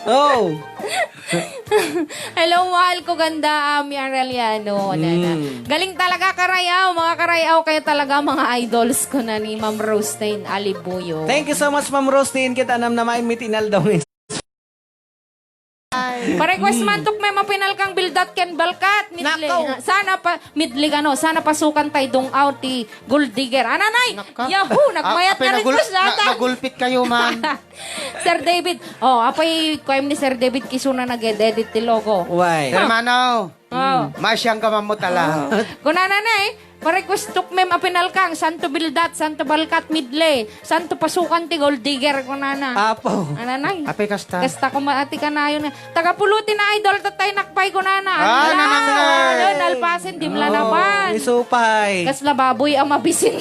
Oh. Hello, mahal ko ganda, Ami Arellano. Galing talaga karayaw. Mga karayaw kayo talaga, mga idols ko na ni Ma'am Rostein Alibuyo. Thank you so much, Ma'am Rostin. Kita nam na mitinal daw. Pa-request man tuk may mapinal kang bildat ken balkat midli. Nakaw. Sana pasukan tay dong out ti gold digger. Ananay. Yahoo, nagmayat na rin ko sa Nagulpit kayo, man. Sir David. Oh, apay kuem ni Sir David Kisuna nag-edit ti logo. Why? Hermano, Oh. masyang ka mamutala. Kunananay, pa-request tuk may mapinal kang santo bildat, santo balkat midli, santo pasukan ti gold digger kunana. Apo. Ananay. Ape kasta. Kasta ko maati ka na yun. Tagapulutin na idol tatay nakpay ko na na. Ah, nanangay. Nalpasin, dimla naman. Isupay. Kasla baboy ang mabisin.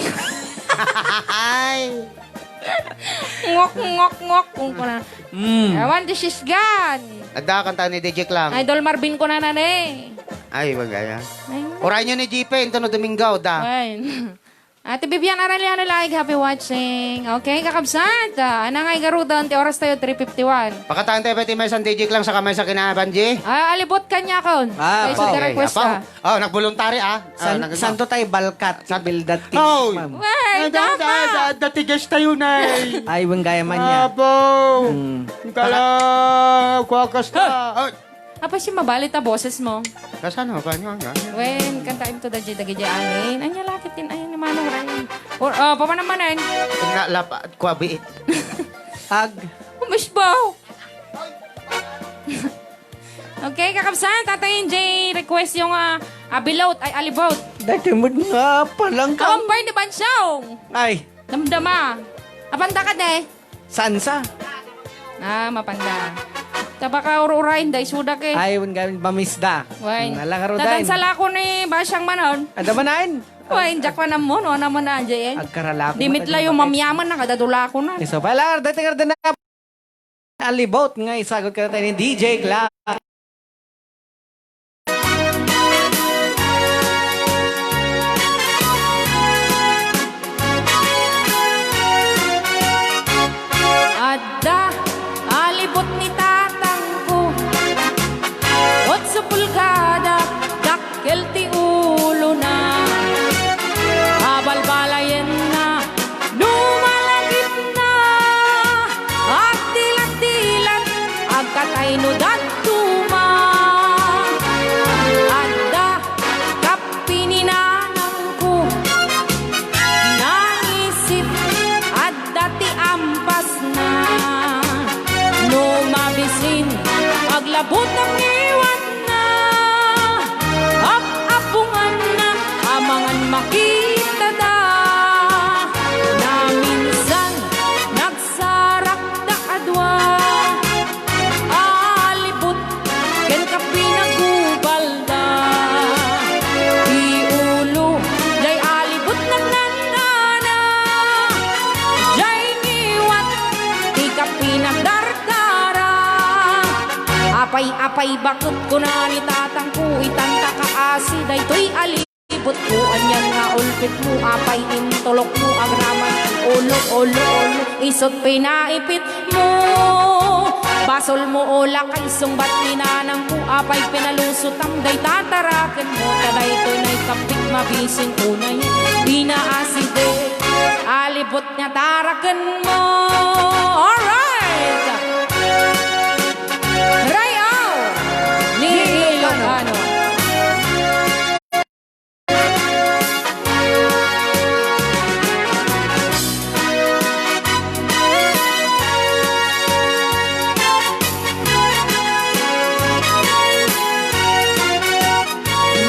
Ay. Ngok, ngok, ngok. Kung ko na. Ewan, this is gone. Nagdakan tayo ni DJ Klang. Idol Marvin ko na na eh. Ay, wagaya. Ay, Oray nyo ni Jipe, ito no Domingo, da. fine. Ate Vivian Arellano like, happy watching. Okay, kakabsat. Anangay garudan, ti oras tayo, 3:51. Pakataan tayo pati may isang DJ Klang sa kamay sa kinaaban, G. Alibot kanya ko. Ah, Ay, pa. so, request ka. Oh, nagbuluntari, ah. Santo tayo balkat. Sa bildat. Oh. Ma'am. Well, dapat. Datigas tayo na. Ay, wang gaya man niya. Abo. Kala, kuwakas ka. Apa si mabalit na boses mo? Kasano ba nyo? When kantain to the dagay anin, anya lakit din ayan ni Manong Ryan. Or papa naman ay. Lapa, kwabiit. Ag. Umisbaw. Okay, kakabsan, Tatay J, request yung abilot ay alibot. Dati mo nga palang ka. Kampay ni Bansyong. Ay, Damdama. Apanda ka de. sansa. Mapanda. Tabaka ur-urain, day sudak eh. Ay, wang gaya pamisda. Wain. Nalangaro Dadan din. sa lako ni Basyang Manon. Ada manain. Wain, jak pa naman, o naman na dyan eh. Agkarala ko. Dimitla yung mamyaman na kadadula ko na. So, pala, dati nga na alibot nga isagot ka tayo ni DJ Clark. Adda, alibot ni tatang ko. Ot sa pulgada, dakkel ti ulo na. Abalbalayen na, lumalagip na. At dilat-dilat, agkatay no datuma. Adda, kapininanang ko. Naisip at dati ampas na Numabisin Paglabot ang iwan na Apungan na Amangan makita Apay-apay bakit ko na ni tatang ko itanta kaasi daytoy alibot ko anyan nga ulpit mo apay intulok mo agraman ulo isot pinaipit mo basol mo ola kay sumbat ni nanang ko apay pinalusot ang day tataraken mo kaday to'y nay kapit mabising unay binaaside alibot nga taraken mo. Alright! Rayaw ni Ilocano.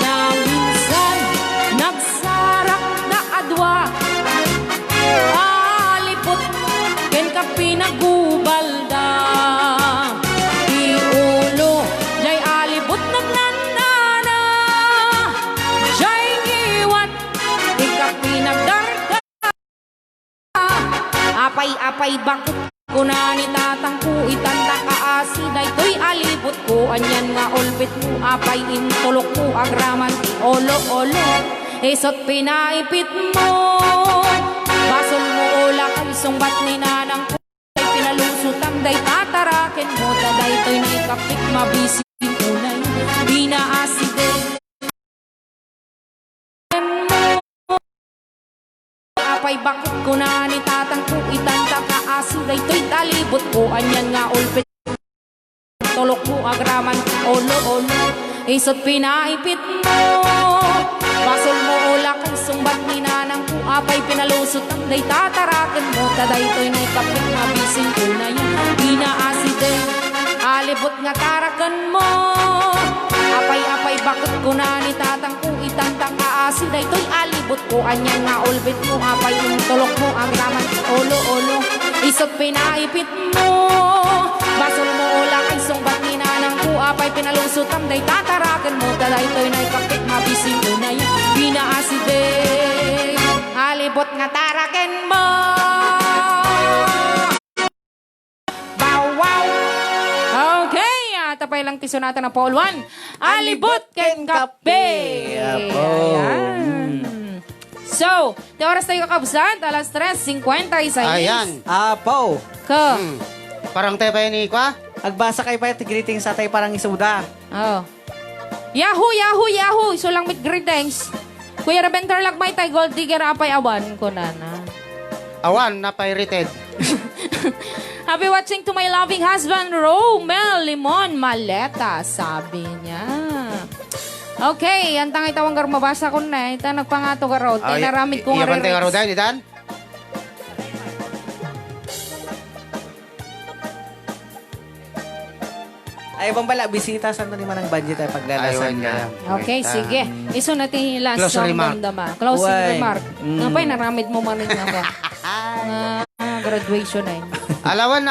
Na minsan nagsarak na adwa alipot ken ka pinagubalda di ulo jay alibot nagnanana jay giwat di ka pinagdarga apay bakit ko na ni tatang ko itanda kaasi daytoy alibot ko anyan nga ulbit mo apay intulok mo agraman olo isot pinaipit mo basol mo ola kay sumbat ni nanang ko ay pinalusutan day tataraken mo taday to'y naikapit mabising unay binaaside apay bakit ko na ni tatang ko itanta kaasi daytoy talibot ko anyan nga ulpit tulok mo agraman olo isot pinaipit mo basol mo ola kay sumbat ni nanang ko apay pinalusot ang day tataraken mo taday to'y naikapit mabising unay binaaside alibot nga taraken mo apay bakit ko na ni tatang ko itanta kaasi daytoy alibot ko anyan nga ulbit mo apay intulok mo agraman olo isot pinaipit mo basol mo ola kay sumbat ni nanang ko apay pinalusot ang day tataraken mo taday to'y naikapit mabising unay binaaside alibot nga taraken mo. Wow. Okay, tapay lang tiso natin ng Paul 1. Alibot ken kape. Ayan. So, di oras tayo kakabsat, alas 3:56. Ayan. Apo. Ka. Parang tayo pa yun ni Kwa? Agbasa kay pa greeting sa tay parang isuda. Oh. Yahoo! So lang with greetings. Kuya Rebenter Lagmay tay gold digger apay awan ko na. Awan na pirated. Happy watching to my loving husband, Romel Limon Maleta, sabi niya. Okay, ang tangay tawang mabasa ko na. Ito nagpangato ka raw. Naramid ko nga rin. Iyabante ka raw dahil, Idan? Ay, bambala, bisita sa ni manang budget ay paglalasan Ayun, ka. Okay, sige. Iso natin yung last Closing song remark. damdama. Closing Uy. remark. Ngapay, naramid mo man rin nga ba? Graduation na yun. Alawan,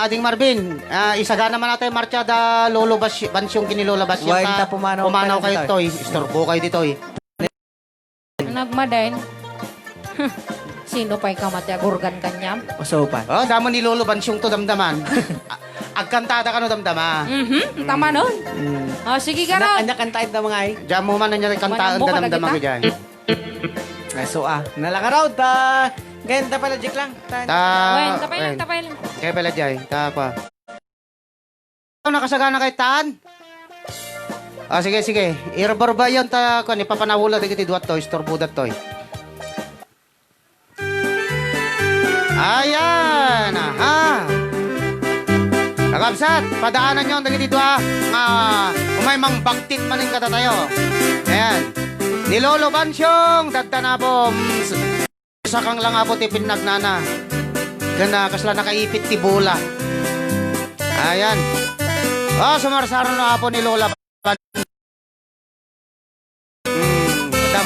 Ading Marvin, isagana naman natin marcha da lolo bansyong kinilola basyong Huwag ta pumanaw kayo kayo toy. Istorbo kayo dito eh. Nagmadain. Sino pa'y kamatya? Gurgan kanyam? Usopan. Oh, damo ni lolo bansyong to damdaman. Agkantada ka no damdama. Tama nun. Oh, sige ka raw. Anya kantaid na mga ay. Diyan mo man na niya kantaan Manambo da ka na damdama ko kita? dyan. Ay, so nalakaraw ta. Ganda pala, Jik lang. Wen, tapay lang. Kaya pala dyan, pa. Nakasagana kay Tan? Sige. Irbarba yan ta, kung ipapanawula digiti duwat to, istorbudat to. Ayan, aha. Kakabsat, padaanan nyo, digiti duwa, umay mang bagtit maning kata tayo. Ayan. Nilolo Bansyong, dagta po, sakang lang apo ti pinagnana. Gana kasla nakaipit ti bola. Ayan. Sumarsaro na apo ni Lola. Pada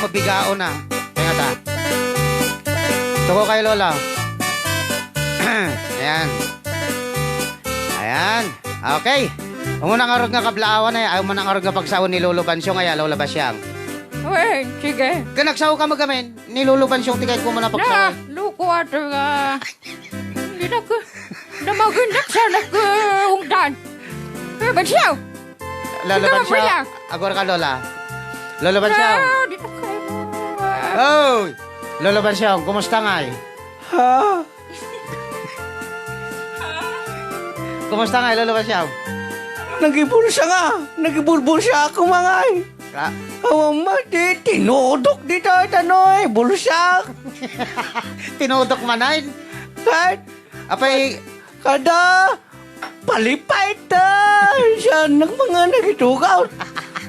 mabigao na. Kaya ta. Tuko kay Lola. Ayan. Okay. Umunang arog nga kablaawan na ayaw man ang arog nga pagsawon ni Lolo Bansyong ay Lola Basyang. Wen, sige. Kanagsaw ka magamin ni Lolo Bansyong tikay ko muna pagsawon. Luko ato nga. Hindi na ko. Namagundak sa nag-ungdan. Ba't siya? Lolo Ikaw, Bansyang. kuya. Agor ka, Lola. Lolo Bansyang. Ah, dito kayo. Oh! Lolo Bansyang, kumusta nga eh? Ha? Kumusta nga eh, Lolo Bansyang? Nagibulsa nga. Nagibulbulsa ako mga ay. Ah, Awang mati, tinudok dito tanoy, bulsak. tinudok manain. Kahit Apay, kada palipay ta siya ng mga nagitugaw.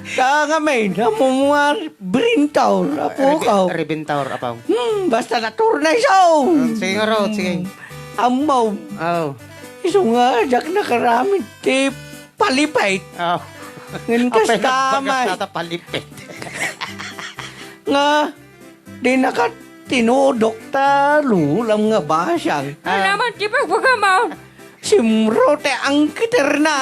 Kaya nga may namumuha brintaw, apukaw. Ribintaur, apaw. Basta natur na siya. Sige nga, Rod, sige. Amaw. Oh. Iso nga, jak nakaramid, ti palipay. Oh. Ngayon kas Apay, damay. nagbagas nata palipit. Nga, di nakatinudok ta, lulam nga ba siyang. Ano naman, di pagpagamaw. Simrote ang kiter na.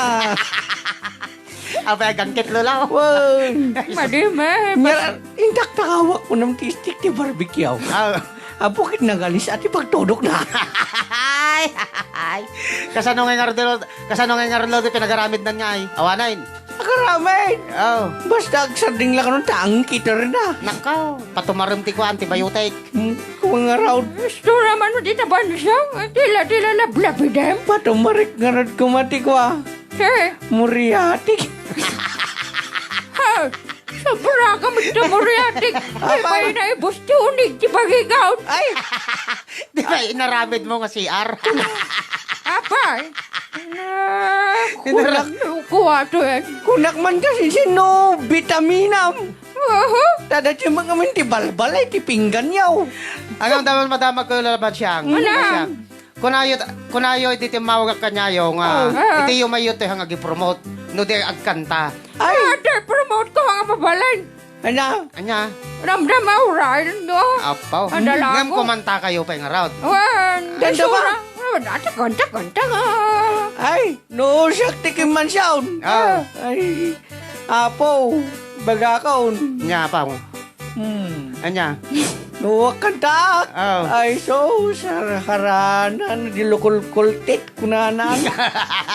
Apay, gangkit, Lola. Wan. Madime. Meron, indak takawak ko ng tistik ti barbecue. Oh. Apukit nagalis at ipagtudok na. Ay! Kasano nga nga rin, Lodi, pinagaramid na niya ay. Awanain. Akaramay. Oh. Basta agsarding lang kanong taang kiter na. Nakaw, patumarim ti ko antibiotic. Kung nga raw, Gusto naman mo dito ba siya? Tila lablabidem. patumarik nga rin kumati ko ah. Sir, Muriatik. ha? Sobra ka magtamuriatik. Ay, may naibos tunig, di pagigaw. Ay, Di ba, inaramid mo nga si R? Apay. Kulang kuha to eh. kunak man kasi sino, vitaminam. Tada siya mga minti balbalay, ti pinggan yaw. Hanggang dapat madamag ko lalaban siyang. Wala. Kunayo iti timawag ka kanyayo nga. Iti yung mayo ito hanggang i-promote. No di agkanta. Ay, Ate, promote ko ang mabalan. ana, Anya? Ramdam auray no. Apaw. Andala Ngam ko. kumanta kayo pa nga raw. Wan, Ganda ba? Dati kanta nga. ay, no, sakti man siyaw. Oh. Ay, apo, bagakaon. Anya pa mo. Anya? No, kanta. Oh. Ay, so, saraharanan, dilukul-kultit, kunanan.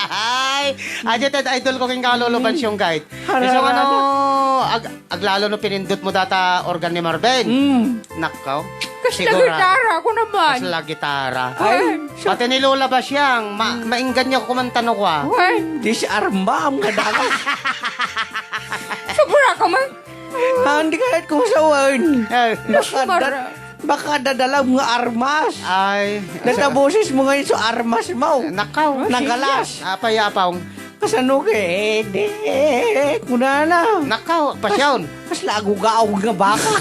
Ay! Adyo ted idol ko king kaluluban siyong guide. Harara. Isang ano, aglalo no pinindot mo data organ ni Marben. Nakaw. Kasi gitara ko naman. Kasla gitara. Ay, Pati ni Lola ba siyang? Mainggan niya ko kumantano ko ah. Wan, disarmbam nga dagat. sobra ka man. Hindi kahit kung sawan. Nasmara. Baka dadala mga armas. Ay. Nataboses mo ngayon sa armas mo. Nakaw. Nagalas. Apay apaw. Kasano ke, kunana. Nakaw. Pasyon. Kas lagugaw nga baka.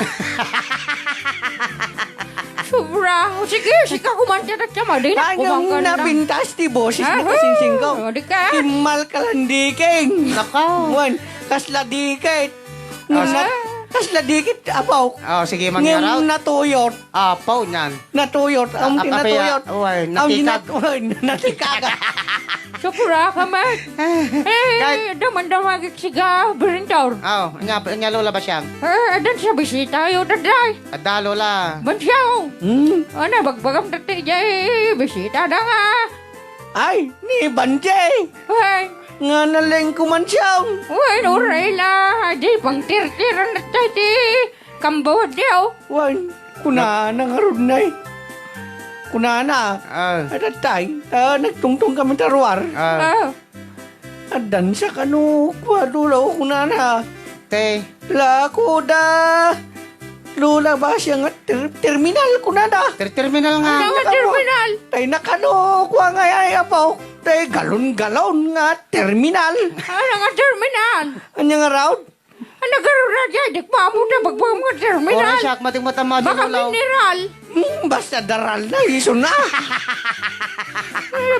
Sobra. Sige, sika kumanta na siya. Madi na Hanggang kumangkan na. napintas ti boses mo kasing ko. Di ka. Kimal kalandiking. Nakaw. Wan, kasla dikit. Ah, Kasla dikit, apaw. Oh, sige mangyaraw. Ngem natuyot. Apaw niyan. Natuyot. Ang Apay, tinatuyot. uy, Ang natikag. natikag. Sobra ka man. Kahit- Daman-damagit siga. Birintaur. Oh, anya Lola ba siyang? Adan siya bisita. Yung daday. Adda Lola. Bansyaw. Hmm. Bagbagam dati jay. Bisita na nga. Ay, ni Banjay. Ay. Nga naleng kumansyaw. Uy, nuray la. Di pang tir-tiran na tayo di. Kambawad diyaw. Wan, kunana nga ron na eh. Kunana. Ah. Adatay, nagtungtong kami tarwar. Ah. Adan sa kanu, kwadulaw kunana. Te. La ko da. Lula ba siya nga terminal kunana. Terminal nga. Ano nga terminal? Tay nakano, kuha nga ay apaw. Tay galon-galon nga terminal. Ano nga terminal? Anya nga raw? Ano gano'n na dyan? Di pa mo na bagbang mga terminal. Ora siya mating matama Baka Lolaw. mineral. Basta daral na, iso na.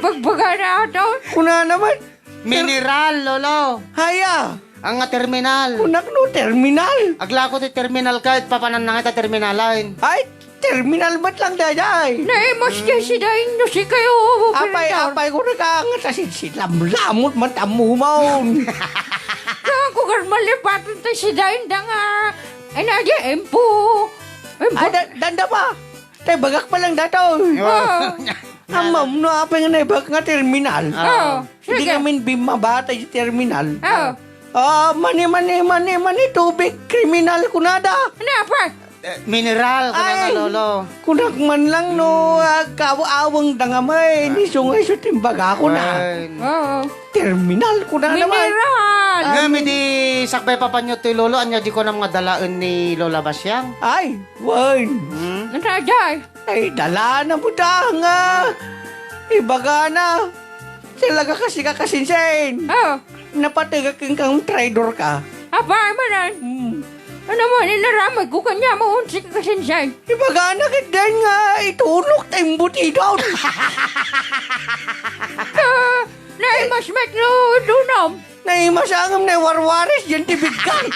Bagbaga na ito. Kuna naman. Mineral, Lolo. Haya, Ang nga terminal. kunak no terminal. Aglako ti terminal kahit papanan na kita terminalain. Ay, terminal ba't lang daday? Naimas niya si Daing no si kayo. Apay ko na ka nga sa lamlamot matamumaon. Kaya ko garmalipatan tayo si Daing da nga. Ay na di, empo. Ay, danda pa. Tay bagak pa lang dato. Amam no apay nga naibag nga terminal. Oh, Hindi sige. kami bimabata yung terminal. Oh, Mani, tubig, kriminal kunada. Ano, pa? Mineral, kaya Ay. nga, lolo. Kunak man lang no, kawaawang dangamay, ni sungay sa timbaga ko na. Ay. Oo. Terminal ko na naman. Mineral. Nga, may di sakbay pa pa nyo ti lolo, anya di ko na mga dalaan ni Lola Basyang. Ay, wan. Nantajay. Ay, dala na mo nga. Ibaga na. Talaga kasi kakasinsin. Oo. Napatigaking kang traidor ka. Apa, manan. Ano mo, ninaramay ko kanya mo unsik kasinsan. Ibaga na kitan nga, itulok tayong buti doon. Naimasmet no dunom. Naimasangam na warwaris, yan tibigkan.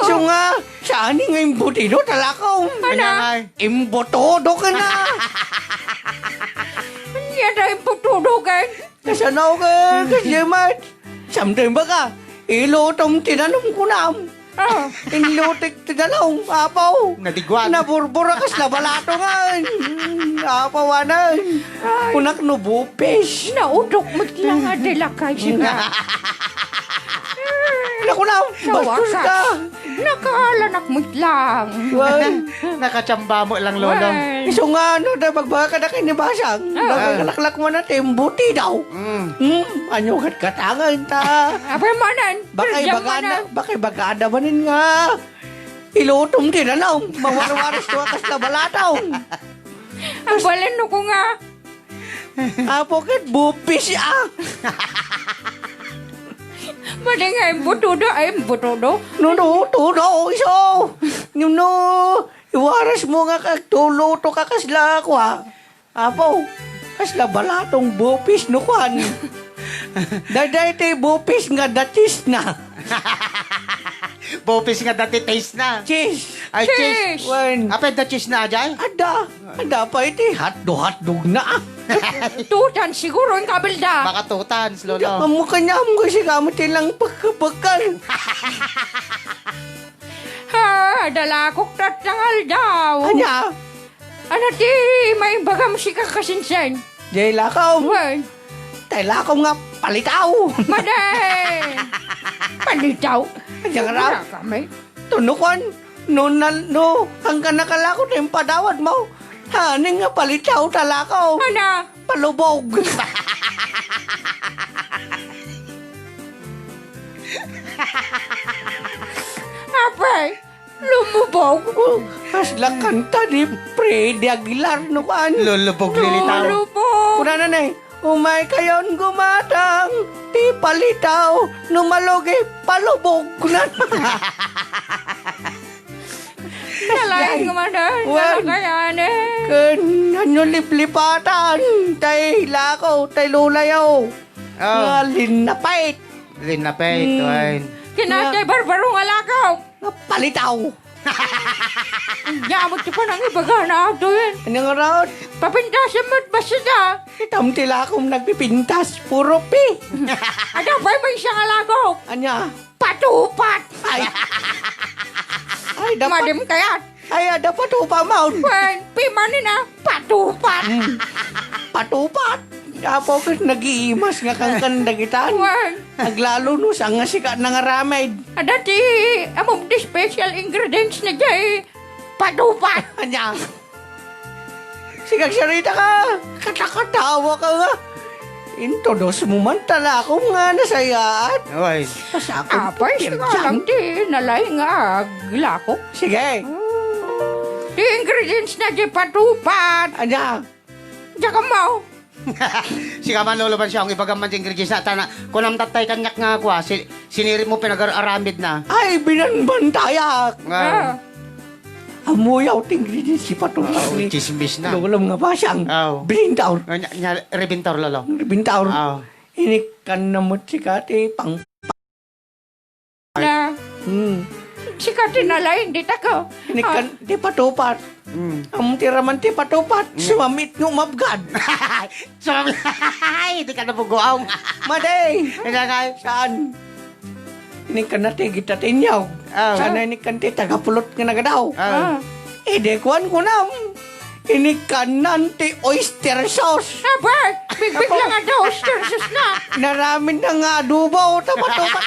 So nga, saan nga yung buti doon, talakaw. Kanya nga, Imbotodo ka na. Yan na iputudugan. Nasanaw ka, kasi mat. Samtay ba ka? Ilutong tinanong ko na. Oh. Ilutik tinanong, apaw. nadigwan. Naburbura kas na balato nga. Apawanan. Kunak no bupes. Nautok mo lang nga dilakay siya. Naku na, bastos ka. Nakalanak mo lang. Wan. Nakachamba mo lang, lolo. Iso nga, no, na magbaka na kayo ni Basang. Magkakalaklak mo na tembuti daw. Anyo katangan ta. Apa manan? Bakay bagada manin nga. Ilutom din na mawarwaris to akas na balataw. Ang balan ko nga. Apo kat bupis ah. Mali nga imbutudo ay imbutudo. No, tudo, iso. No, iwaras mo nga kagtulo to kakasla ko ha. Apo, kasla balatong bupis no kwan. Daday te bupis nga datis na. Bopis nga dati taste na. Cheese. Ay, cheese. Cheese. Wan. Apay da cheese na, Ajay? Ada pa iti hatdog na. Tutan siguro yung kabilda. Baka tutans, lolo. Mukha niya mo kasi gamit lang pagkabakal. Ha, dalakok tatangal daw. Anya, Ano ti, may bagam si kakasinsan. jay lakaw. Wan, Tay lakaw nga palitaw. maday. Palitaw. Anya nga raw. Wala kami. Tunukon. No, hanggang nakalakot yung padawad mo. Haning nga palitaw talakaw. Ana, Palubog. apay, lumubog. Kasla kanta ni Freddy Aguilar no kan. Lulubog lilitaw. Lumubog. Kuna na nay. Umay kayon gumatang, ti palitaw, numalogi palubog. Kuna Nalain ko man na. Wan. Nakayanin. Kan anyo liplipatan, tay lakaw, tay lulayaw. Oh, Nga linapait. linapay, tuwain. Kinatay barbarong alakaw. Nga palitaw. Yamot ka pa ng ibaga na ito yun. Ano nga raw? Papintasan mo't basta na. Itam tila akong nagpipintas, puro pi. Ada pa may isang alakaw. Anya? Patupat. Ay. Ay, dapat. Madim kaya. Ay, dapat upa maun. Wen, pimanin na. Patupat. Patupat. Apo ko nag-iimas nga kang kandagitan. Wen. Naglalo no sa nga sikat na nga ramay. Ada ti, among di special ingredients na jay. Patupat. Anya? Sigag sarita ka. Katakatawa ka nga. Intodos mo man tala akong nga nasayaan. Uy. Tapos ako. Apay, siya lang ti. Nalay nga glako. Sige. Di ingredients na jay patupat. Anya? Diya ka mo. Siya man lolo ban siya ang ibagaman sa ingredients na tana. Kunam tatay kanyak nga kwa, siniri mo pinag-aramid na. Ay, binanbantayak. Nga, Amuyaw tingri din si Patupas ni. chismis na. Lulam nga ba siyang Oh. bilintaw. Rebintor lolo. Bintaw. Oh. Inikan na mo si Kati pang... Na, sikatin nalay, hindi tako. Inikan ti patupat. Ang tiraman ti patupat. Sumamit ng mabgad. So, hindi ka nabuguaw. Maday! Kaya Saan? Inikan na ti gitatinyaw. Oh. Sana inikan ti tagapulot nga nagadaw. Oh. Idekuan ko na. Inikan nanti oyster sauce. Apa? Bigbig lang nga daw, sus na. Naramin na nga adobo. Tapat-tapat.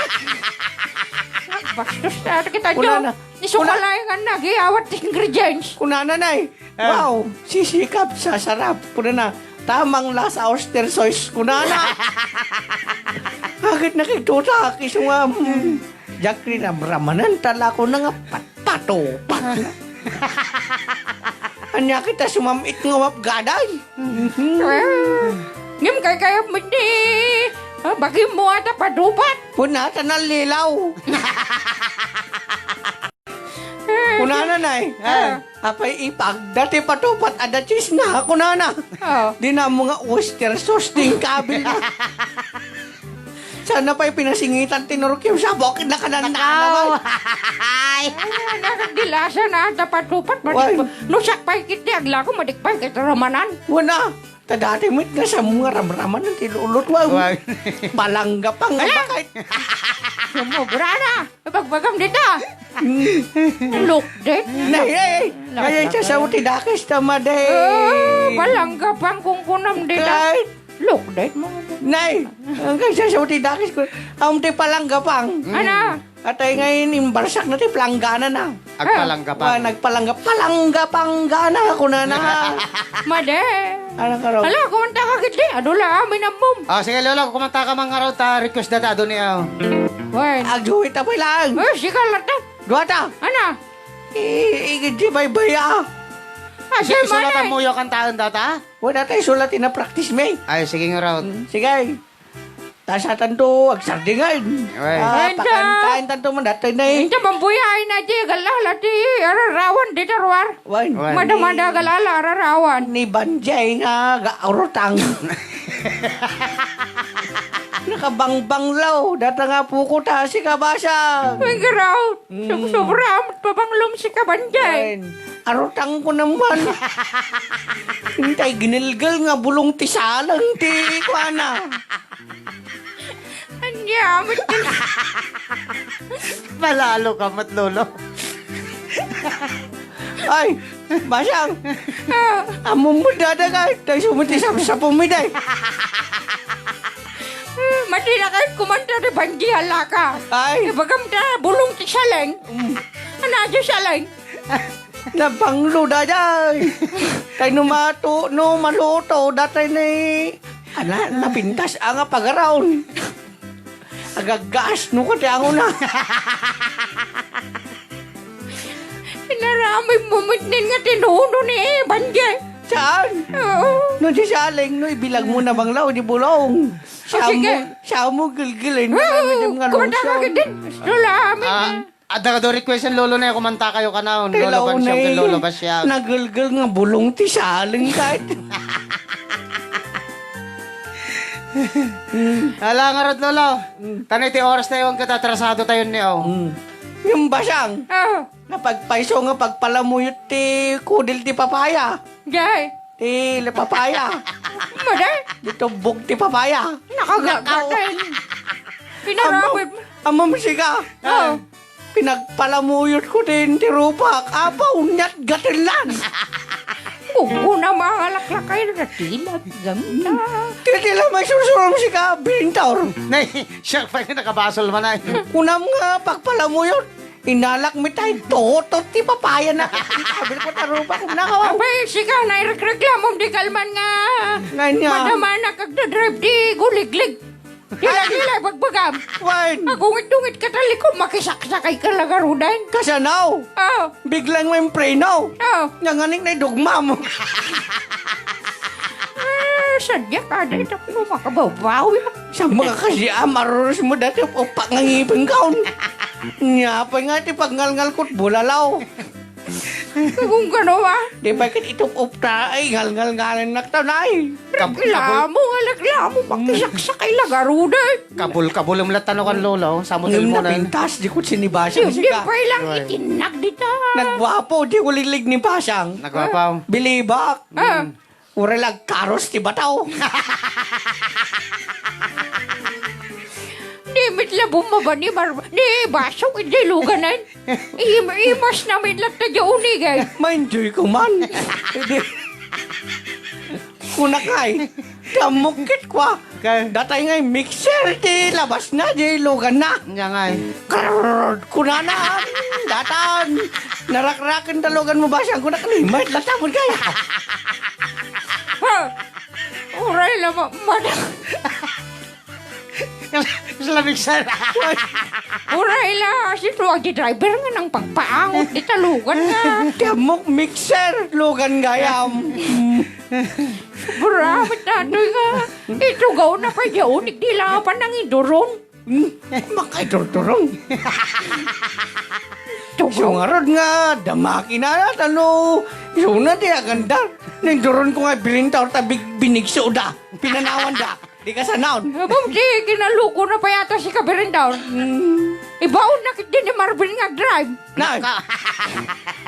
Bastos na kita Una na. nyo. Nisukalay nga nag-iawat ingredients. Kunana na eh. Wow, sisikap sa sarap. Kuna na, tamang lasa oyster sauce. Kunana. Agad nakituta. Kisungam. Jakri na ramanan tala ko na nga patpato. Anya kita sumamit nga mapgaday. Ngim kay kayo mo ni. Bagi mo ata padupat. Puna tanal lilaw. Kunana na eh. Apay ipag. Dati patupat ada cheese na. Kunana. Oh. Di na mga oyster sauce din kabil na. Sana pa'y pinasingitan tinurok yung sabok na kananda naman. Nakagdilasa na ata padupat. Why? Nusak pa ikit agla ko madikpay kay ramanan. Wala. Tadati mo na sa mga ramraman ng tilulot. Wow. Palangga pang bakit. Sumubra na. Pagbagam dito. Look din. Nay. Ngayon siya sa utidakis tamade. Palangga pang kung kunam dito. Right. Look din mo. Nay. Hanggang siya sa utidakis ko. Amti palangga pang. Ano? At ay ngayon imbarsak natin planggana na. Agpalangga pa. Nagpalangga. Palangga panggana ako na na. Made. Ano ka raw? Hala, kumanta ka kiti. Adula amin ang mum. Sige, Lolo, kumanta ka mga raw ta. Request data doon niya. Wen. Agduhit na pa lang. Sikal na ta. Duwata. Ano? Igid di bay baya. Asay Sulatan man mo yung kantaan data? Wala tayo sulatin na practice may. Ay, sige nga raw. Sige. Tasatan to, agsardingan. Ay. Pakantain tanto man datoy na eh. Inta mambuyain na di galala di ararawan di tarwar. Wan. Madamada galala ararawan. Ni Banjay nga gaurutang. Nakabangbanglaw. Data nga puko ta si kabasa. Ay garaw. Sobra pabanglom si kabanjay. Arutang ko naman. Hintay ginilgal nga bulong tisalang ti kuana. Anya, amit ka na. Malalo ka, mat, Lolo. Ay, basang. Among mo dadaga. Tayo sumuti sa pumiday. Mati na kahit kumanta ni Banji halaka. Ay, Ibagam ta bulong ti saleng. Ano aja saleng? nabanglo daday. Tayo numato, no maluto. Datay ni... Ana, napintas ang pagaraon. Agagas, no ka tiyango na. Inaramay mo mitnin nga tinuno ni Banji. Saan? Oo. No, di saling, no, ibilag mo na banglaw, di bulong. sige. Siya mo gilgilin. Marami yung nga Kumanta ka lungsong. din. Lula, amin na. Ada ka do request yung Lolo na yung kumanta kayo ka na. Lolo Tilaw na Bansyang, eh. Lolo Basyang. Nagilgil nga bulong ti saling kahit. Hala nga rod, Lolo. Tanay ti oras na yung katatrasado tayo niyo. Yung basang. Oh, Napagpaiso nga pagpalamuyot ti kudil ti papaya. Jay. Ti papaya. Maday. Dito bug ti papaya. Nakagagatin. Pinaramay mo. Amam siga. Oh. Pinagpalamuyot ko din ti rupak. Apaw, nyat gatilan. Bugo na mga laklakay na tila. Gamta. Tila may susuram siga. Bintaur. Nay, siya pa yung nakabasol man ay. Unam nga pagpalamuyot. Inalak mi tayo totot ti papaya na. Sabi ko tarupa ko nakawaw. Abay, siga na ireklamom di kalman nga. Nganya. Madama na kagdadrive di guliglig. Dila-dila bagbagam. Wine. Agungit-dungit ka talikod makisakasakay ka lagarudan. Kasanaw. Oh, Biglang may preno. oh. Nanganik na dugma mo. Sadya ka dito mo makababaw. Sa mga kasi amaros mo dati o pangangipin kaon. Nga pa nga ti pagngalngal ko't bulalaw. Kung gano ba? Di ba kit itup-up ta ay ngalngal-ngalan naktanay. Reklamo, reklamo. Makisakasakay lagarudan. Kabul-kabul yung latano kan Lolo. Samutin Ngayon mo na. napintas, di ko sinibasang Hindi siya. pa ilang itinag dito. Nagwapo, di ko lilig ni Basang. Nagwapaw. Bilibak. Ah. Uralag karos ti bataw. Di mitla bumaba ni basok hindi luganan. Imas namin lang tayo unigay. Ma-enjoy ko man. Hindi. Kunakay. Damukit kwa. Kay, Datay nga mixer di labas na di lugan na. niya nga eh. Krrrr, kunanan, datan. Narak-rakin talugan mo ba siyang kunak ni Mait latapon kaya. Ha? Uray lang, madam. Lamig sa... Uray lang. Si tuwag di driver nga ng pagpaangot. Di talugan nga. Damok mixer lugan gayam. Maramit na doy nga. Ito gaw na pa yaon. Di lang pa nang idurong. Makaidurturong. Tugaw. Sungarod nga, damaki na ano. Yun na di aganda. Ninduron ko nga bilintaw tabi binigso da. Pinanawan da. Di ka sanaon. Abang di, kinaluko na pa yata si Kabirindaw. Ibaon na kit din ni Marvin nga drive. Na,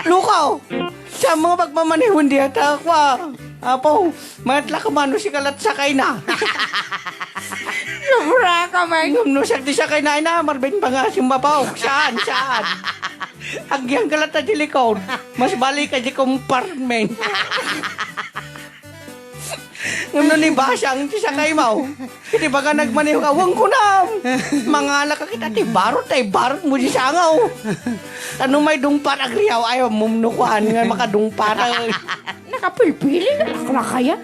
lukaw. Sa mga pagmamanihon di ata ako. Apo, matla ka mano si kalat sakay na. Lumura ka, man. Ngumno siya di sakay na Marvin pa nga simbapaw. Saan? Agyang kalat na dilikod. Mas balik ka di compartment. Ngumno ni Basyang di sakay mo. Hindi ba ka nagmaniho ka? Wang ko na. Mangala ka kita ti barot mo di sangaw. Tanong may dungpat agriyaw ayaw mumnukuhan nga makadungpat. Nakapilpili na lakla kaya.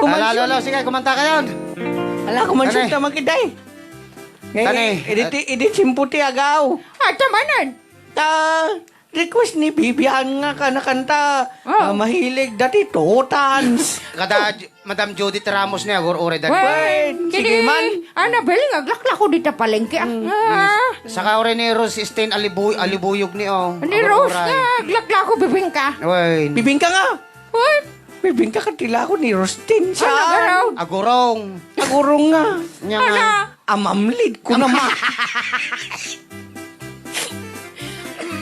Lalo, sige, kumanta ka yun. Ala, kumansyon Tanay. ta magkiday. Tanay. Edit simputi agaw. At tamanan. Ta, request ni Bibian nga ka nakanta. Oh. Mahilig dati totans. Kada Madam Judith Ramos niya, ure dali. Wait, sige man. Annabel nga, glakla ko dito palengke. Saka ure ni Rose Stein alibuyog ni oh. Ni Rose nga, glakla ko bibingka. Uy, Bibing ka nga. What? Bibing ka katila ko ni Rostin. Ano Saan? garaw? agurong. Agurong nga. Niya nga. Amamlid ko naman.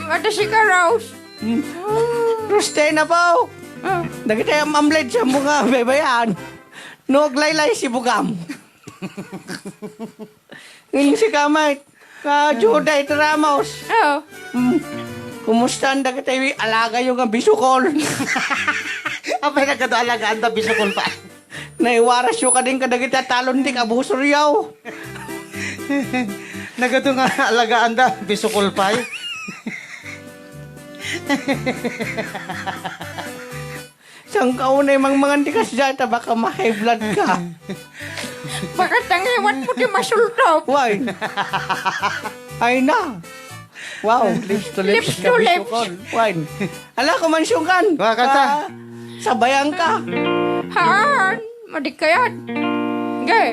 Ate si Karaus. Rostin na po. Dagit tayo amamlid sa mga bebayan. Noglaylay si Bugam. Ngayon si Kamay. Juday Ramos. Oh. Kumusta ang dagit tayo alaga yung bisukol? Apay nagkadaalagaan ta bisukol pa. Naiwaras yung kading kadagit talon di abuso riyaw. Nagato nga alagaan ta bisukol pa. Saan kaunay mga tikas dyan, baka ma-high blood ka. Baka tangiwan mo di masultop. Why? Ay na. Wow, lips to lips. Lips to lips. Why? Ala, kumansyong kan. Wa, kanta. Sabayan ka. Haan, madikayan. Ge.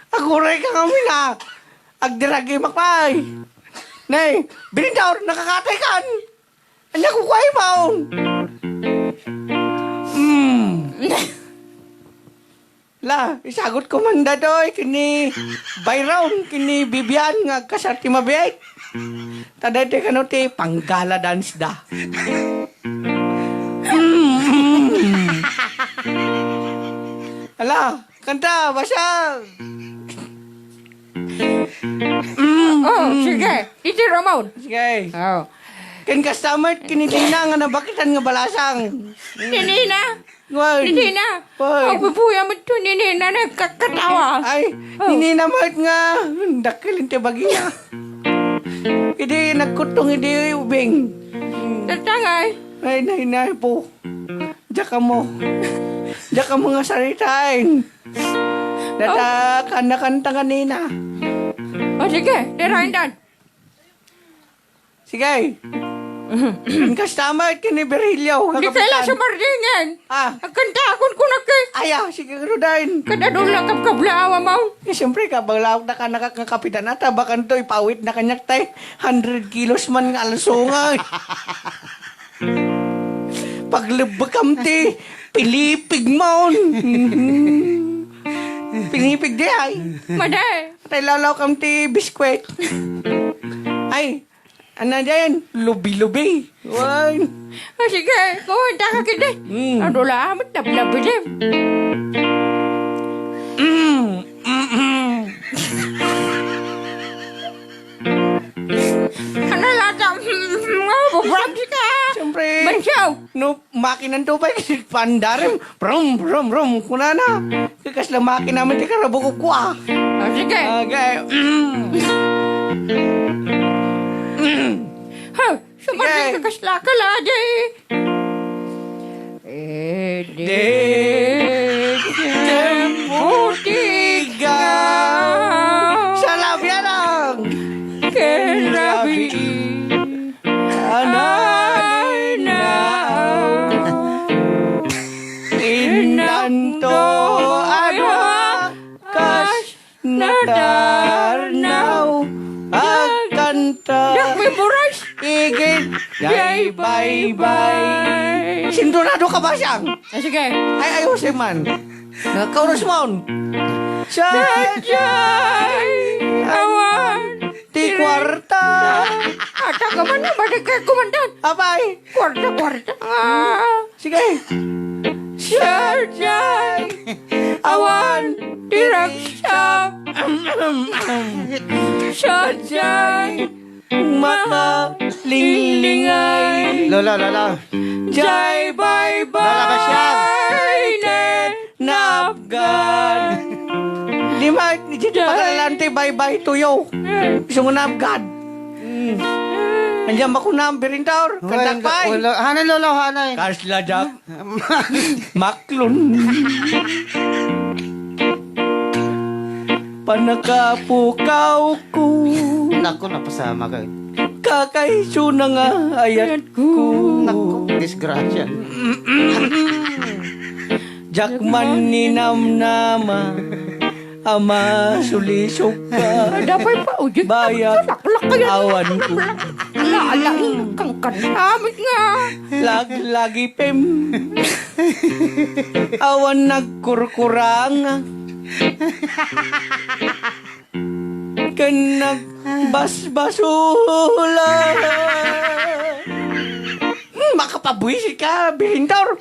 Aguray ka kami na. Agdiragi makpay. Nay, binindaw, nakakatay kan. Anya ko kway maun. La, isagot ko man dadoy kini Byron, kini Bibian nga kasarti mabiyay. Tadade kano ti panggala dance da. Ala, kanta, basa. Oh, sige. Iti Ramon. Sige. Oh. Ken customer kinitina nga nabakitan nga balasang. Ninina. Why? Ninina. Why? Ang bubuya mo ito, Ninina, nagkakatawa. Ay, Oh. nininamat nga. Dakil inte bagiya. Hindi nagkutong hindi ubing. Tatangay. Ay, nay po. Diyak mo. Diyak mo nga saritain. Data kanta kanina. O sige, dirahin dan. Sige. Ang customer kini Berilio. Di kailan sa mardingan. Ah, Ang kantakon ko na kay. aya, sige rudain. Kadadong lang kabkablawa mo. Eh, siyempre, kapag lawak na ka nakakapitan na, tabakan to, ipawit na kanyak tay, 100 kilos man nga alasungay. Paglubakam ti, pilipig mo. Pilipig di ay. Maday. Tay lalaw kam ti biskwit. Ay, ano dyan? Lubi-lubi. Wan. O sige, kumanta ka kita. Ano lamat na blabilim. Ano lata? Mga babrabdi ka. Siyempre, pre. Basyaw. No, makinan to ba? Pandarim. Brum. Kunana. Kakas la makina man ti karabo ko kwa. Sige. Okay. Ha, sumarin ka kasla ka lagi. Putiga. Salam ya lang. Kerabi. Analina. Inanto adas nadarnaw agkanta Memorize. igit yay bye. Sintonado ka ba siyang? Sige. Ay ayusin man. Nakaurus mo. Sadyay awan. Ti kwarta. Ata ka man na maligay kumandan. Abay. Kwarta. Sige. Sadyay awan. Diragsa. Sadyay Mata linglingay. Lola. Jai bye Lola ka siya. bye. Napgad. Di ma, dito pagkalalante bye to yo. Gusto mo napgad. Andiyan ba ko number in tower? Kandak bye. Hanay, Lolo, hanay. Karsla Jack. Maklon. Panakapukaw ko. Naku, napasama ka. Kakaiso na nga ayat ko. Naku, disgrasya. Jakman ni namnama. Ama sulisok ka. Dapat pa ujit. Bayat awan ko. Alaalain kang kanamit nga. Lagi pem. Awan nagkurkurang. Kanag basbasula. Makapabuisit ka, Bilintor.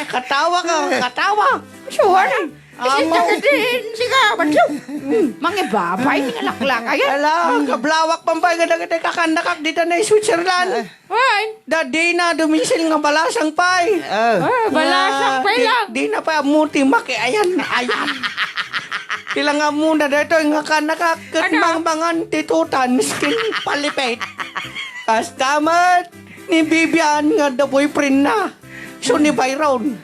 Katawa ka. Sure. Amo. Isita ka din. Sige, basyaw. Mangibabay. Nalaklak ayan. Ala, kablawak pampay ka na kakandakak dito na Switzerland. Ay. Dadi na dumisil nga balasang pay. Balasang pa lang. Di na pa muti maki ayan. Kailang nga muna dito nga kanakakit Ano? mangan titutan skin palipit. Kastamat ni Bibian nga the boyfriend na. So ni Byron.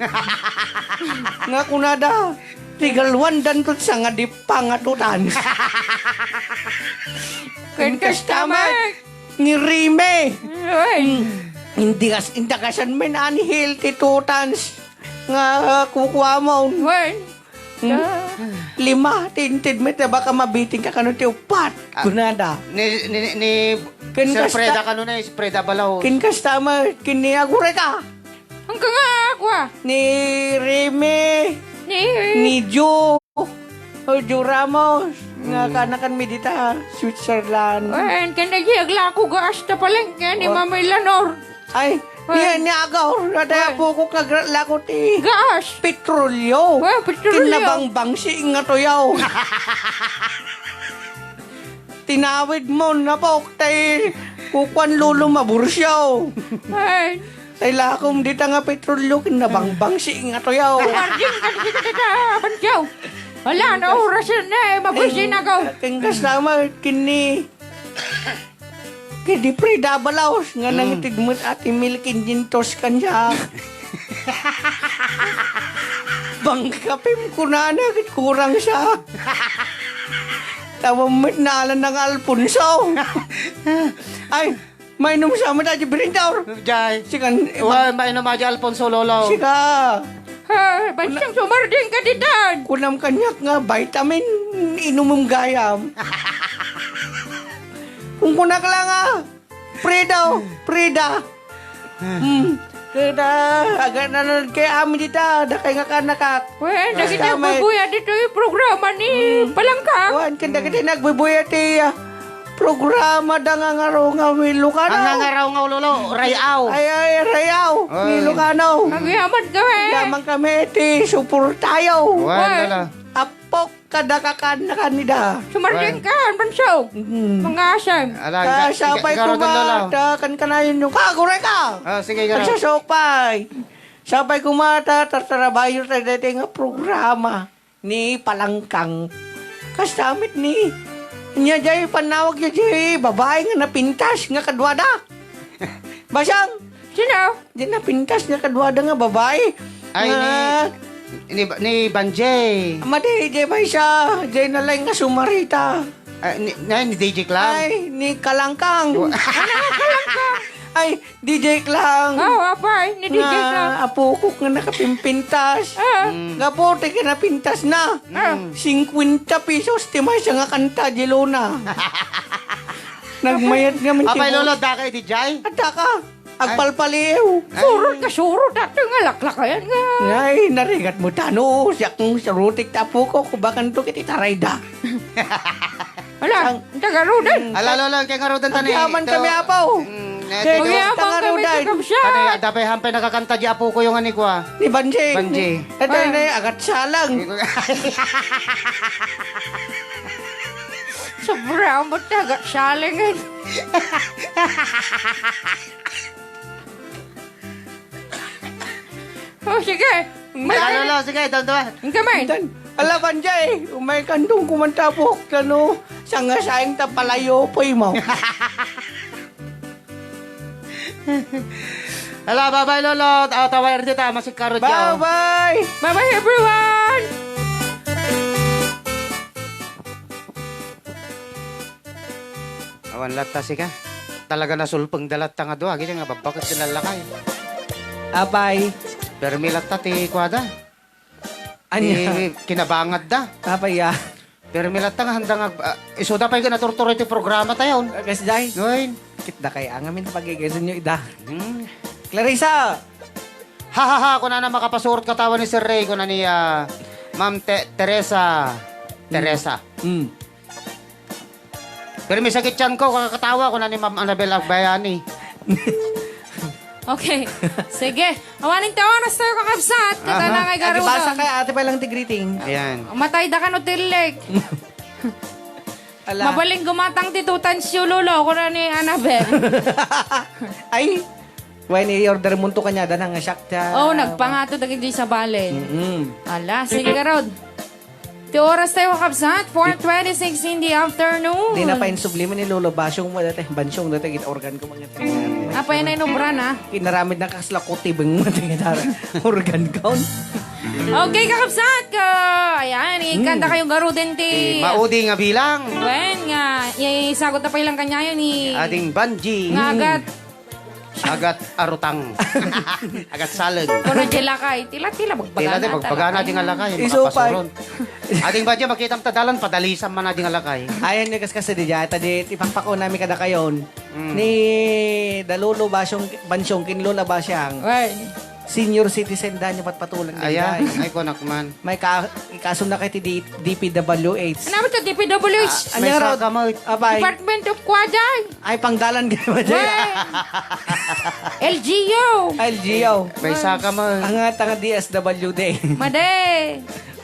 Nga kunada tigalwan dantot sa nga di pangatutan. Kan kastamat. Ni Rime. Ay. Hindi kasan men anhil titutans nga kukuha mo. Ay. 5 tintid met baka mabiting ka kanun ti upat. Kunada. Ni Ken Sir kasta- Freda ka nun eh, si Freda Balaw. Kin kastama kiniagure ka. Hanggang nga ako ah. Ni Rime, Ni. ni Joe, Joe Ramos, nga kanakan mi dita Switzerland. Ay, kanagiyagla ko gaas na palengke ni Mama Eleanor. Ay, ni agaw, nadaya po ko kaglako ti Gaas. petrolyo. Petrolyo. Kinabangbang si nga toyaw. Tinawid mo na po, tay kukuan lulo mabursyaw. Ay. Tay lakom dita nga petrolyo, kinabangbang si nga toyaw. Arjing ka dito Bansyaw. Wala na oras na eh. Mabusin na ko. King kasama kini kini Frida Balaos nga nangitigmut ati milkin jintos kanya. Bangkapim ko na kurang siya. Tawamit na alam ng Alfonso. Ay, may nung sama tayo Brindaur. Jai. Sikan, Mainom aja Alfonso Lolo. sika. Ha, Bansyang sumarding ka ditan. Kunam kanyak nga vitamin inumum gayam. Kung kunak lang Frida. Frida, agad na nun kaya amin dita, dakay nga kanakak. Well, nakita Tama. bubuya dito yung programa ni Palangka. Wan, kanda kita nagbubuya ti programa da nga ngaro nga Wilukano. Ang ngangaraw nga Lolo, Rayaw. Ay, Rayaw, Ay. Wilukano. Ang yaman ka eh. Yaman kami ti supportayo. Wan Lolo. Apok kadakakan na kanida. Sumaling ka, banso. Mga asang. Ala, Sabay ko mata, kan kanayon yung kagure ka. Sige, garo. Nagsusupay. Sabay ko mata, tartarabayo sa dating nga programa ni Palangkang. Kasamit ni. Nya jay panawag niya jay babae nga napintas nga kadwada. Basang, Sino? di napintas nga kadwada nga babae. Ay, ni Banjay. Madi, jay ba siya? Jay na lang nga sumarita. Ni DJ Clam. Ay, ni Kalangkang. Ay, DJ Klang. Oh, apay. Ni DJ Klang. Nga, apukok nga nakapimpintas. Nga puti ka napintas na. 50 pesos, timay siya nga kanta, Jelona. Nagmayat nga man Apay lolo, dakay di Jai. At ka, agpalpaliw. Surot ka, surot. Dato nga laklak yan nga. Ay, narigat mo tano. Siya kung sarutik tapo ko, kubakan to kiti tarayda. Wala, tagarudan. Ala lolo, kaya nga rodan tani. Agyaman kami apaw. Magyamang kami sa kapsyan. Kani, dapay hampay nakakanta di apo ko yung ani ko ah. Ni Banjay. Banjay. At na agat salang. Sobra mo taga salingan. Oh, sige. Ala lolo, sige, daw. Ang kamay. Dan, ala Banjay, umay kandong kumantapok. Ano, sanga sayang tapalayo po mo. Ala, bye-bye lolo. Tawar dita, masik karo dyan. Bye-bye. Bye-bye, everyone. Awan latta sika. Talaga nasulpeng dalat nga doa. Gini nga babakit sinalakay. Abay. Pero may latta ti kwada. Anya. Kinabangad da. Abay ya. Pero may latta nga handa nga. Isuda pa yung naturturo iti programa tayo. Kasi Jai, Ngayon. kitda kay ang amin pagigisan nyo ida. Clarissa. Ha ha ha. Kung na makapasurot katawan ni Sir Ray. Kung na ni Ma'am Teresa. Teresa. Pero may sakit tiyan ko. Kakatawa ko na ni Ma'am Annabel Agbayani. Okay. Sige. Awaning taon na tayo kakabsat. Kita na kay Ate basa Garuda. kay ate pa lang ti greeting. Ayan. Matay da ka no tilik. Ala. Mabaling gumatang titutan siyo lolo. Ako na ni Annabel. Ay. When i-order mo to kanya, danang siyak ta. Oh, nagpangato daging di sa balin. Mm. Ala, sige Garod. Ti oras tayo kakabsat. 4:26 in the afternoon. Di na pa insublime ni Lolo Basyong mo dati. Bansyong dati git organ ko mga tingnan. Apa yan ay nubra na? Kinaramid na kaslakoti bang mga tingnan. Organ count. Okay, kakabsat ka. Ayan, ikanta kayong Garuden ti. Maudi nga bilang. Wen nga, isagot na pa ilang kanya yun ni. Ading Banji. Nga agad. Agat arutang. Agat salag. Kuno jelakay. Tila-tila Tila magbaga de pagbaga na ding alakay. Isupay. Makapasuron. Ading Banji makitang tadalan padalisan man na ding alakay. Ayan yung kasi di jata di ipakpako namin kada kayon. Ni Dalulo Basyong Bansyong kinlola Basyang. Wen. Senior citizen da niya patpatulan din. Ayan. Ay ko nakman. May ikaso na kay ti DPWH. Ano ba ito? DPWH? May Anya raw, saka mo. abay, Department of Kwaday. ay pangdalan gano'n ba dyan? Wen. LGU. LGO. May saka mo. Ang nga DSWD. Made.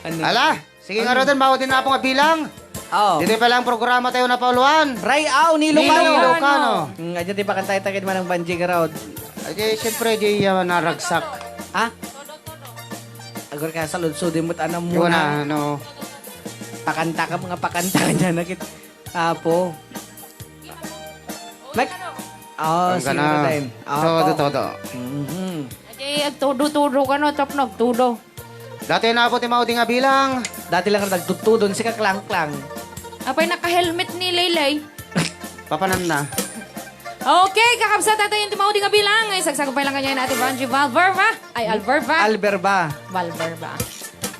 Ano? Ala. Sige nga rodan, mao din na po nga bilang. Oh. Dito pa lang programa tayo na pauluan. Rayaw ni Nilo Lucano. Lucano. Ayan di pa kantay-takid man ang Banji Garod. Ay, siyempre, di naragsak. Ha? Agor ka sa ludsudin mo't anam Yun muna. na, ano. Pakanta ka mga pakanta niya nakit. Apo. Like, oh, Ang sige gana. na tayo. Todo. Mhm. Ay, agtudo-tudo ka no, top nagtudo. Dati na po ti Maudi nga bilang. Dati lang ka nagtutudon si kaklang-klang. Apay naka-helmet ni Laylay. Papanan na. Okay, kakabsat natin yung tumawdi nga bilang. Ay, sagsagapay lang kanya natin, Banji Valverba. Ay, Alverba. Alberba. Valverba.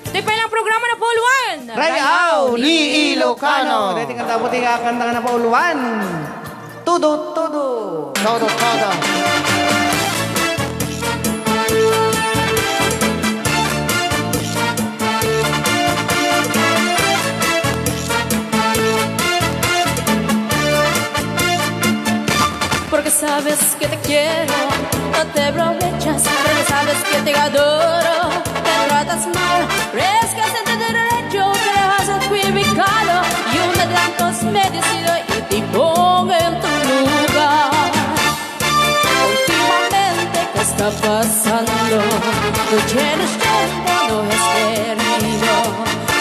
Ito pa lang programa na Paul 1. Rayaw ni Ilocano. Dati kang tapos ikakanta ka na pauluan. Tudo. Todo. Porque sabes que te quiero, no te aprovechas, porque sabes que te adoro, te tratas mal, arriesgas en tu derecho, te dejas al cuidado. momentos me decido y te pongo en tu lugar. Últimamente, ¿qué está pasando? No tienes tiempo, no es querido.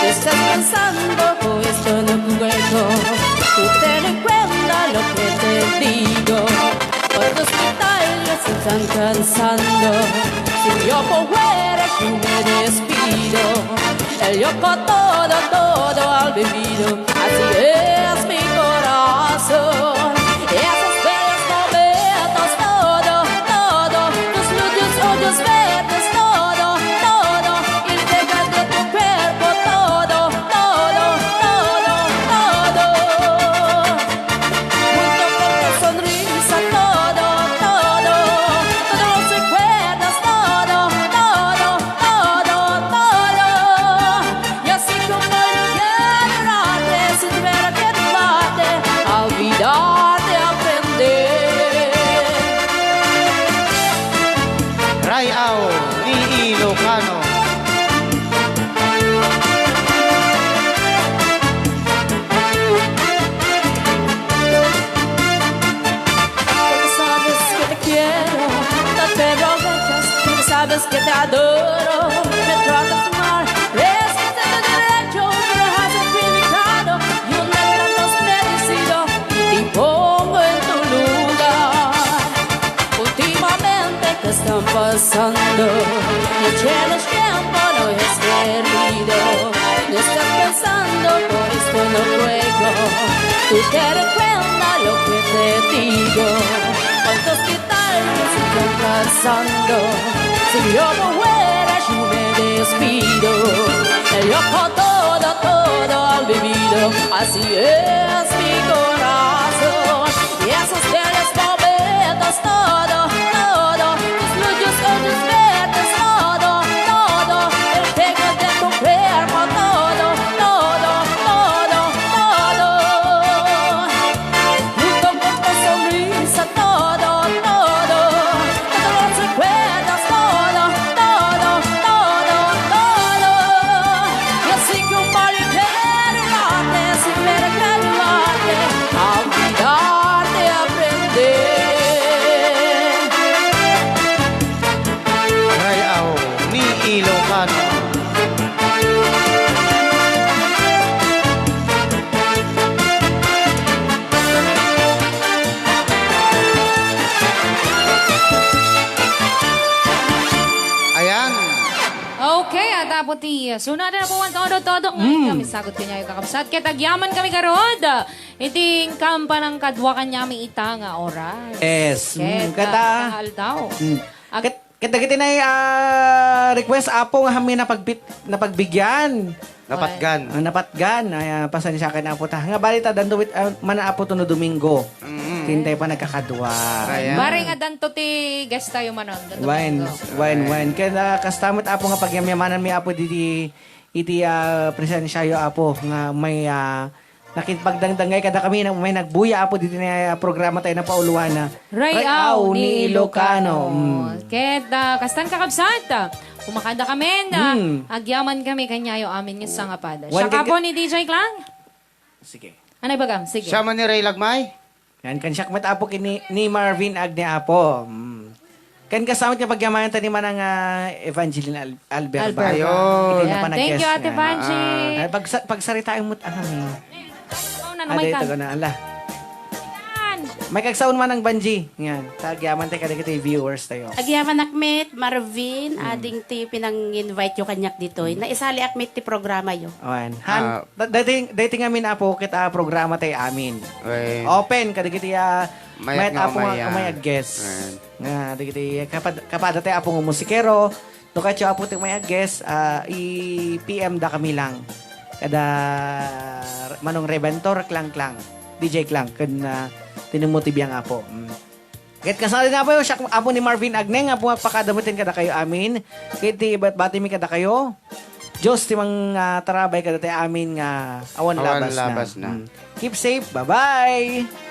¿Qué estás pensando? Oh, esto no juego. Tú ten en cuenta lo que te digo. ¿Cuántos detalles se están cansando? Si yo fuera, yo me despido. El yoco todo al bebido. Así es mi corazón. Esos bellos momentos, todo. Tus luces, ojos verdes, todo. Y deja de tu cuerpo, todo. Junto con tu sonrisa, todo. Todos los recuerdos, todo. Y así como llorarte, sin ver que te mate, a olvidarte, aprender. Rayaw ni Ilocano. Porque sabes que te quiero, no te aprovechas, porque sabes que te adoro, me tratas mal, respeto tu derecho, pero has equivocado, y un de tantos merecido, y te pongo en tu lugar. Últimamente, ¿qué está pasando? No tienes tiempo, no es querido, no estás pensando, por esto no juego, tú te recuerda lo que te digo. ¿Cuántos detalles se están pasando? Si yo no fuera, yo me despido. El yoco todo al bebido. Así es mi corazón. Y esos bellos momentos, todo. Tus luces, ojos verdes, todo. El pego de tu cuerpo, todo. Junto con tu sonrisa, todo. Todos los recuerdos, todo. Y así como el quererte, sin ver que duarte, a olvidarte, aprender. Rayaw ni Ilocano. Ayan. Okay, at tapos sunod na po ang todo. Ngayon kami sagot kanya yung kakabsat. Kaya tagyaman kami karod. Iting kampa ng kadwa kanya may ita nga oras. Yes. Kata. Kata. Daw. Kita na request apo nga kami napagbigyan. Napatgan. Napatgan. Ay, pasan siya akin apo ta. Nga balita danduwit mana apo to no Domingo. Tintay pa nagkakadwa. Ayan. Bari nga danto ti guest tayo manon. Wine. Kaya kastamot apo nga pagyamyamanan mi apo iti presensya yo apo nga may nakipagdangdangay kada kami na may nagbuya apo dito na programa tayo na pauluhan na Rayaw ni Ilocano. Ilocano. Kastan kakabsat. Kumakada kami na agyaman kami kanyayo amin yung sangapada. One Siya ka gig- po ni DJ Klang? Sige. Ano ba gam? Sige. Siya man ni Ray Lagmay. Yan, kan siyak apo kini ni Marvin Agne apo. Kan kasama niya pagyamanan tani man ang Evangeline Albert. Albert. Ayun. Hindi na Yan. pa Thank nag-guest you, Ate yan. Vanji. Ay, pagsaritain mo ano Oh, nanamay ka. ito na ala. Yan. May kagsaon man ang Banji. Yan. Tagyaman tayo kada kita viewers tayo. Agyaman akmet, Marvin, ading ti pinang-invite yung kanyak dito. Naisali akmet ti programa yo. Awan. Dating amin apo kita programa tayo amin. Ay. Open kada kita Mayat mayat nga apo umaya. nga umayag guest. Ayan. Nga dagiti kapada tayo apo nga musikero. Tukatyo apo tayo umayag guest i-PM da kami lang. Kada manong rebentor klang DJ Klang kun tinumuti biyang apo. Ket kasali na po yung siya apo ni Marvin Agne nga po pakadamutin kada kayo amin. Kiti bati mi kada kayo. Diyos timang tarabay kada tayo amin nga awan labas labas na. Keep safe. Bye-bye.